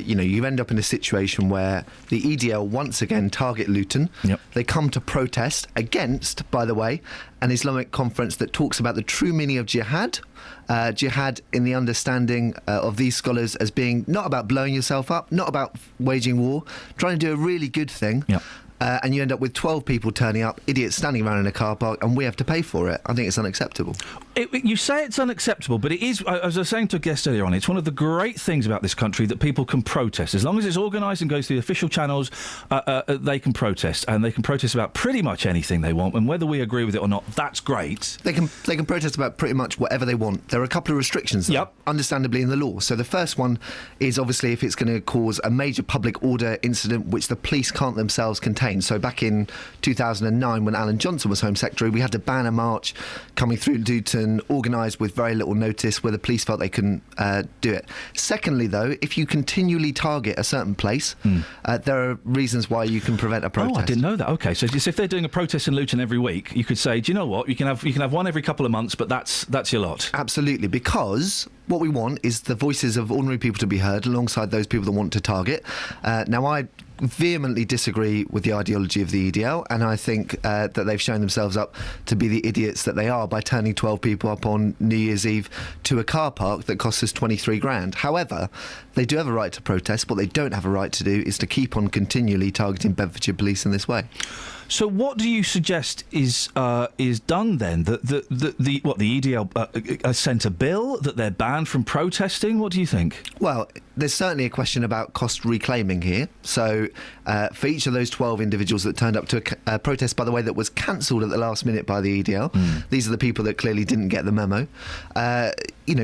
You end up in a situation where the EDL once again target Luton. Yep. They come to protest against, by the way, an Islamic conference that talks about the true meaning of jihad. Jihad in the understanding of these scholars as being not about blowing yourself up, not about waging war, trying to do a really good thing. Yep. And you end up with 12 people turning up, idiots standing around in a car park, and we have to pay for it. I think it's unacceptable. You say it's unacceptable, but it is, as I was saying to a guest earlier on, it's one of the great things about this country that people can protest. As long as it's organised and goes through the official channels, they can protest. And they can protest about pretty much anything they want. And whether we agree with it or not, that's great. They can protest about pretty much whatever they want. There are a couple of restrictions, though, understandably, in the law. So the first one is obviously if it's going to cause a major public order incident which the police can't themselves contain. So back in 2009, when Alan Johnson was Home Secretary, we had to ban a march coming through Luton, organised with very little notice, where the police felt they couldn't do it. Secondly, though, if you continually target a certain place, there are reasons why you can prevent a protest. Oh, I didn't know that. OK, so if they're doing a protest in Luton every week, you could say, do you know what, you can have one every couple of months, but that's your lot. Absolutely, because what we want is the voices of ordinary people to be heard alongside those people that want to target. Now, I vehemently disagree with the ideology of the EDL, and I think that they've shown themselves up to be the idiots that they are by turning 12 people up on New Year's Eve to a car park that costs us 23 grand. However, they do have a right to protest. What they don't have a right to do is to keep on continually targeting Bedfordshire Police in this way. So what do you suggest is done then? The EDL sent a bill that they're banned from protesting? What do you think? Well, there's certainly a question about cost reclaiming here. So for each of those 12 individuals that turned up to a protest, by the way, that was cancelled at the last minute by the EDL, these are the people that clearly didn't get the memo.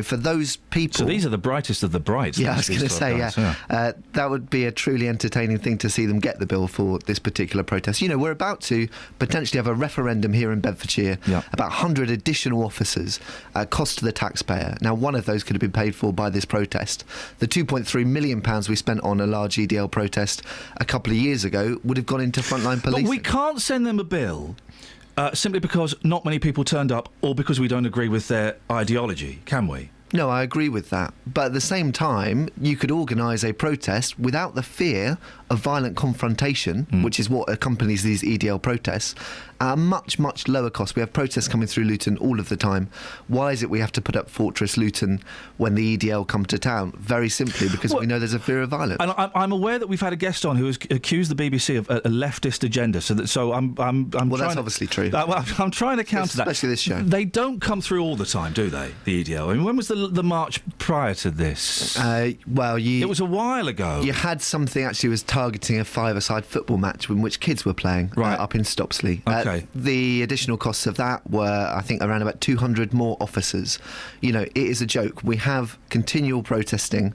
for those people... So these are the brightest of the brights. Yeah, I was going to say, that would be a truly entertaining thing to see them get the bill for this particular protest. We're about to potentially have a referendum here in Bedfordshire about 100 additional officers, cost to the taxpayer. Now, one of those could have been paid for by this protest. The £2.3 million we spent on a large EDL protest a couple of years ago would have gone into frontline policing. But we can't send them a bill simply because not many people turned up or because we don't agree with their ideology, can we? No, I agree with that. But at the same time, you could organise a protest without the fear of violent confrontation, which is what accompanies these EDL protests, at a much, much lower cost. We have protests coming through Luton all of the time. Why is it we have to put up Fortress Luton when the EDL come to town? Very simply because we know there's a fear of violence. And I'm aware that we've had a guest on who has accused the BBC of a leftist agenda. I'm that's obviously true. I'm trying to counter that. Especially this show. They don't come through all the time, do they, the EDL? I mean, when was the march prior to this? It was a while ago. You had something actually was targeting a five-a-side football match in which kids were playing up in Stopsley. Okay. The additional costs of that were, I think, around about 200 more officers. It is a joke. We have continual protesting.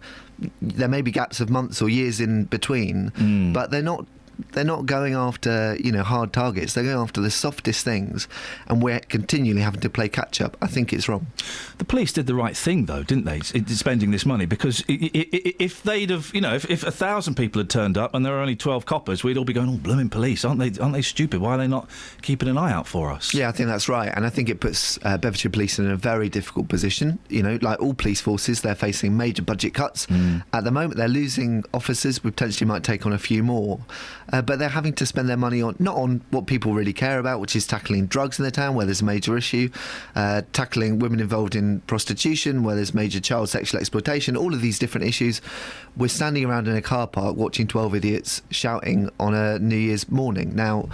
There may be gaps of months or years in between, but they're not going after, hard targets. They're going after the softest things, and we're continually having to play catch-up. I think it's wrong. The police did the right thing, though, didn't they, spending this money? Because if they'd have, if 1,000 people had turned up and there were only 12 coppers, we'd all be going, oh, blooming police, aren't they stupid? Why are they not keeping an eye out for us? Yeah, I think that's right. And I think it puts Bedfordshire Police in a very difficult position. Like all police forces, they're facing major budget cuts. At the moment, they're losing officers. We potentially might take on a few more. But they're having to spend their money not on what people really care about, which is tackling drugs in the town, where there's a major issue, tackling women involved in prostitution, where there's major child sexual exploitation, all of these different issues. We're standing around in a car park watching 12 idiots shouting on a New Year's morning. Now,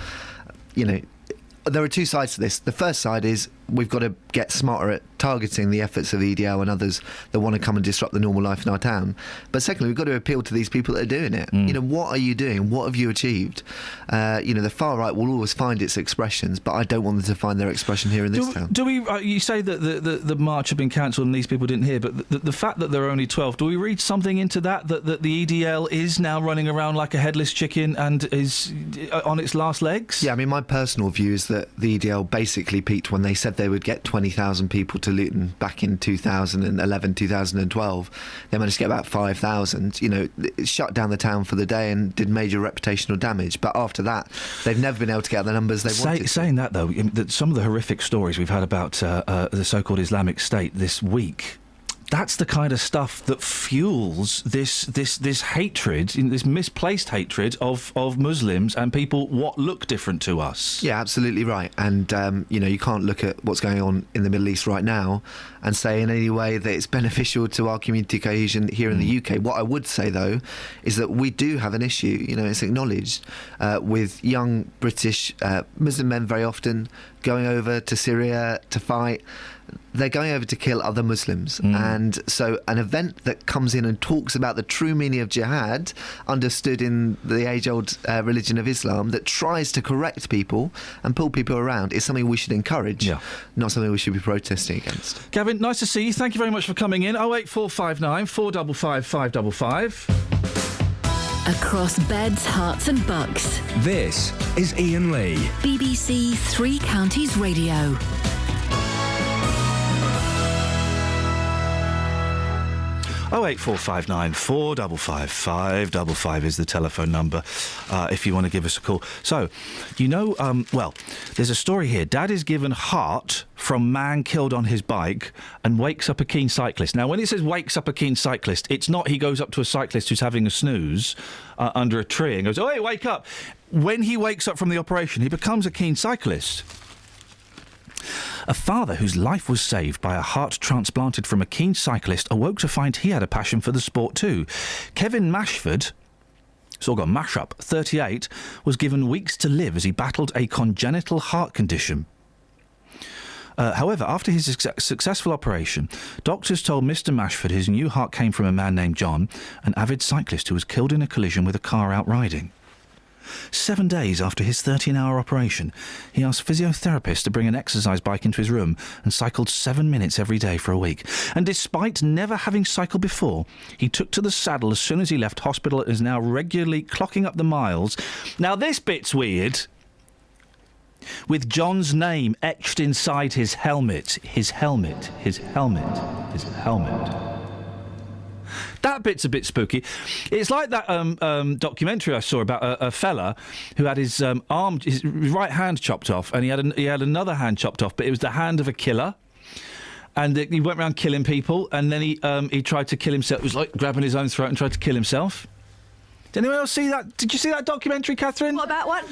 there are two sides to this. The first side is we've got to get smarter at targeting the efforts of EDL and others that want to come and disrupt the normal life in our town. But secondly, we've got to appeal to these people that are doing it. What are you doing? What have you achieved? The far right will always find its expressions, but I don't want them to find their expression here in this town. Do we? You say that the march had been cancelled and these people didn't hear, but the fact that there are only 12, do we read something into that the EDL is now running around like a headless chicken and is on its last legs? Yeah, I mean, my personal view is that the EDL basically peaked when they said they would get 20,000 people to Luton back in 2011, 2012. They managed to get about 5,000. It shut down the town for the day and did major reputational damage. But after that, they've never been able to get the numbers they wanted. Saying that, though, some of the horrific stories we've had about the so-called Islamic State this week, that's the kind of stuff that fuels this hatred, this misplaced hatred of Muslims and people what look different to us. Yeah, absolutely right. And, you can't look at what's going on in the Middle East right now and say in any way that it's beneficial to our community cohesion here in the UK. What I would say, though, is that we do have an issue, it's acknowledged, with young British Muslim men very often going over to Syria to fight. They're going over to kill other Muslims. And so an event that comes in and talks about the true meaning of jihad, understood in the age-old religion of Islam, that tries to correct people and pull people around, is something we should encourage, not something we should be protesting against. Gavin, nice to see you. Thank you very much for coming in. 08459 455 555. Across beds, hearts and bucks. This is Iain Lee. BBC Three Counties Radio. 08459 455 555 is the telephone number if you want to give us a call. So, there's a story here. Dad is given heart from man killed on his bike and wakes up a keen cyclist. Now, when it says wakes up a keen cyclist, it's not he goes up to a cyclist who's having a snooze under a tree and goes, "Oh, hey, wake up." When he wakes up from the operation, he becomes a keen cyclist. A father whose life was saved by a heart transplanted from a keen cyclist awoke to find he had a passion for the sport too. Kevin Mashford, it's all got mash up, 38, was given weeks to live as he battled a congenital heart condition. However, after his successful operation, doctors told Mr. Mashford his new heart came from a man named John, an avid cyclist who was killed in a collision with a car out riding. 7 days after his 13-hour operation, he asked physiotherapists to bring an exercise bike into his room and cycled 7 minutes every day for a week. And despite never having cycled before, he took to the saddle as soon as he left hospital and is now regularly clocking up the miles. Now, this bit's weird. With John's name etched inside his helmet. His helmet. His helmet. His helmet. That bit's a bit spooky. It's like that documentary I saw about a fella who had his arm, his right hand chopped off, and he had another hand chopped off, but it was the hand of a killer. And he went around killing people, and then he tried to kill himself. It was like grabbing his own throat and tried to kill himself. Did anyone else see that? Did you see that documentary, Catherine? What about what?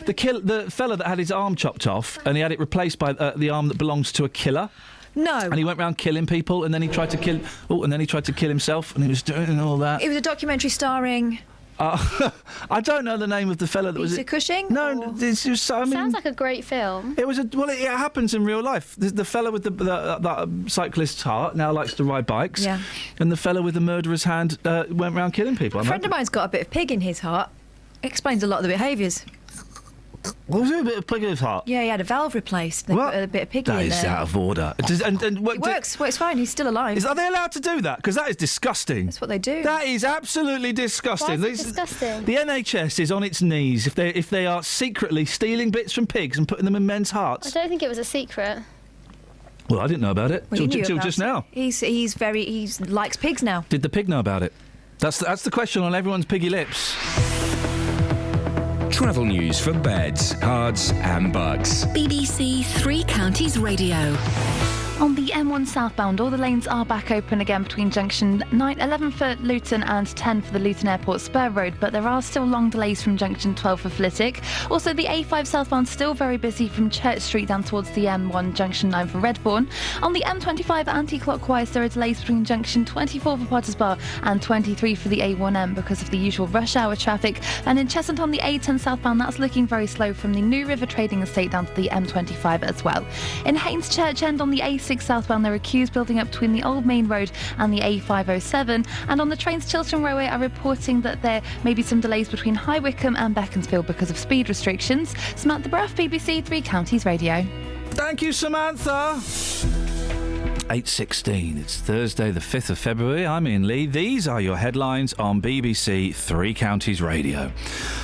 The fella that had his arm chopped off, and he had it replaced by the arm that belongs to a killer. No. And he went around killing people, and then he tried to kill. Oh, and then he tried to kill himself, and he was doing all that. It was a documentary starring. I don't know the name of the fella that was. Peter Cushing? No, it's just. I mean, sounds like a great film. It was it happens in real life. The fella with the cyclist's heart now likes to ride bikes. Yeah. And the fella with the murderer's hand went around killing people. A friend of mine's got a bit of pig in his heart. Explains a lot of the behaviours. What was it, a bit of pig in his heart? Yeah, he had a valve replaced. They put a bit of piggy in there. That is out of order. It works. Well, it's fine. He's still alive. Are they allowed to do that? Because that is disgusting. That's what they do. That is absolutely disgusting. Why is it disgusting? The NHS is on its knees if they are secretly stealing bits from pigs and putting them in men's hearts. I don't think it was a secret. Well, I didn't know about it Well, till just now. He likes pigs now. Did the pig know about it? That's the question on everyone's piggy lips. Travel news for beds, cards and bugs. BBC Three Counties Radio. On the M1 southbound, all the lanes are back open again between junction 11 for Luton and 10 for the Luton Airport Spur Road, but there are still long delays from junction 12 for Flitwick. Also, the A5 southbound still very busy from Church Street down towards the M1 junction 9 for Redbourne. On the M25 anti-clockwise, there are delays between junction 24 for Potters Bar and 23 for the A1M because of the usual rush hour traffic. And in Cheshunt on the A10 southbound, that's looking very slow from the New River Trading Estate down to the M25 as well. In Haynes Church End on the A6 southbound, there are queues building up between the Old Main Road and the A507, and on the trains, Chiltern Railway are reporting that there may be some delays between High Wycombe and Beaconsfield because of speed restrictions. Samantha Bruff, BBC Three Counties Radio. Thank you, Samantha. 8:16. It's Thursday, the 5th of February. I'm Iain Lee. These are your headlines on BBC Three Counties Radio.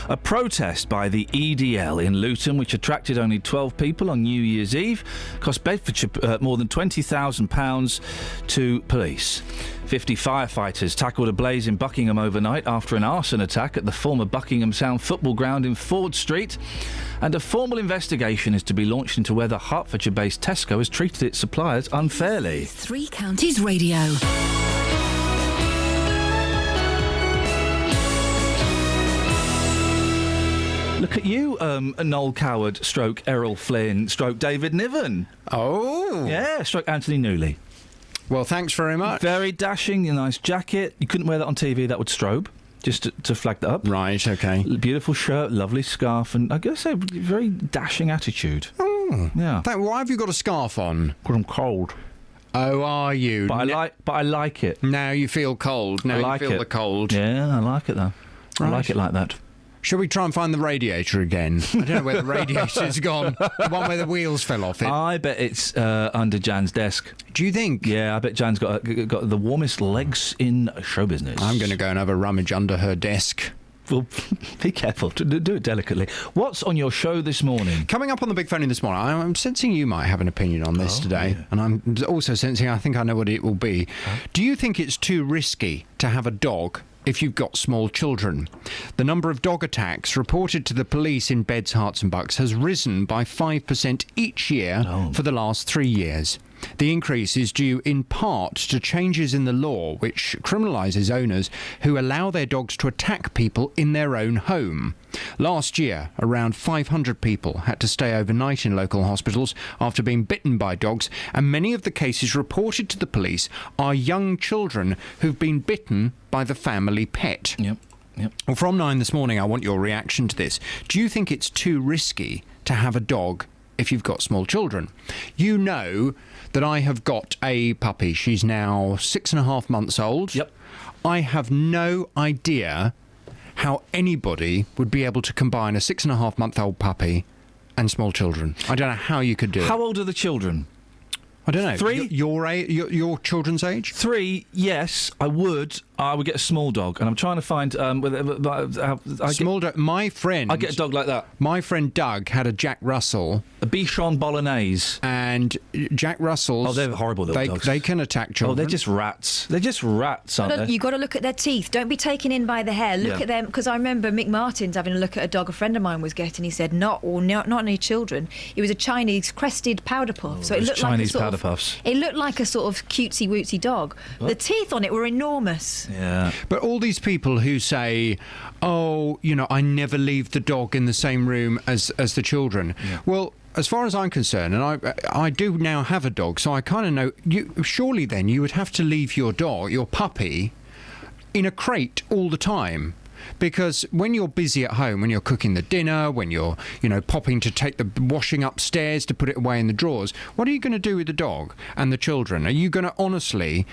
A protest by the EDL in Luton, which attracted only 12 people on New Year's Eve, cost Bedfordshire more than £20,000 to police. 50 firefighters tackled a blaze in Buckingham overnight after an arson attack at the former Buckingham Town football ground in Ford Street. And a formal investigation is to be launched into whether Hertfordshire-based Tesco has treated its suppliers unfairly. Three Counties Radio. Look at you, Noel Coward, stroke Errol Flynn, stroke David Niven. Oh. Yeah, stroke Anthony Newley. Well, thanks very much. Very dashing, a nice jacket. You couldn't wear that on TV, that would strobe. Just to flag that up. Right, OK. Beautiful shirt, lovely scarf, and I gotta say, very dashing attitude. Oh. Yeah. Why have you got a scarf on? Because I'm cold. Oh, are you? But I like it. Now you feel cold. Now I like you feel it. the cold. Yeah, I like it, though. Right. I like it like that. Shall we try and find the radiator again? I don't know where the radiator's gone. The one where the wheels fell off it. I bet it's under Jan's desk. Do you think? Yeah, I bet Jan's got the warmest legs in show business. I'm going to go and have a rummage under her desk. Well, be careful. Do it delicately. What's on your show this morning? Coming up on the Big Phone in this morning, I'm sensing you might have an opinion on this today. Yeah. And I'm also sensing I think I know what it will be. Huh? Do you think it's too risky to have a dog if you've got small children? The number of dog attacks reported to the police in Beds, Herts and Bucks has risen by 5% each year for the last 3 years. The increase is due in part to changes in the law which criminalises owners who allow their dogs to attack people in their own home. Last year, around 500 people had to stay overnight in local hospitals after being bitten by dogs, and many of the cases reported to the police are young children who've been bitten by the family pet. Yep. Well, from 9 this morning, I want your reaction to this. Do you think it's too risky to have a dog if you've got small children? You know that I have got a puppy. She's now 6.5 months old. Yep. I have no idea how anybody would be able to combine a 6.5-month-old puppy and small children. I don't know how you could do it. How old are the children? I don't know. 3? Your children's age? 3, yes, I would. I would get a small dog, and I'm trying to find... small dog. My friend... I'd get a dog like that. My friend Doug had a Jack Russell. A Bichon Bolognese. And Jack Russells... Oh, they're horrible little dogs. They can attack children. Oh, they're just rats. They're just rats, aren't they? You've got to look at their teeth. Don't be taken in by the hair. Look at them, because I remember Mick Martins having a look at a dog a friend of mine was getting. He said, not any children. It was a Chinese crested powder puff. So it looked Chinese like powder puffs. It looked like a sort of cutesy-wootsy dog. What? The teeth on it were enormous. Yeah. But all these people who say, oh, I never leave the dog in the same room as the children. Yeah. Well, as far as I'm concerned, and I do now have a dog, so I kind of know, surely then you would have to leave your dog, your puppy, in a crate all the time. Because when you're busy at home, when you're cooking the dinner, when you're, popping to take the washing upstairs to put it away in the drawers, what are you going to do with the dog and the children? Are you going to honestly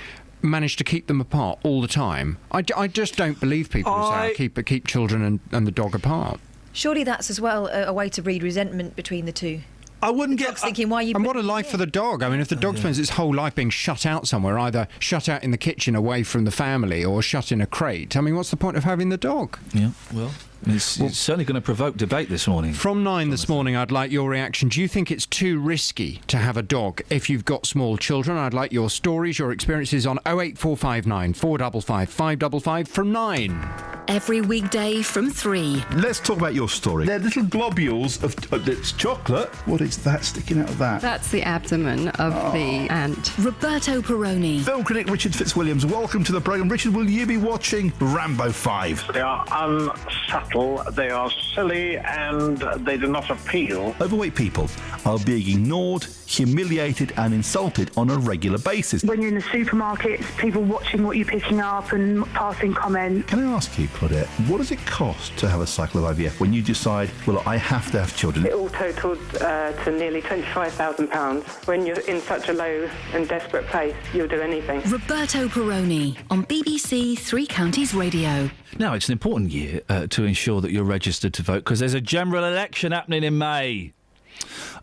manage to keep them apart all the time? I just don't believe people who say keep children and the dog apart. Surely that's as well a way to breed resentment between the two. I wouldn't get... thinking, why are you... And what a life for the dog. I mean, if the dog spends its whole life being shut out somewhere, either shut out in the kitchen away from the family or shut in a crate, I mean, what's the point of having the dog? Yeah, well... It's certainly going to provoke debate this morning. From 9 this morning, I'd like your reaction. Do you think it's too risky to have a dog if you've got small children? I'd like your stories, your experiences on 08459 455 555 from 9. Every weekday from 3. Let's talk about your story. They're little globules of it's chocolate. What is that sticking out of that? That's the abdomen of the ant. Roberto Perroni. Film critic Richard Fitzwilliams, welcome to the programme. Richard, will you be watching Rambo 5? They are unsubtle, they are silly, and they do not appeal. Overweight people are being ignored, humiliated and insulted on a regular basis. When you're in the supermarkets, people watching what you're picking up and passing comments. Can I ask you, Claudette, what does it cost to have a cycle of IVF when you decide, well, I have to have children? It all totaled to nearly £25,000. When you're in such a low and desperate place, you'll do anything. Roberto Perroni on BBC Three Counties Radio. Now, it's an important year to ensure that you're registered to vote because there's a general election happening in May.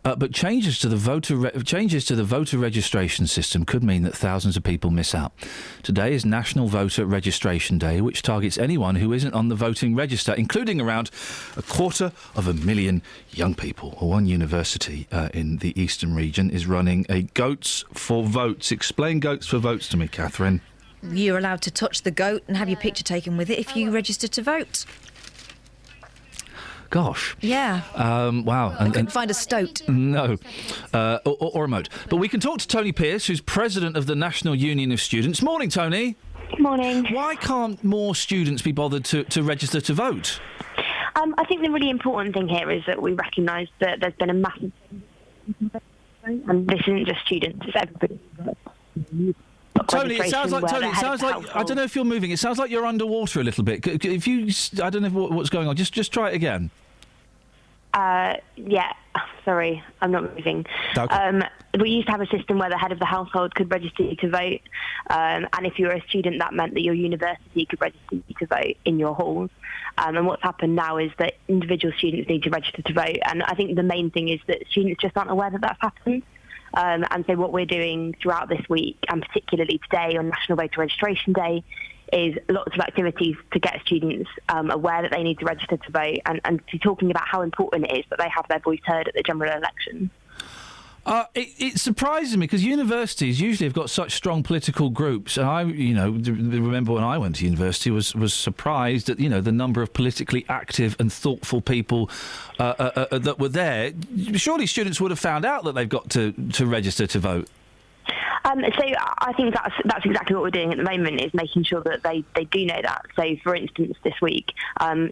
But changes to the voter registration system could mean that thousands of people miss out. Today is National Voter Registration Day, which targets anyone who isn't on the voting register, including around 250,000 young people. One university in the eastern region is running a Goats for Votes. Explain Goats for Votes to me, Catherine. You're allowed to touch the goat and have your picture taken with it if you register to vote. Gosh. Yeah. Wow. I couldn't find a stoat. No. Or a moat. But we can talk to Tony Pearce, who's president of the National Union of Students. Morning, Tony. Morning. Why can't more students be bothered to register to vote? I think the really important thing here is that we recognise that there's been a massive... And this isn't just students, it's everybody. Tony, it sounds like I don't know if you're moving. It sounds like you're underwater a little bit. If you, I don't know what's going on. Just try it again. Yeah. Sorry, I'm not moving. Okay. We used to have a system where the head of the household could register you to vote, and if you were a student, that meant that your university could register you to vote in your halls. And what's happened now is that individual students need to register to vote, and I think the main thing is that students just aren't aware that that's happened. And so what we're doing throughout this week, and particularly today on National Voter Registration Day, is lots of activities to get students aware that they need to register to vote and to talking about how important it is that they have their voice heard at the general election. It surprises me because universities usually have got such strong political groups, and I, remember when I went to university was surprised at the number of politically active and thoughtful people that were there. Surely students would have found out that they've got to register to vote. So I think that's exactly what we're doing at the moment, is making sure that they do know that. So, for instance, this week,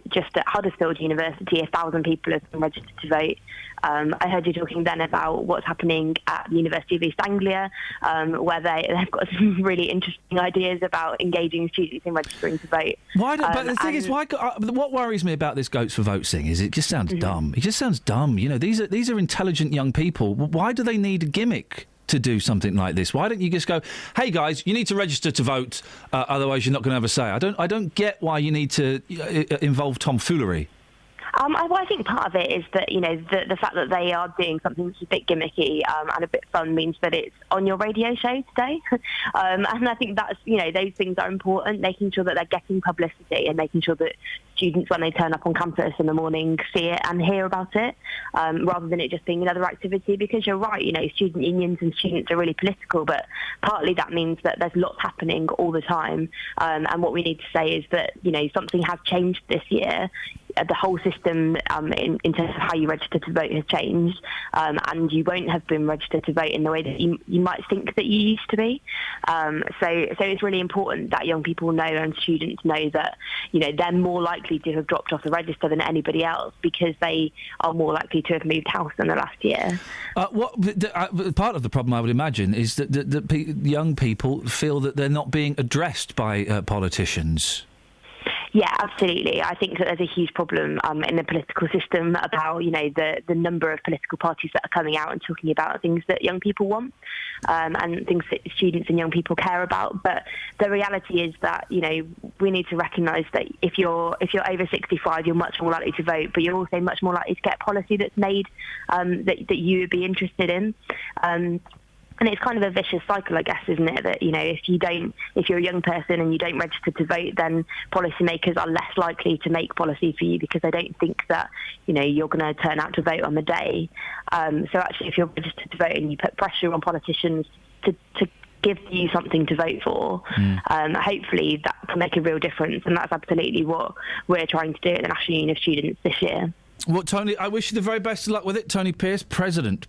just at Huddersfield University, 1,000 people have been registered to vote. I heard you talking then about what's happening at the University of East Anglia, where they've got some really interesting ideas about engaging students in registering to vote. But the thing is, what worries me about this Goats for Votes thing is it just sounds dumb. It just sounds dumb. These are intelligent young people. Why do they need a gimmick to do something like this? Why don't you just go, hey guys, you need to register to vote, otherwise you're not going to have a say? I don't get why you need to involve tomfoolery. I think part of it is that, the fact that they are doing something that's a bit gimmicky and a bit fun means that it's on your radio show today. And I think that's, those things are important, making sure that they're getting publicity and making sure that students, when they turn up on campus in the morning, see it and hear about it, rather than it just being another activity. Because you're right, student unions and students are really political, but partly that means that there's lots happening all the time. And what we need to say is that, something has changed this year. The whole system in terms of how you register to vote has changed, and you won't have been registered to vote in the way that you might think that you used to be. So it's really important that young people know and students know that they're more likely to have dropped off the register than anybody else because they are more likely to have moved house in the last year. Part of the problem, I would imagine, is that young people feel that they're not being addressed by politicians. Yeah, absolutely. I think that there's a huge problem in the political system about, the number of political parties that are coming out and talking about things that young people want and things that students and young people care about. But the reality is that, we need to recognise that if you're over 65, you're much more likely to vote, but you're also much more likely to get policy that's made that you would be interested in. And it's kind of a vicious cycle, I guess, isn't it? That, if you're a young person and you don't register to vote, then policymakers are less likely to make policy for you because they don't think that, you're going to turn out to vote on the day. So actually, if you're registered to vote and you put pressure on politicians to give you something to vote for, hopefully that can make a real difference. And that's absolutely what we're trying to do at the National Union of Students this year. Well, Tony, I wish you the very best of luck with it. Tony Pearce, President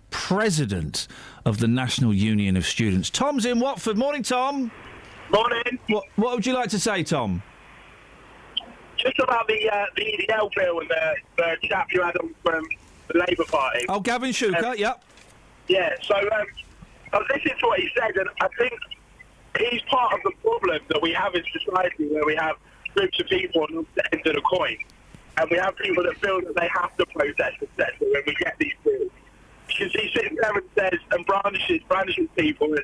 of the National Union of Students. Tom's in Watford. Morning, Tom. Morning. What would you like to say, Tom? Just about the EDL bill and the chap you had on from the Labour Party. Oh, Gavin Shuker, yep. Yeah, so I was listening to what he said, and I think he's part of the problem that we have in society, where we have groups of people on the end of the coin. And we have people that feel that they have to protest, etc. when we get these bills. Because he sits there and says, and brandishes people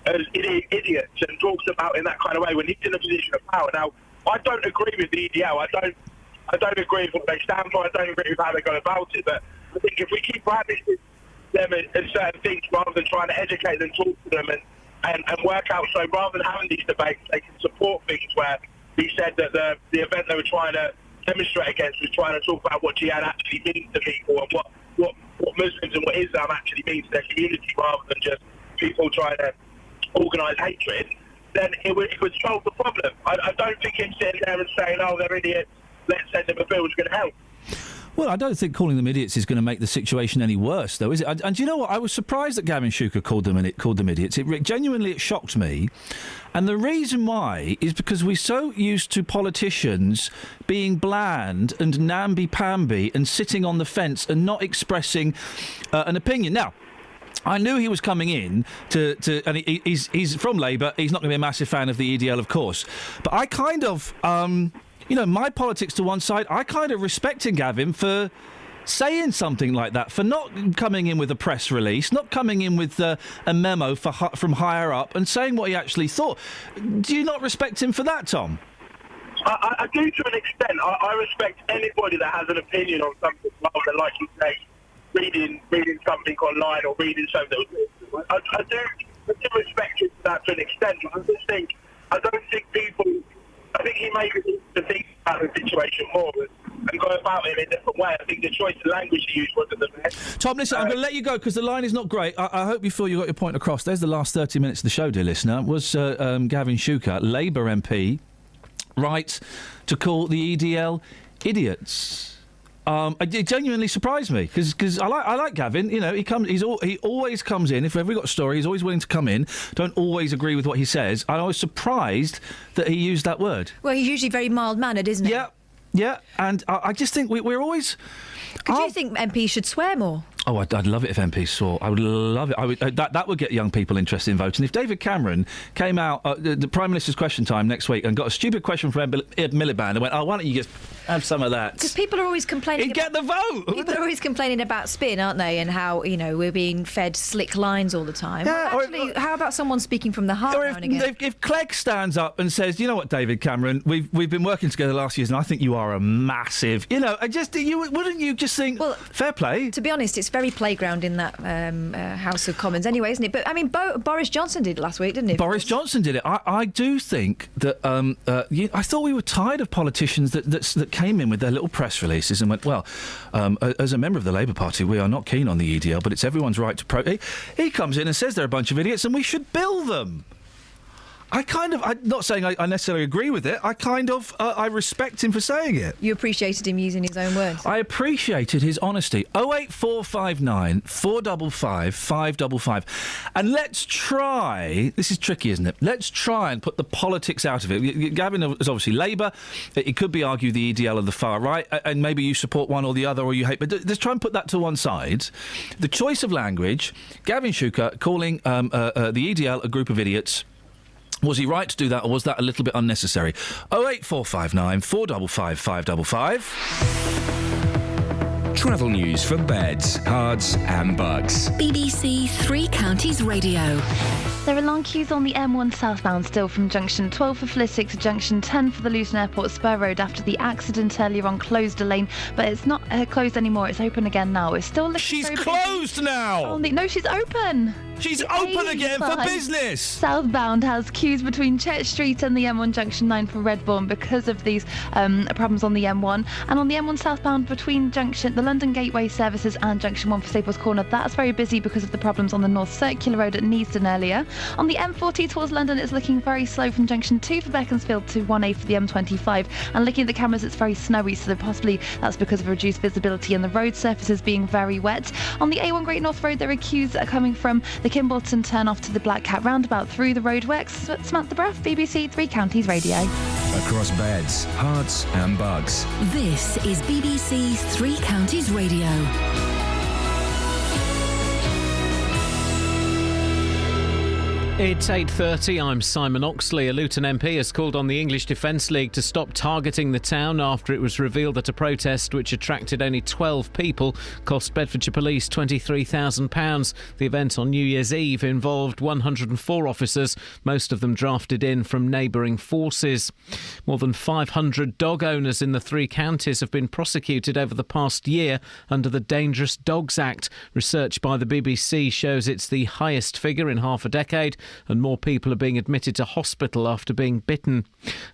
as idiots and talks about in that kind of way when he's in a position of power. Now, I don't agree with the EDL. I don't agree with what they stand for. I don't agree with how they go about it. But I think if we keep brandishing them as certain things rather than trying to educate them, talk to them and work out, so rather than having these debates, they can support things where he said that the event they were trying to demonstrate against was trying to talk about what jihad actually means to people and what Muslims and what Islam actually means to their community, rather than just people trying to organise hatred, then it would solve the problem. I don't think him sitting there and saying, oh, they're idiots, let's send them a bill is going to help. Well, I don't think calling them idiots is going to make the situation any worse, though, is it? And do you know what? I was surprised that Gavin Shuker called them idiots. It shocked me. And the reason why is because we're so used to politicians being bland and namby-pamby and sitting on the fence and not expressing an opinion. Now, I knew he was coming in and he's from Labour. He's not going to be a massive fan of the EDL, of course. But I kind of... my politics to one side, I kind of respected Gavin for saying something like that, for not coming in with a press release, not coming in with a memo from higher up and saying what he actually thought. Do you not respect him for that, Tom? I do to an extent. I respect anybody that has an opinion on something rather than, like you say, reading something online or reading something that was... I do respect him for that to an extent. I don't think people... I think he maybe needs to think about the situation more and go about it in a different way. I think the choice of language he used wasn't the best. Tom, listen, I'm going to let you go because the line is not great. I hope you feel you got your point across. There's the last 30 minutes of the show, dear listener. Was Gavin Shuker, Labour MP, right to call the EDL idiots? It genuinely surprised me because I like Gavin. He always comes in. If we've got a story, he's always willing to come in. Don't always agree with what he says. And I was surprised that he used that word. Well, he's usually very mild-mannered, isn't he? Yeah. And I just think we're always... Do you think MPs should swear more? Oh, I'd love it if MPs swore. I would love it. That would get young people interested in voting. If David Cameron came out the Prime Minister's Question Time next week and got a stupid question from Ed Miliband and went, "Oh, why don't you just have some of that?" Because people are always complaining. He'd get the vote. People are always complaining about spin, aren't they? And how we're being fed slick lines all the time. Yeah, well, actually, how about someone speaking from the heart now and again? If Clegg stands up and says, "You know what, David Cameron, we've been working together the last years, and I think you are a massive," wouldn't you just think, well, fair play? To be honest, it's very playground in that House of Commons anyway, isn't it? But I mean, Boris Johnson did it last week, didn't he? Boris Johnson did it. I do think that I thought we were tired of politicians that came in with their little press releases and went, well, as a member of the Labour Party, we are not keen on the EDL, but it's everyone's right to He comes in and says they're a bunch of idiots and we should bill them. I'm not saying I necessarily agree with it. I respect him for saying it. You appreciated him using his own words? I appreciated his honesty. 08459 455 555. And let's try, this is tricky, isn't it? Let's try and put the politics out of it. Gavin is obviously Labour. It could be argued the EDL of the far right, and maybe you support one or the other or you hate, but let's try and put that to one side. The choice of language, Gavin Shuker calling the EDL a group of idiots. Was he right to do that, or was that a little bit unnecessary? 08459 455 555. Travel news for beds, cards and bugs. BBC Three Counties Radio. There are long queues on the M1 southbound still from junction 12 for Flitwick to junction 10 for the Luton Airport Spur Road after the accident earlier on closed a lane, but it's not closed anymore. It's open again now. It's still looking She's closed now! No, she's open! She's open again for business! Southbound has queues between Church Street and the M1 junction 9 for Redbourne because of these problems on the M1. And on the M1 southbound between the London Gateway services and junction 1 for Staples Corner, that's very busy because of the problems on the North Circular Road at Neasden earlier. On the M40 towards London, it's looking very slow from junction 2 for Beaconsfield to 1A for the M25. And looking at the cameras, it's very snowy, so possibly that's because of reduced visibility and the road surfaces being very wet. On the A1 Great North Road, there are queues that are coming from the Kimbolton turn off to the Black Cat roundabout through the roadworks. Samantha Bruff, BBC Three Counties Radio. Across beds, hearts and bugs. This is BBC Three Counties Radio. It's 8:30. I'm Simon Oxley. A Luton MP has called on the English Defence League to stop targeting the town after it was revealed that a protest which attracted only 12 people cost Bedfordshire Police £23,000. The event on New Year's Eve involved 104 officers, most of them drafted in from neighbouring forces. More than 500 dog owners in the three counties have been prosecuted over the past year under the Dangerous Dogs Act. Research by the BBC shows it's the highest figure in half a decade, and more people are being admitted to hospital after being bitten.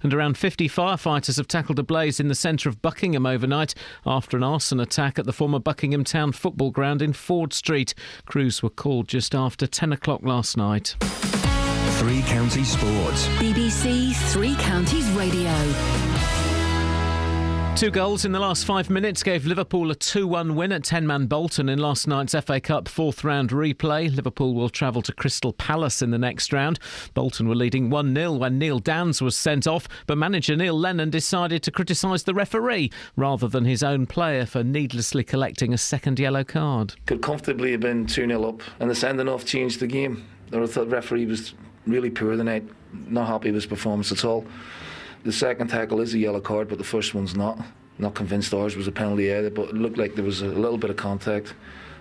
And around 50 firefighters have tackled a blaze in the centre of Buckingham overnight after an arson attack at the former Buckingham Town football ground in Ford Street. Crews were called just after 10 o'clock last night. Three Counties Sports. BBC Three Counties Radio. 2 goals in the last 5 minutes gave Liverpool a 2-1 win at 10-man Bolton in last night's FA Cup fourth round replay. Liverpool will travel to Crystal Palace in the next round. Bolton were leading 1-0 when Neil Downs was sent off, but manager Neil Lennon decided to criticise the referee rather than his own player for needlessly collecting a second yellow card. Could comfortably have been 2-0 up, and the sending off changed the game. I thought the referee was really poor tonight, not happy with his performance at all. The second tackle is a yellow card, but the first one's not. Not convinced ours was a penalty either, but it looked like there was a little bit of contact.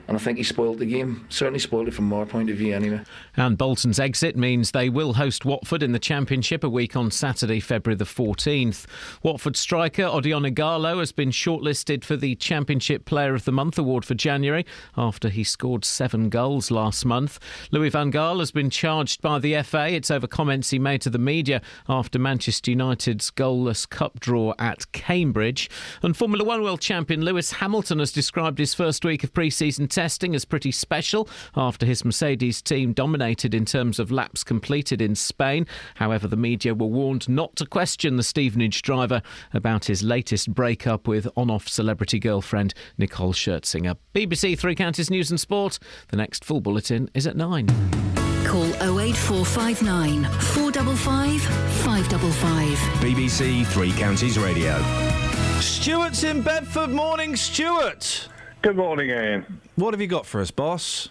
And I think he spoiled the game. Certainly spoiled it from our point of view anyway. And Bolton's exit means they will host Watford in the Championship a week on Saturday, February the 14th. Watford striker Odion Ighalo has been shortlisted for the Championship Player of the Month award for January after he scored 7 goals last month. Louis van Gaal has been charged by the FA. It's over comments he made to the media after Manchester United's goalless cup draw at Cambridge. And Formula One world champion Lewis Hamilton has described his first week of pre-season testing as pretty special after his Mercedes team dominated in terms of laps completed in Spain. However, the media were warned not to question the Stevenage driver about his latest breakup with on-off celebrity girlfriend Nicole Scherzinger. BBC Three Counties News and Sport. The next full bulletin is at 9. Call 08459 455 555. BBC Three Counties Radio. Stuart's in Bedford. Morning, Stuart. Good morning, Ian. What have you got for us, boss?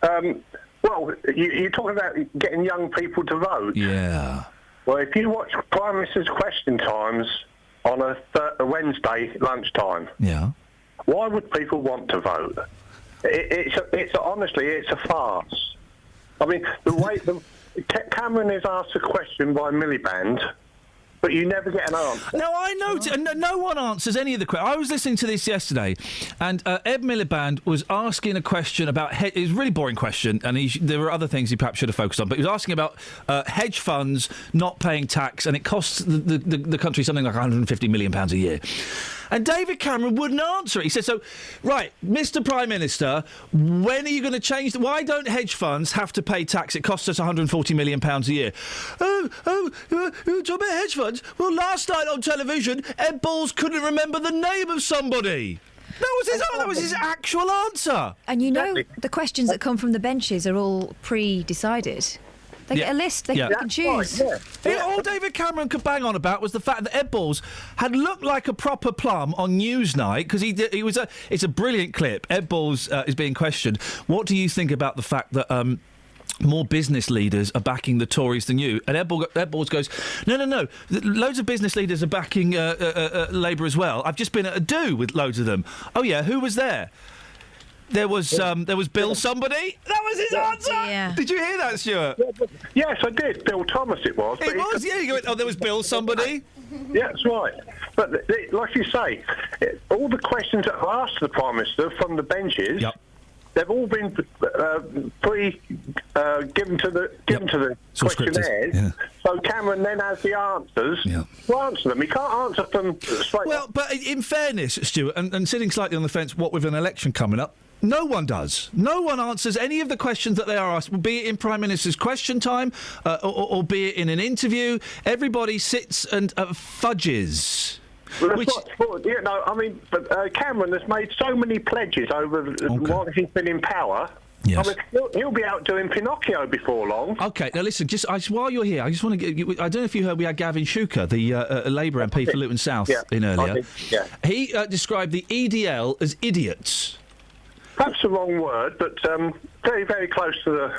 Well, you're talking about getting young people to vote. Yeah. Well, if you watch Prime Minister's Question Times on a Wednesday lunchtime, yeah, why would people want to vote? It's honestly, it's a farce. I mean, the way Cameron is asked a question by Miliband, but you never get an answer. No, I know. No one answers any of the questions. I was listening to this yesterday, and Ed Miliband was asking a question about... it was a really boring question, and there were other things he perhaps should have focused on, but he was asking about hedge funds not paying tax, and it costs the country something like £150 million a year. And David Cameron wouldn't answer it. He said, so, right, Mr Prime Minister, when are you going to change... Why don't hedge funds have to pay tax? It costs us £140 million a year. You're talking about hedge funds? Well, last night on television, Ed Balls couldn't remember the name of somebody. That was his actual answer. And you know, the questions that come from the benches are all pre-decided. They get a list. They can choose. All David Cameron could bang on about was the fact that Ed Balls had looked like a proper plum on Newsnight because he was it's a brilliant clip. Ed Balls is being questioned. What do you think about the fact that more business leaders are backing the Tories than you? And Ed Balls goes, no. Loads of business leaders are backing Labour as well. I've just been at a do with loads of them. Oh yeah, who was there? There was Bill somebody. That was his answer. Yeah. Did you hear that, Stuart? Yes, I did. Bill Thomas it was. It was, yeah. You went, there was Bill somebody. Yeah, that's right. But like you say, all the questions that are asked the Prime Minister from the benches, they've all been given to the questionnaires. Yeah. So Cameron then has the answers to answer them. He can't answer them straight. Well, but in fairness, Stuart, and sitting slightly on the fence, what with an election coming up, no one does. No one answers any of the questions that they are asked, be it in Prime Minister's Question Time or be it in an interview. Everybody sits and fudges. Well, I mean, but Cameron has made so many pledges over while he's been in power. Yes. I mean, he'll be out doing Pinocchio before long. OK, now listen, while you're here, I just want to get... I don't know if you heard, we had Gavin Shuker, the Labour MP for Luton South, in earlier. He described the EDL as idiots. That's the wrong word, but very, very close to the...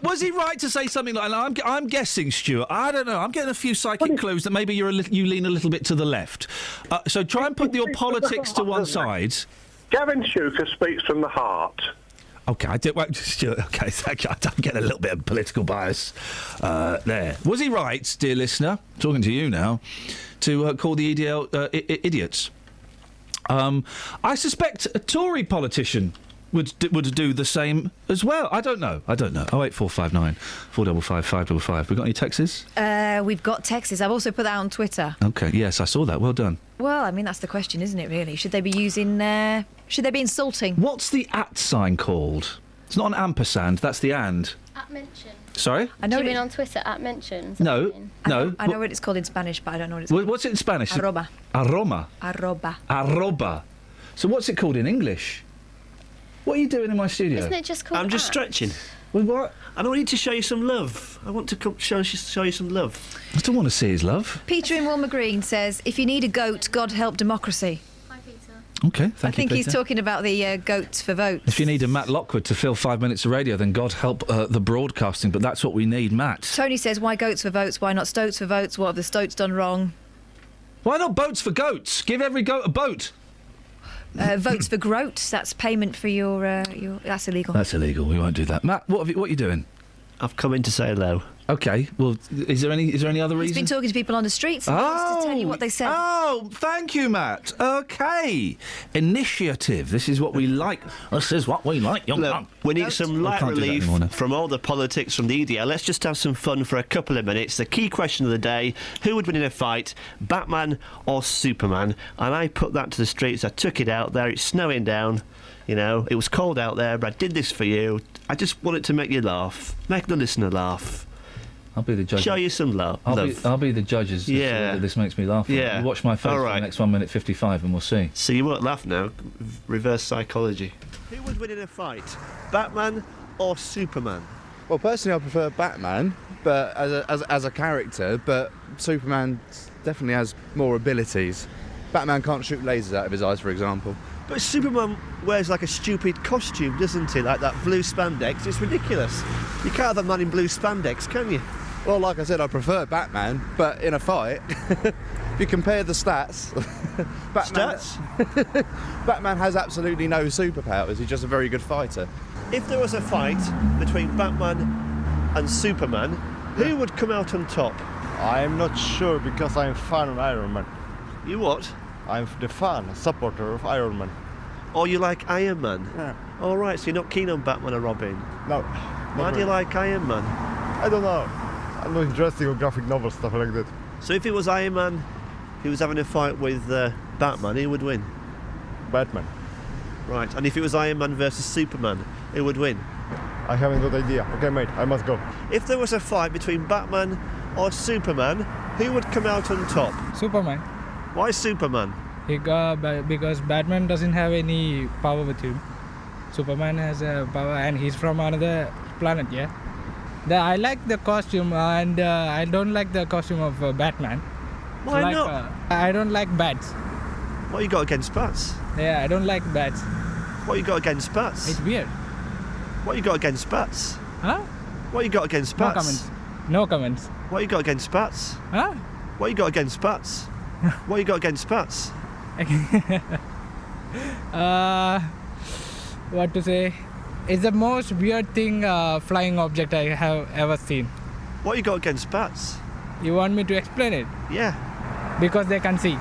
Was he right to say something like that? I'm guessing, Stuart. I don't know. I'm getting a few psychic clues that maybe you lean a little bit to the left. So try and put your politics to one side. Gavin Shuker speaks from the heart. OK, Stuart, OK, thank you. I'm getting a little bit of political bias there. Was he right, dear listener, talking to you now, to call the EDL idiots? I suspect a Tory politician would do the same as well. I don't know. 08459 455 555. We got any texts? We've got texts. I've also put that on Twitter. OK, yes, I saw that. Well done. Well, I mean, that's the question, isn't it, really? Should they be using... should they be insulting? What's the @ sign called? It's not an ampersand, that's the and. @ mention. Sorry? Do you mean on Twitter, @ mention? No. I know what it's called in Spanish, but I don't know what it's called. What's it in Spanish? Arroba. Arroba. So what's it called in English? What are you doing in my studio? Isn't it just called I'm just stretching. Well, what? I don't need to show you some love. I want to show you some love. I don't want to see his love. Peter in Wilmer Green says, if you need a goat, God help democracy. Hi, Peter. OK, thank you, I think Peter. he's talking about the goats for votes. If you need a Matt Lockwood to fill 5 minutes of radio, then God help the broadcasting, but that's what we need, Matt. Tony says, why goats for votes? Why not stoats for votes? What have the stoats done wrong? Why not boats for goats? Give every goat a boat. Votes for groats. That's payment for your. That's illegal. That's illegal. We won't do that. Matt, what are you doing? I've come in to say hello. OK. Well, is there any other reason? He's been talking to people on the streets and wants to tell you what they said. Oh, thank you, Matt. OK. Initiative. This is what we like. This is what we like, young man. We need some light relief from all the politics from the EDL. Let's just have some fun for a couple of minutes. The key question of the day, who would win in a fight, Batman or Superman? And I put that to the streets. I took it out there. It's snowing down. You know, it was cold out there, but I did this for you. I just wanted to make you laugh. Make the listener laugh. I'll be the judge. Show you some love. I'll be the judge as to whether this makes me laugh. Yeah. You watch my face for the next 1 minute 55 and we'll see. So you won't laugh now. Reverse psychology. Who would win in a fight? Batman or Superman? Well, personally, I prefer Batman, but as a character, but Superman definitely has more abilities. Batman can't shoot lasers out of his eyes, for example. But Superman wears like a stupid costume, doesn't he? Like that blue spandex. It's ridiculous. You can't have a man in blue spandex, can you? Well, like I said, I prefer Batman, but in a fight, if you compare the stats, Batman has absolutely no superpowers. He's just a very good fighter. If there was a fight between Batman and Superman, who would come out on top? I'm not sure because I'm a fan of Iron Man. You what? I'm the fan, supporter of Iron Man. Oh, you like Iron Man? Yeah. All right, so you're not keen on Batman or Robin? No. Why do you like Iron Man? I don't know. I'm not interested in graphic novel stuff like that. So if it was Iron Man who was having a fight with Batman, who would win? Batman. Right, and if it was Iron Man versus Superman, who would win? I haven't got idea. Okay, mate, I must go. If there was a fight between Batman or Superman, who would come out on top? Superman. Why Superman? Because Batman doesn't have any power with him. Superman has a power and he's from another planet, yeah? I like the costume and I don't like the costume of Batman. Why not? I don't like bats. What you got against bats? Yeah, I don't like bats. What you got against bats? It's weird. What you got against bats? Huh? What you got against No bats? comments. No comments. What you got against bats? Huh? What you got against bats? What you got against bats? What to say? It's the most weird thing flying object I have ever seen. What you got against bats? You want me to explain it? Yeah. Because they can see.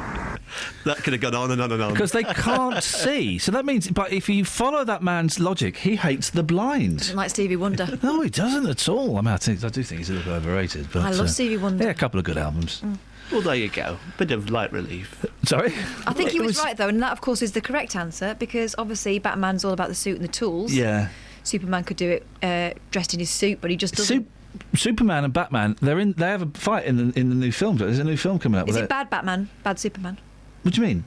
That could have gone on and on and on. Because they can't see. So that means, but if you follow that man's logic, he hates the blind. Doesn't like Stevie Wonder. No, he doesn't at all. I mean, I do think he's a little overrated. But I love Stevie Wonder. Yeah, a couple of good albums. Well, there you go. Bit of light relief. Sorry? I think he was right, though, and that, of course, is the correct answer, because obviously Batman's all about the suit and the tools. Yeah. Superman could do it dressed in his suit, but he just doesn't. Superman and Batman, they have a fight in the new film. There's a new film coming up. Is it bad Batman, bad Superman? What do you mean?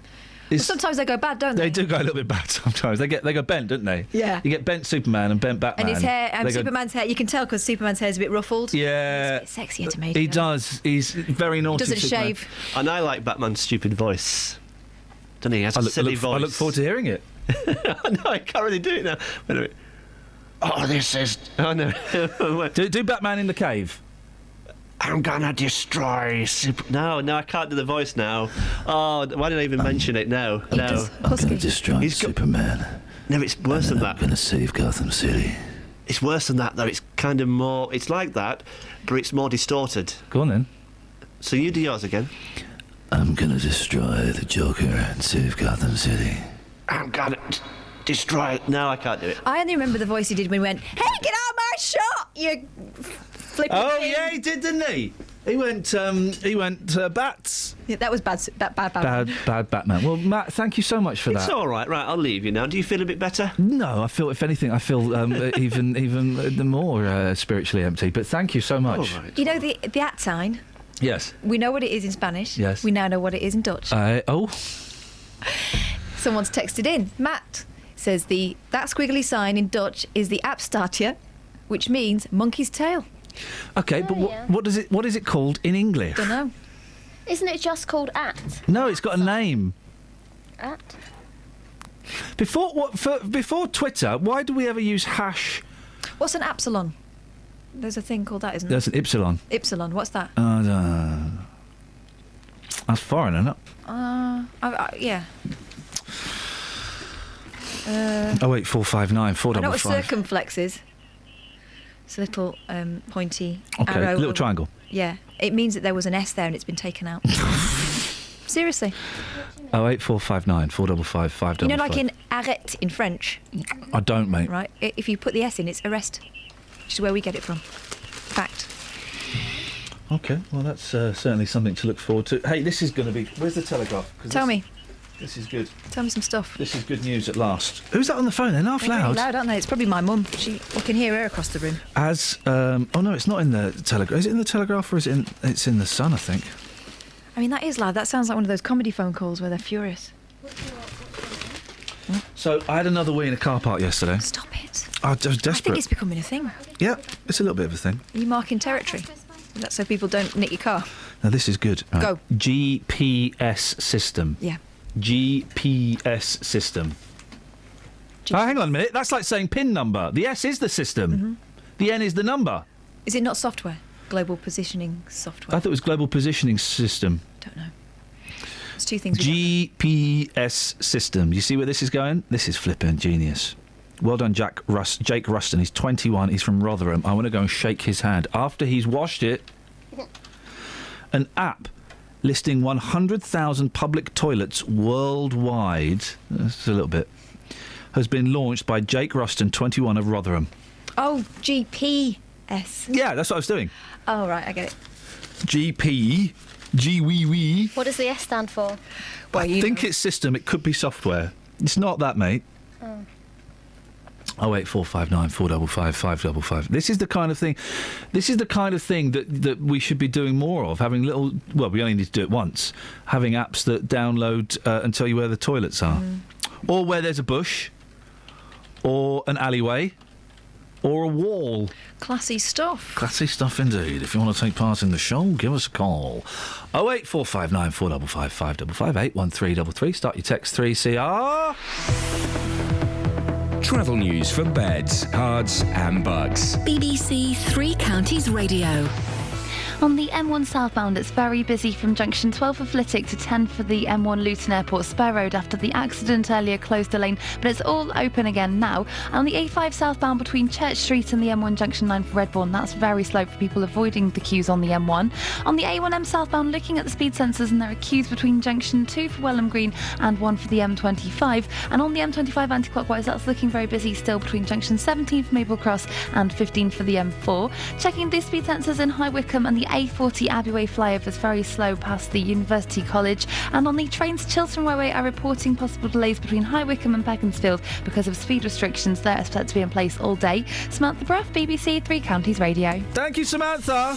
Well, sometimes they go bad, don't they? They do go a little bit bad sometimes. They go bent, don't they? Yeah. You get bent Superman and bent Batman. And his hair, Superman's hair, you can tell because Superman's hair is a bit ruffled. Yeah. It's a bit sexier to me. He does. He's very naughty. Doesn't Superman. shave. And I like Batman's stupid voice. Doesn't he? He has a silly voice. I look forward to hearing it. No, I can't really do it now. Wait a minute. Oh, this is... Oh, no. do Batman in the cave. I'm gonna destroy No, I can't do the voice now. Oh, why did I even mention it? No. I'm gonna destroy Superman. No, it's worse than that. I'm gonna save Gotham City. It's worse than that, though. It's kind of more... It's like that, but it's more distorted. Go on, then. So you do yours again. I'm gonna destroy the Joker and save Gotham City. I'm gonna destroy it. No, I can't do it. I only remember the voice he did when he went, "Hey, get out of my shot, you flipping thing." Yeah, he did, didn't he? He went bats. Yeah, that was bad Batman. Well, Matt, thank you so much for that. It's all right. Right, I'll leave you now. Do you feel a bit better? No, I feel, if anything, even more spiritually empty. But thank you so much. All right. You know the at sign? Yes. We know what it is in Spanish. Yes. We now know what it is in Dutch. Someone's texted in. Matt says that squiggly sign in Dutch is the Abstaartje, which means monkey's tail. Okay, but what is it called in English? Don't know. Isn't it just called at? No, it's got a name. At? Before Twitter, why do we ever use hash? What's an epsilon? There's a thing called that, isn't there? There's an ypsilon. Ypsilon, what's that? That's foreign, isn't it? Yeah. 08459 455. I know what circumflex is. It's a little pointy arrow. A little triangle. Yeah. It means that there was an S there and it's been taken out. Seriously. 08459 455 555. You know, like in arrête in French? I don't, mate. Right. If you put the S in, it's arrest. Which is where we get it from. Fact. Okay, well, that's certainly something to look forward to. Hey, this is going to be... Where's the Telegraph? Tell me. This is good. Tell me some stuff. This is good news at last. Who's that on the phone? They're half They're loud. really loud, aren't they? It's probably my mum. I can hear her across the room. Oh, no, it's not in the Telegraph. Is it in the Telegraph or is it in... It's in the Sun, I think. I mean, that is loud. That sounds like one of those comedy phone calls where they're furious. So, I had another wee in a car park yesterday. Stop it. I was desperate. I think it's becoming a thing. Yeah, it's a little bit of a thing. Are you marking territory? Is that so people don't nick your car? Now, this is good. Right. Go. GPS system. Yeah. GPS system. Oh, hang on a minute. That's like saying PIN number. The S is the system. Mm-hmm. The N is the number. Is it not software? Global positioning software? I thought it was global positioning system. Don't know. It's two things. GPS system. You see where this is going? This is flipping genius. Well done, Jake Ruston. He's 21. He's from Rotherham. I want to go and shake his hand. After he's washed it, an app listing 100,000 public toilets worldwide, that's a little bit, has been launched by Jake Ruston, 21, of Rotherham. Oh, GPS. Yeah, that's what I was doing. Oh, right, I get it. GP. G-wee-wee. What does the S stand for? Well, I think it's system. It could be software. It's not that, mate. Oh. 08459 455 555. This is the kind of thing. This is the kind of thing that we should be doing more of. Having little. Well, we only need to do it once. Having apps that download and tell you where the toilets are, or where there's a bush, or an alleyway, or a wall. Classy stuff. Classy stuff indeed. If you want to take part in the show, give us a call. 08459 455 555 81333. Start your text 3CR. Travel news for beds, cards and bugs. BBC Three Counties Radio. On the M1 southbound, it's very busy from junction 12 for Flitwick to 10 for the M1 Luton Airport Spur Road after the accident earlier closed a lane, but it's all open again now. And on the A5 southbound between Church Street and the M1 junction 9 for Redbourne, that's very slow for people avoiding the queues on the M1. On the A1M southbound, looking at the speed sensors, and there are queues between junction 2 for Welham Green and 1 for the M25. And on the M25 anti-clockwise, that's looking very busy still between junction 17 for Maple Cross and 15 for the M4. Checking the speed sensors in High Wycombe, and the A40 Abbey Way flyover is very slow past the University College. And on the trains, Chiltern Railway are reporting possible delays between High Wycombe and Beaconsfield because of speed restrictions. They're expected to be in place all day. Samantha Bruff, BBC Three Counties Radio. Thank you, Samantha.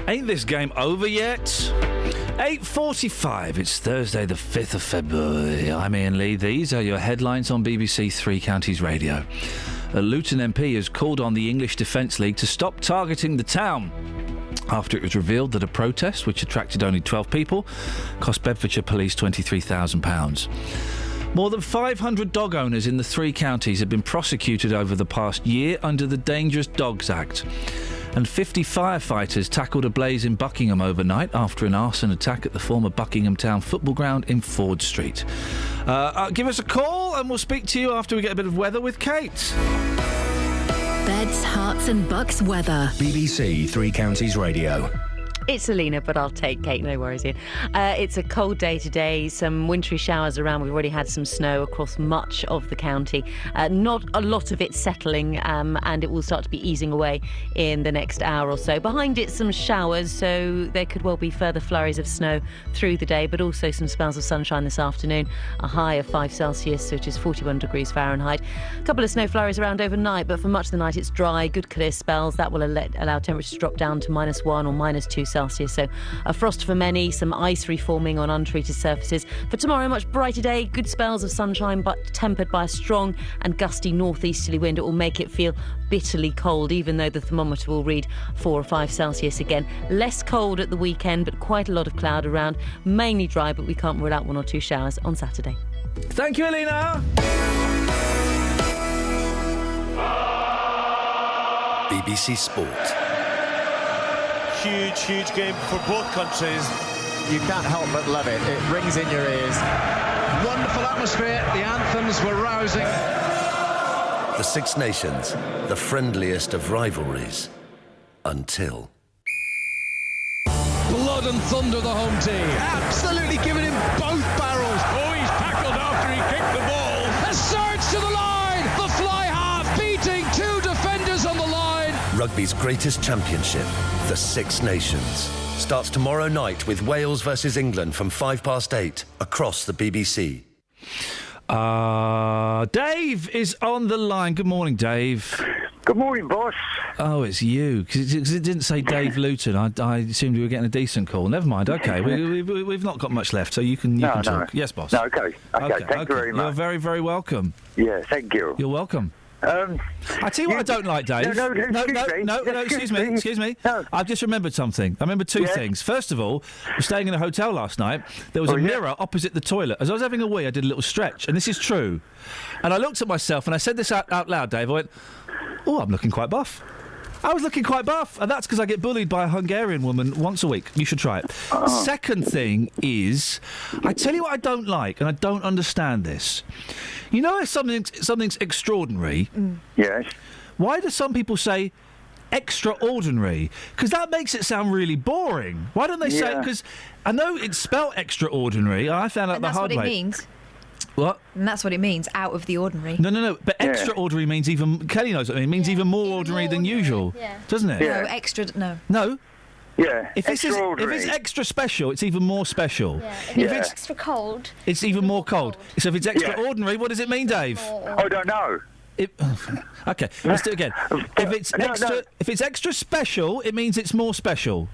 Ain't this game over yet? 8:45. It's Thursday, the 5th of February. I'm Iain Lee. These are your headlines on BBC Three Counties Radio. A Luton MP has called on the English Defence League to stop targeting the town after it was revealed that a protest, which attracted only 12 people, cost Bedfordshire Police £23,000. More than 500 dog owners in the three counties have been prosecuted over the past year under the Dangerous Dogs Act. And 50 firefighters tackled a blaze in Buckingham overnight after an arson attack at the former Buckingham Town football ground in Ford Street. Give us a call and we'll speak to you after we get a bit of weather with Kate. Beds, hearts and bucks weather. BBC Three Counties Radio. It's Alina, but I'll take Kate, no worries, Ian. It's a cold day today, some wintry showers around. We've already had some snow across much of the county. Not a lot of it settling, and it will start to be easing away in the next hour or so. Behind it, some showers, so there could well be further flurries of snow through the day, but also some spells of sunshine this afternoon. A high of 5 Celsius, which is 41 degrees Fahrenheit. A couple of snow flurries around overnight, but for much of the night it's dry, good clear spells. That will allow temperatures to drop down to -1 or -2 Celsius, so a frost for many, some ice reforming on untreated surfaces. For tomorrow, much brighter day, good spells of sunshine, but tempered by a strong and gusty northeasterly wind. It will make it feel bitterly cold, even though the thermometer will read 4 or 5 Celsius again. Less cold at the weekend, but quite a lot of cloud around. Mainly dry, but we can't rule out 1 or 2 showers on Saturday. Thank you, Alina. BBC Sport. Huge game for both countries. You can't help but love it. It rings in your ears. Wonderful atmosphere. The anthems were rousing. The Six Nations, the friendliest of rivalries. Until... Blood and thunder, the home team. Absolutely giving him both barrels. Oh, he's tackled after he kicked the ball. A surge to the line. The fly half beating 2 defenders on the line. Rugby's greatest championship, the Six Nations, starts tomorrow night with Wales versus England from 8:05 across the BBC. Dave is on the line. Good morning, Dave. Good morning, boss. Oh, it's you. Because it didn't say Dave Luton. I assumed we were getting a decent call. Never mind. OK, we've not got much left, so you can talk. Yes, boss. No, OK. Thank you very much. You're very, very welcome. Yeah, thank you. You're welcome. I tell you what I don't like, Dave. No, excuse me. No. I've just remembered something. I remember two things. First of all, we're staying in a hotel last night. There was a mirror opposite the toilet. As I was having a wee, I did a little stretch, and this is true. And I looked at myself, and I said this out loud, Dave. I went, "Oh, I'm looking quite buff." I was looking quite buff, and that's because I get bullied by a Hungarian woman once a week. You should try it. Second thing is, I tell you what I don't like, and I don't understand this. You know if something's extraordinary? Yes. Why do some people say extraordinary? Because that makes it sound really boring. Why don't they say... Because I know it's spelled extraordinary, and I found out And the that's hard what way. it means. What? And that's what it means, out of the ordinary. No. But extraordinary means even... Kelly knows what I mean. It means even more ordinary than usual. Doesn't it? No, extra... No. No? Yeah. If it's extra special, it's even more special. Yeah. If it's extra cold... It's even more cold. So if it's extraordinary, what does it mean, Dave? I don't know. Okay, let's do it again. If it's extra special, it means it's more special.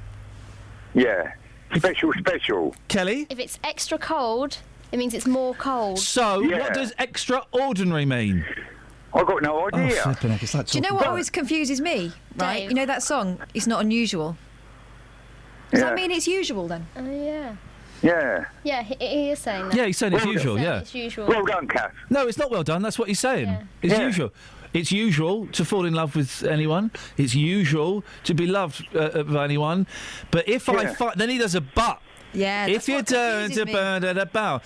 Yeah. Special. Kelly? If it's extra cold, it means it's more cold. So, what does extraordinary mean? I've got no idea. Do you know what always confuses me? Right, Dave. you know that song, It's Not Unusual? Does that mean it's usual, then? Yeah. Yeah. Yeah, he is saying that. Yeah, he's saying it's usual, yeah. It's usual. Well done, Kath. No, it's not well done, that's what he's saying. It's usual. It's usual to fall in love with anyone. It's usual to be loved by anyone. But if I find... Then he does a but. Yeah, if you turn to bow,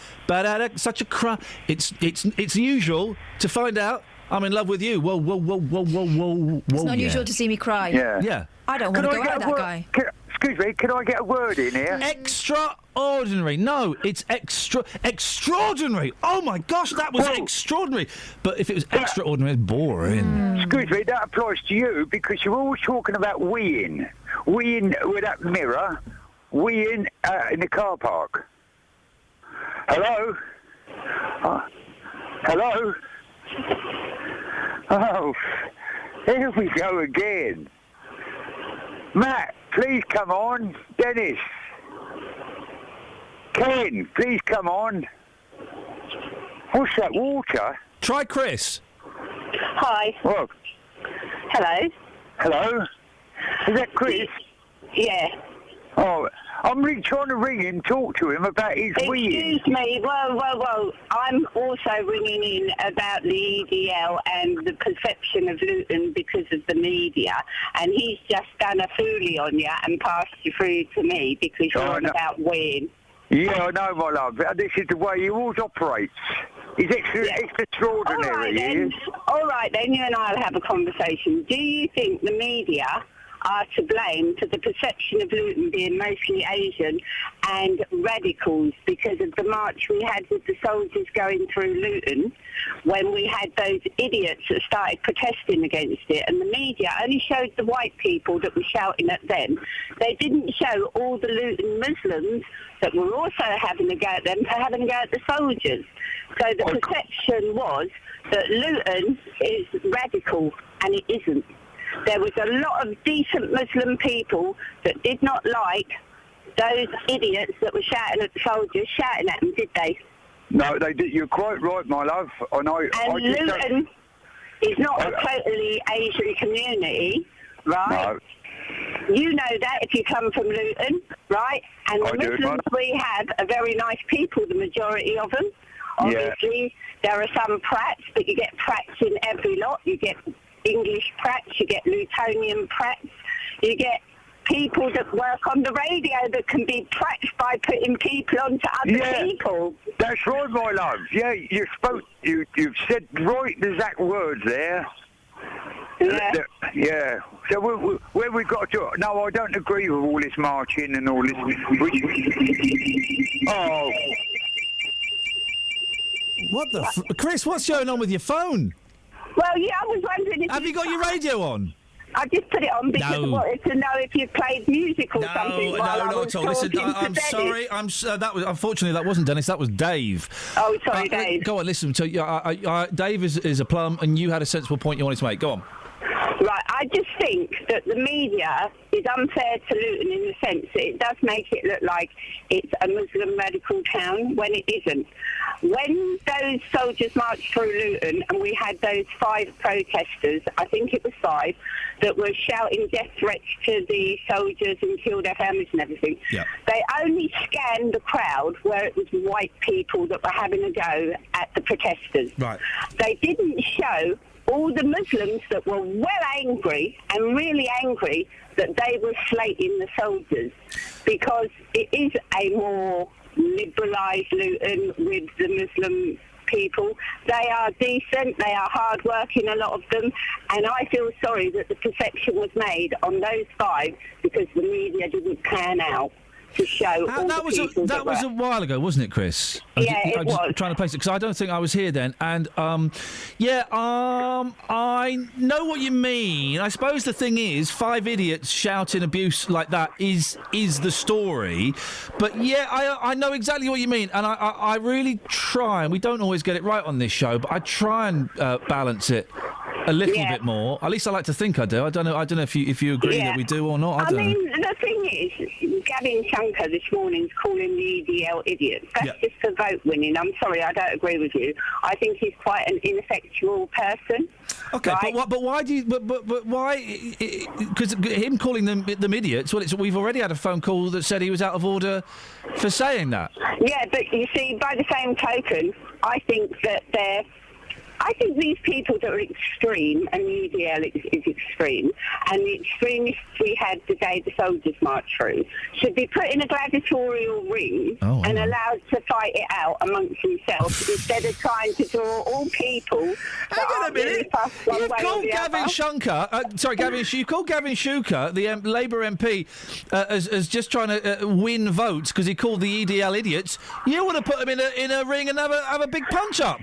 such a cry... It's usual to find out I'm in love with you. Whoa. It's not unusual to see me cry. Yeah. I don't want to go out with that guy. Excuse me, can I get a word in here? Extraordinary. No, it's extraordinary. Oh my gosh, that was extraordinary. But if it was extraordinary, it's boring. Excuse me, that applies to you because you're always talking about weeing. Weeing with that mirror. Weeing in the car park. Hello? Hello? Oh, here we go again. Matt, please come on. Dennis. Ken, please come on. What's that, water? Try Chris. Hi. What? Hello. Hello? Is that Chris? Yeah. Oh, I'm really trying to ring him, talk to him about his weeing. Excuse me, well, I'm also ringing in about the EDL and the perception of Luton because of the media, and he's just done a foolie on you and passed you through to me because you're on about weeing. Yeah, I know, my love. This is the way he always operates. He's extraordinary. All right, then, you and I will have a conversation. Do you think the media are to blame for the perception of Luton being mostly Asian and radicals because of the march we had with the soldiers going through Luton when we had those idiots that started protesting against it, and the media only showed the white people that were shouting at them. They didn't show all the Luton Muslims that were also having a go at them for having a go at the soldiers. So the perception was that Luton is radical, and it isn't. There was a lot of decent Muslim people that did not like those idiots that were shouting at the soldiers, shouting at them, did they? No, they did. You're quite right, my love. Luton is not a totally Asian community, right? No. You know that if you come from Luton, right? And the Muslims we have are very nice people, the majority of them. Obviously, there are some Pratts, but you get Pratts in every lot. You get English Pratts, you get Lutonian Pratts, you get people that work on the radio that can be Pratts by putting people onto other people. That's right, my love. Yeah, you've said right exact words there. Yeah. So where we got to... No, I don't agree with all this marching and all this... Oh. What the... Chris, what's going on with your phone? Well, yeah, I was wondering if... Have you got your radio on? I just put it on because I wanted to know if you played music or something while I was not at all. Listen, I'm sorry. Unfortunately, that wasn't Dennis. That was Dave. Oh, sorry, Dave. Go on, listen. So, Dave is a plum, and you had a sensible point you wanted to make. Go on. Right, I I just think that the media is unfair to Luton in the sense that it does make it look like it's a Muslim radical town when it isn't. When those soldiers marched through Luton and we had those 5 protesters, I think it was 5, that were shouting death threats to the soldiers and kill their families and everything, they only scanned the crowd where it was white people that were having a go at the protesters. Right. They didn't show all the Muslims that were well angry and really angry that they were slating the soldiers, because it is a more liberalised Luton with the Muslim people. They are decent, they are hard-working, a lot of them, and I feel sorry that the perception was made on those 5 because the media didn't pan out to show all that was the people that was a while ago, wasn't it, Chris? Yeah, I it was. Trying to place it because I don't think I was here then, and I know what you mean. I suppose the thing is, 5 idiots shouting abuse like that is the story, but yeah, I know exactly what you mean, and I really try, and we don't always get it right on this show, but I try and balance it a little bit more. At least I like to think I do. I don't know if you agree that we do or not. I don't know. The thing is, Gavin Shankar this morning's calling the EDL idiots. That's just for vote winning. I'm sorry, I don't agree with you. I think he's quite an ineffectual person. Okay, right? but why do you? But why? Because him calling them idiots. Well, we've already had a phone call that said he was out of order for saying that. Yeah, but you see, by the same token, I think these people that are extreme, and the EDL is extreme, and the extremists we had the day the soldiers marched through, should be put in a gladiatorial ring and allowed to fight it out amongst themselves instead of trying to draw all people. Hang on a minute. You called Gavin Shankar. You called Gavin Shankar, the Labour MP, as just trying to win votes because he called the EDL idiots. You want to put him in a ring and have a big punch up.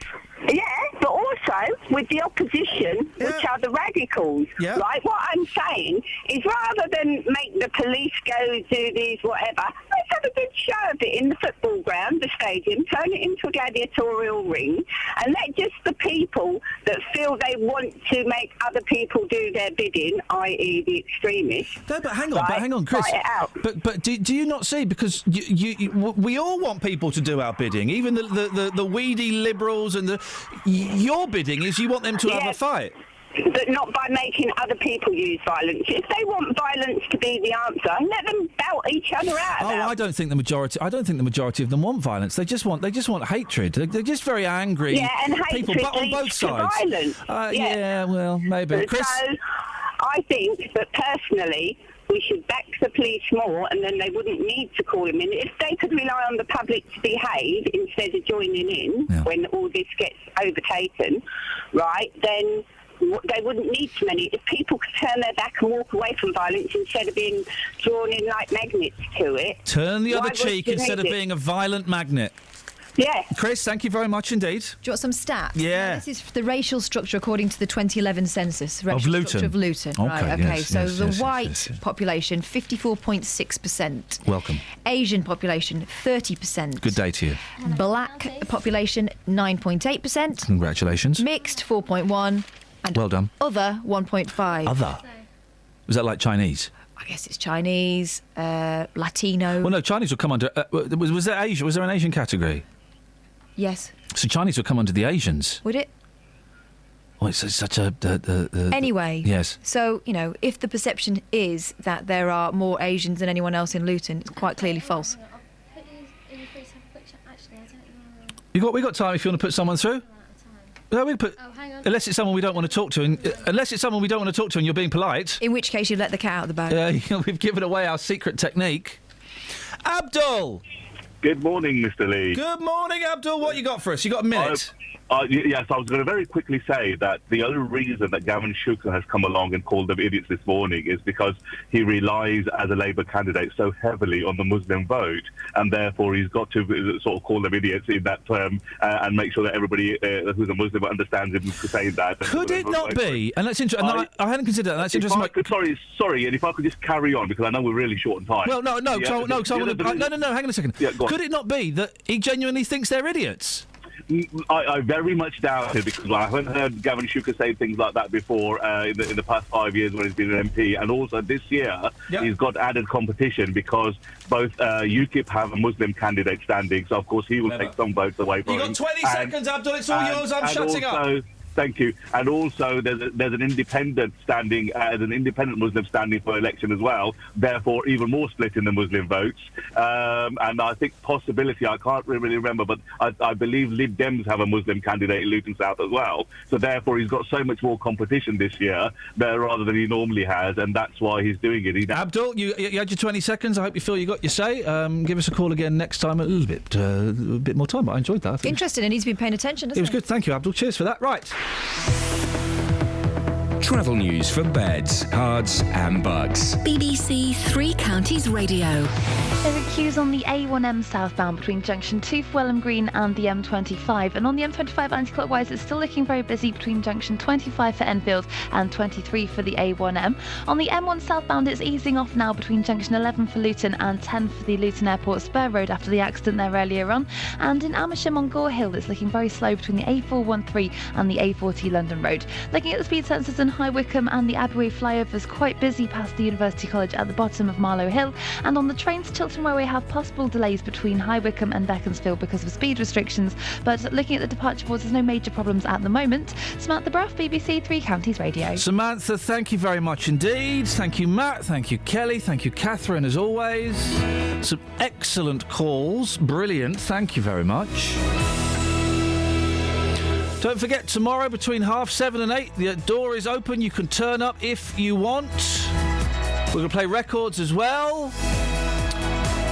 Yeah, but also with the opposition, which are the radicals, right? What I'm saying is rather than make the police go do these whatever, let's have a good show of it in the football ground, the stadium, turn it into a gladiatorial ring, and let just the people that feel they want to make other people do their bidding, i.e. the extremists. No, but hang on, Chris. Fight it out. But do you not see? Because we all want people to do our bidding, even the weedy liberals and your bidding is you want them to have a fight. But not by making other people use violence. If they want violence to be the answer, let them belt each other out. I don't think the majority of them want violence. They just want hatred. They're just very angry. Yeah, and hatred people, but on leads both to sides. Violence. Yeah, well, maybe. Chris? So, I think that personally, we should back the police more, and then they wouldn't need to call them in. If they could rely on the public to behave instead of joining in when all this gets overtaken, right, then they wouldn't need too many. If people could turn their back and walk away from violence instead of being drawn in like magnets to it... Turn the other cheek instead of being a violent magnet. Yeah. Chris, thank you very much indeed. Do you want some stats? Yeah. Now, this is the racial structure according to the 2011 census. Of Luton. Structure of Luton. Okay, right, okay. yes, So white population, 54.6%. Welcome. Asian population, 30%. Good day to you. Black population, 9.8%. Congratulations. Mixed, 4.1%. And well done. Other, 1.5%. Other? Was that like Chinese? I guess it's Chinese, Latino. Well, no, Chinese would come under... was there Asia? Was there an Asian category? Yes. So Chinese would come under the Asians. Would it? Oh, it's such a... Anyway. Yes. So, if the perception is that there are more Asians than anyone else in Luton, it's quite clearly false. We got time if you want to put someone through? No, we put... hang on. Unless it's someone we don't want to talk to, and you're being polite. In which case, you'd let the cat out of the bag. We've given away our secret technique. Abdul! Good morning, Mr. Lee. Good morning, Abdul. What you got for us? You got a minute? Yes, I was going to very quickly say that the only reason that Gavin Shankar has come along and called them idiots this morning is because he relies as a Labour candidate so heavily on the Muslim vote, and therefore he's got to sort of call them idiots in that term and make sure that everybody who's a Muslim understands him for saying that. Could it not be? And that's interesting. I hadn't considered that. That's interesting. Sorry, and if I could just carry on because I know we're really short on time. Well, no. Hang on a second. Yeah, go on. Could it not be that he genuinely thinks they're idiots? I very much doubt it, because I haven't heard Gavin Shuker say things like that before in the past 5 years when he's been an MP. And also this year, he's got added competition because both UKIP have a Muslim candidate standing. So, of course, he will take some votes away from him. You've got 20 seconds, Abdul. It's all yours. I'm shutting up. Thank you. And also, there's an independent standing, an independent Muslim standing for election as well. Therefore, even more split in the Muslim votes. And I think possibility, I can't really remember, but I believe Lib Dems have a Muslim candidate in Luton South as well. So therefore, he's got so much more competition this year rather than he normally has, and that's why he's doing it. Abdul, you had your 20 seconds. I hope you feel you got your say. Give us a call again next time. A bit more time. But I enjoyed that. Interesting, and he's been paying attention, hasn't he? It was good. Thank you, Abdul. Cheers for that. Right. Travel news for beds, cards and bugs. BBC Three Counties Radio. There are queues on the A1M southbound between junction 2 for Welham Green and the M25. And on the M25 anti-clockwise, it's still looking very busy between junction 25 for Enfield and 23 for the A1M. On the M1 southbound, it's easing off now between junction 11 for Luton and 10 for the Luton Airport Spur Road after the accident there earlier on. And in Amersham on Gore Hill, it's looking very slow between the A413 and the A40 London Road. Looking at the speed sensors in High Wycombe and the Abbey flyovers, quite busy past the University College at the bottom of Marlow Hill. And on the trains, Tilton Railway have possible delays between High Wycombe and Beaconsfield because of speed restrictions, but looking at the departure boards, there's no major problems at the moment. Samantha Bruff, BBC Three Counties Radio. Samantha, thank you very much indeed. Thank you, Matt. Thank you, Kelly. Thank you, Catherine, as always. Some excellent calls. Brilliant. Thank you very much. Don't forget, tomorrow between 7:30 and 8, the door is open. You can turn up if you want. We're going to play records as well.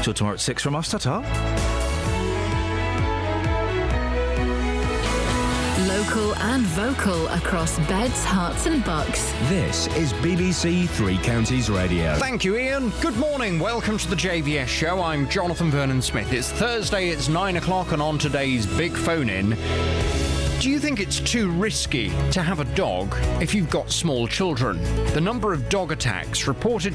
Till tomorrow at 6 from us. Ta-ta. Local and vocal across beds, hearts and bucks. This is BBC Three Counties Radio. Thank you, Iain. Good morning. Welcome to the JVS show. I'm Jonathan Vernon-Smith. It's Thursday, it's 9 o'clock, and on today's Big Phone-In, do you think it's too risky to have a dog if you've got small children? The number of dog attacks reported to